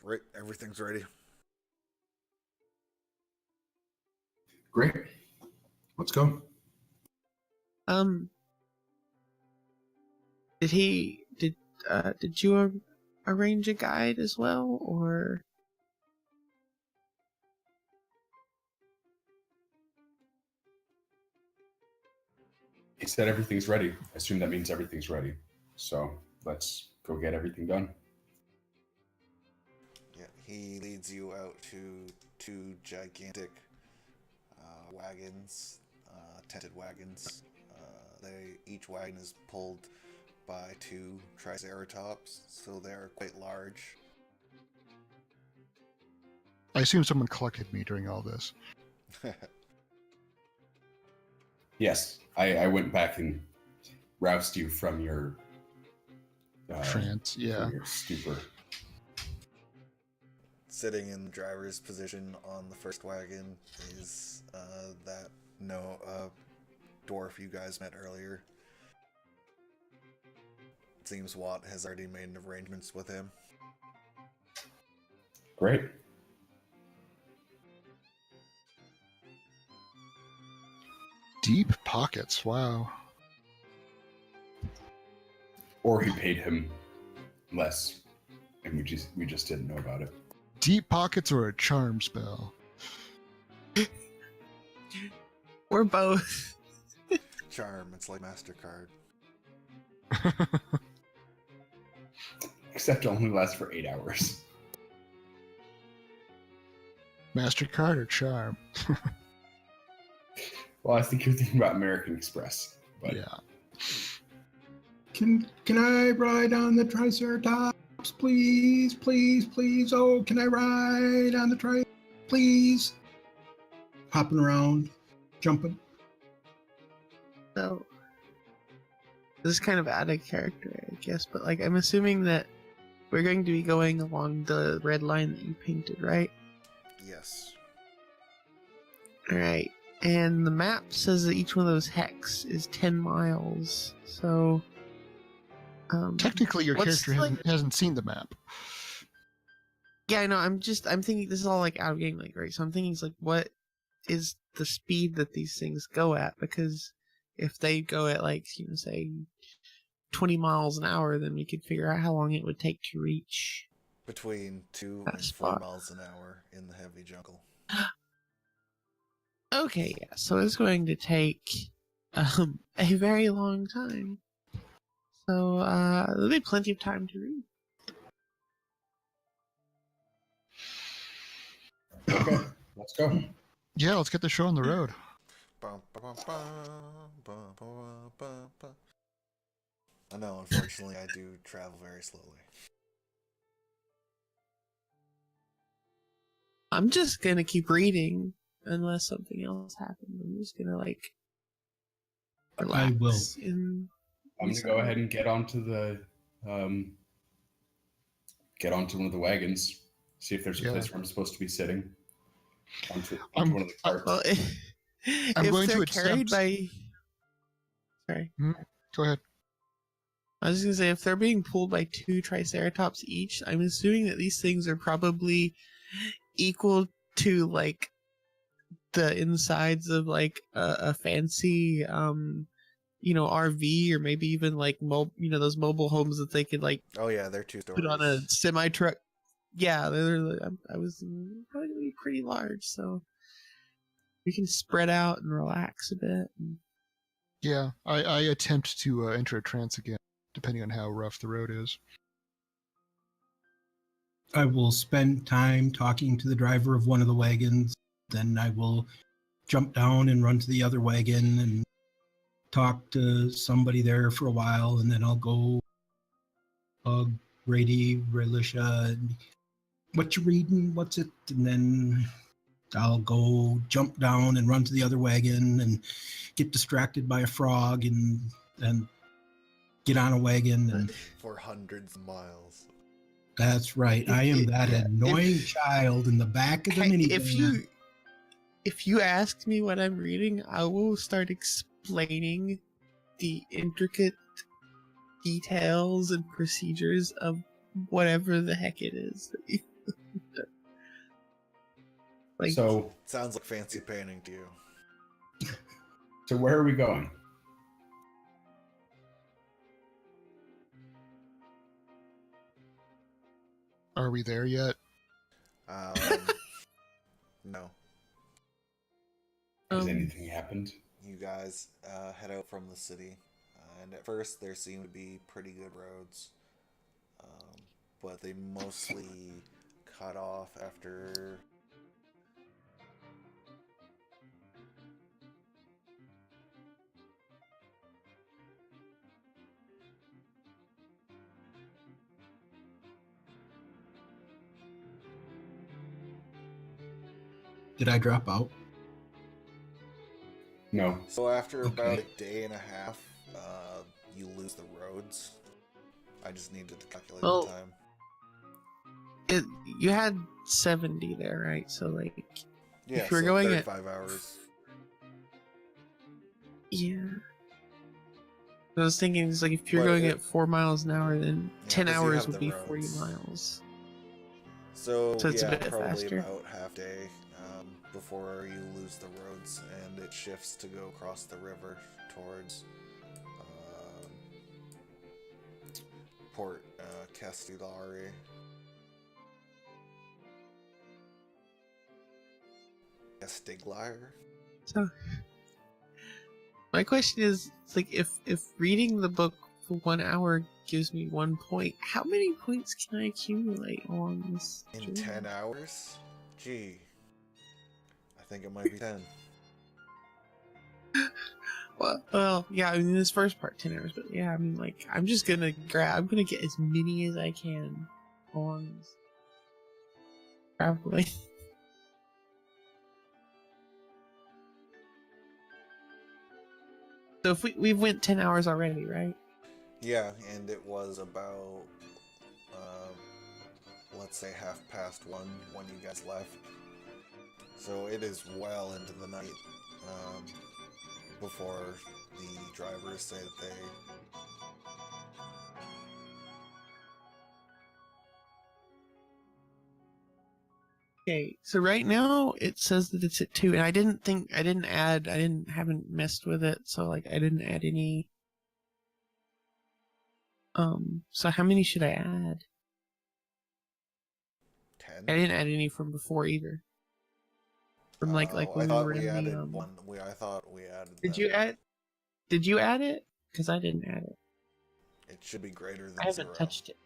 Right, everything's ready. Great. Let's go. Did you arrange a guide as well, or? He said everything's ready. I assume that means everything's ready. So let's go get everything done. Yeah, he leads you out to two gigantic wagons, tented wagons. Each wagon is pulled by two triceratops, so they're quite large. I assume someone collected me during all this. Yes, I went back and roused you from your Trance, yeah. from your stupor. sitting in the driver's position on the first wagon is that dwarf you guys met earlier. It seems Watt has already made arrangements with him. Great. Deep pockets. Wow. Or he paid him less, and we just didn't know about it. Deep pockets or a charm spell? Or both. Charm, it's like MasterCard. Except it only lasts for 8 hours. MasterCard or charm? Well, I think you're thinking about American Express. But Yeah. Can I ride on the Triceratops, please, please, please? Oh, can I ride on the please? Hopping around, jumping. So this is kind of out of character, I guess, but like I'm assuming that we're going to be going along the red line that you painted, right? Yes. Alright. And the map says that each one of those hex is 10 miles. So Technically, your what's, character hasn't seen the map. yeah, I know, I'm thinking this is all like out of game, like, right? So I'm thinking it's like, what is the speed that these things go at? Because if they go at like, you know, say 20 miles an hour, then we could figure out how long it would take to reach Between 2 that and 4 spot. miles an hour in the heavy jungle. Okay, yeah, so it's going to take a very long time. So there'll be plenty of time to read. okay, let's go. Yeah, let's get the show on the road. Bum, ba, bum, bum, bum, bum, bum, bum. I know, unfortunately, I do travel very slowly. I'm just gonna keep reading unless something else happens. I'm just gonna like relax. I will. I'm gonna go ahead and get onto one of the wagons. See if there's a Yeah. place where I'm supposed to be sitting. Onto I'm- one of the carts. Well, I'm if going they're to carried attempt- by. Sorry, Go ahead. I was gonna say if they're being pulled by 2 Triceratops each, I'm assuming that these things are probably equal to like the insides of like a fancy RV, or maybe even like those mobile homes that they could like Oh yeah, they're 2 stories. put on a semi truck. Yeah, I was probably gonna be pretty large, so we can spread out and relax a bit. Yeah, I attempt to enter a trance again, depending on how rough the road is. I will spend time talking to the driver of one of the wagons. Then I will jump down and run to the other wagon and talk to somebody there for a while. And then I'll go hug Grady, Relisha, and what you reading? What's it? And then I'll go jump down and run to the other wagon and get distracted by a frog and get on a wagon. And For hundreds of miles. that's right. I am that Yeah, annoying child in the back of the minivan. If you ask me what I'm reading, I will start explaining the intricate details and procedures of whatever the heck it is. Like, So Sounds like fancy painting to you. where are we going? Are we there yet? No. Has anything happened? You guys head out from the city, and at first there seem to be pretty good roads, but they mostly cut off after. Did I drop out? No. So after about Okay. a day and a half, you lose the roads. I just needed to calculate Well, the time. You had 70 there, right? So like, Yeah, if you're so going at 35 hours. yeah. I was thinking, it's like if you're But going it- at 4 miles an hour, then Yeah, 10 'cause you hours have would the be 40 roads. miles. So, So it's a yeah, bit probably faster. about half day before you lose the roads, and it shifts to go across the river towards Port Castellari. Castigliar? So my question is, it's like if reading the book for 1 hour gives me 1 point, how many points can I accumulate along this In journey? 10 hours? Gee. I think it might be 10. Well, yeah, I mean, this first part, 10 hours, but yeah, I mean, like, I'm just gonna get as many as I can along this. Probably. So if we went 10 hours already, right? Yeah, and it was about, let's say 1:30 when you guys left. So it is well into the night before the drivers say that they... Okay, so right now it says that it's at 2, and haven't messed with it, so like I didn't add any. So how many should I add? 10? I didn't add any from before either. From like I when we thought were we in the added one. I thought we added. Did you add? Did you add it? Because I didn't add it. It should be greater than I haven't 0. touched it.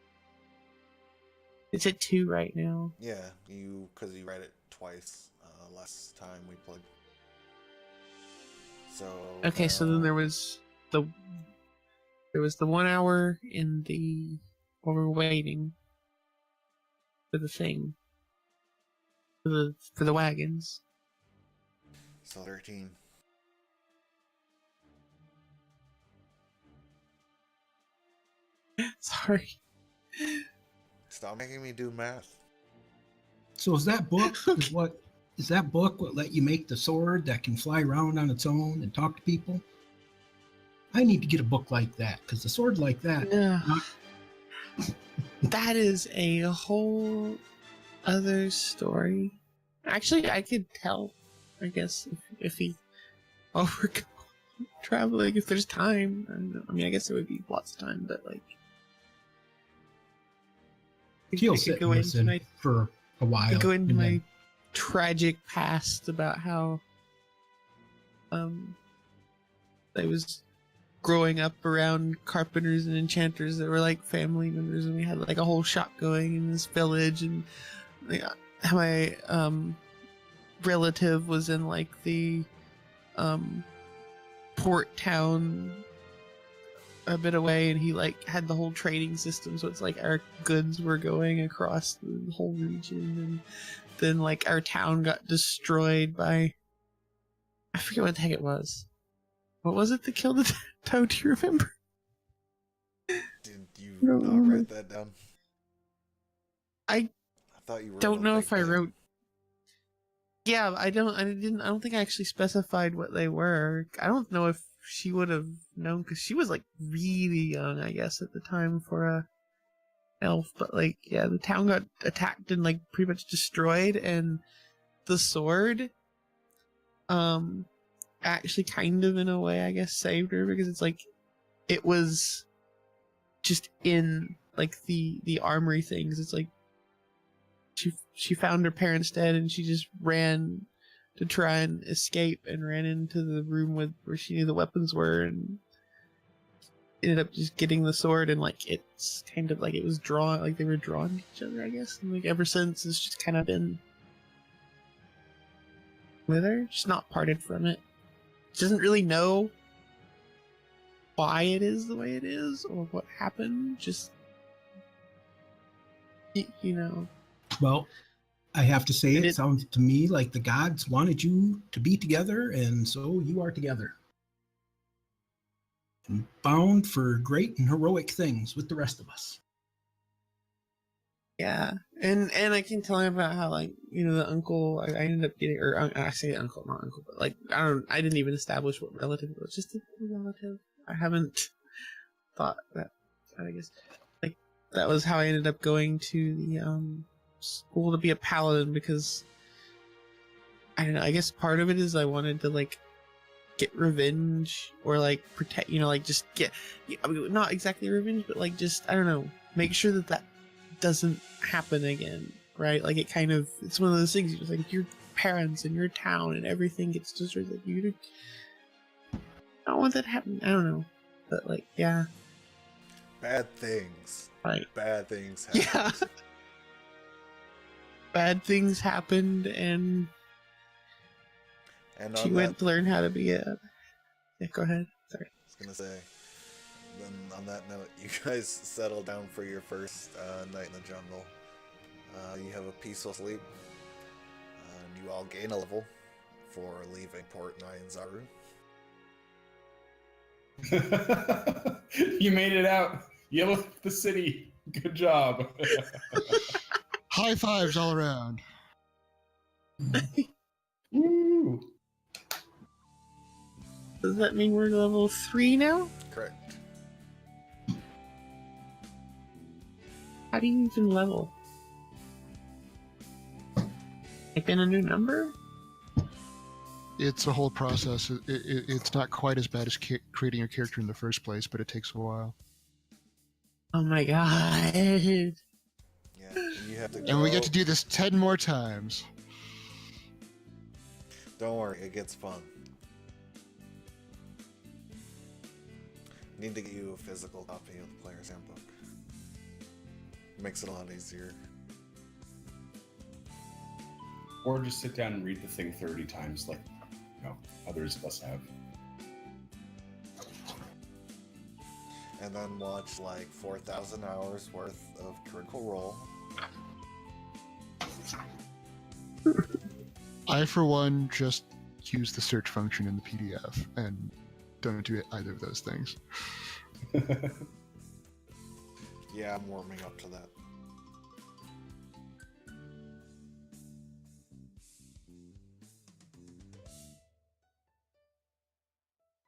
It's at 2 right now. Yeah, because you read it twice last time we played. So Okay, so then now- there was the 1 hour in the while we were waiting for the thing for the wagons. So 13. Sorry. Stop making me do math. So is that book what let you make the sword that can fly around on its own and talk to people? I need to get a book like that because the sword like that. No. That is a whole other story. Actually, I could tell, I guess, if he while we're traveling, if there's time. I mean, I guess there would be lots of time, but like, He'll I could sit go and into listen my for a while. go into and my then- tragic past about how I was growing up around carpenters and enchanters that were like family members, and we had like a whole shop going in this village, and like, my relative was in like the port town a bit away, and he like had the whole trading system, so it's like our goods were going across the whole region, and then like our town got destroyed by, I forget what the heck it was. What was it that killed the toad? Do you remember? Did you No, not no. write that down? I thought you wrote don't a know big if I thing. wrote. Yeah, I don't think I actually specified what they were. I don't know if she would have known, because she was like really young, I guess, at the time for a elf. But like, yeah, the town got attacked and like pretty much destroyed, and the sword, actually kind of in a way, I guess, saved her, because it's like it was just in like the armory things. It's like she found her parents dead, and she just ran to try and escape, and ran into the room where she knew the weapons were, and ended up just getting the sword, and like it's kind of like it was drawn, like they were drawn to each other, I guess, and like ever since it's just kind of been with her, just not parted from it. She doesn't really know why it is the way it is or what happened, just you know. Well, I have to say, And it sounds to me like the gods wanted you to be together, and so you are together. And bound for great and heroic things with the rest of us. Yeah, and I can tell him about how, like, you know, the uncle I ended up getting, or I say uncle, not uncle, but like I didn't even establish what relative it was, just a relative. I haven't thought that. I guess like that was how I ended up going to the school to be a paladin, because I don't know. I guess part of it is I wanted to like get revenge, or like protect, you know, like just get, I mean, not exactly revenge, but like just, I don't know, make sure that doesn't happen again, right? Like it's one of those things, just like your parents and your town and everything gets destroyed, like you don't want that to happen. I don't know, but like, yeah, Bad things. right, Bad things happen. yeah. Bad things happened, and And she on went that, to learn how to be a. Yeah, go ahead. Sorry. I was gonna say. Then on that note, you guys settle down for your first night in the jungle. You have a peaceful sleep, and you all gain a level for leaving Port Nyanzaru. You made it out. You left the city. Good job. High fives all around. Woo. Does that mean we're level 3 now? Correct. How do you even level? Like in a new number? It's a whole process. It's not quite as bad as creating your character in the first place, but it takes a while. Oh my god. Yeah, and you have to go. And we get to do this 10 more times. Don't worry, it gets fun. Need to get you a physical copy of the player's handbook. Makes it a lot easier. Or just sit down and read the thing 30 times like, you know, others of us have. And then watch like 4,000 hours worth of Critical Role. I, for one, just use the search function in the PDF and don't do either of those things. Yeah, I'm warming up to that.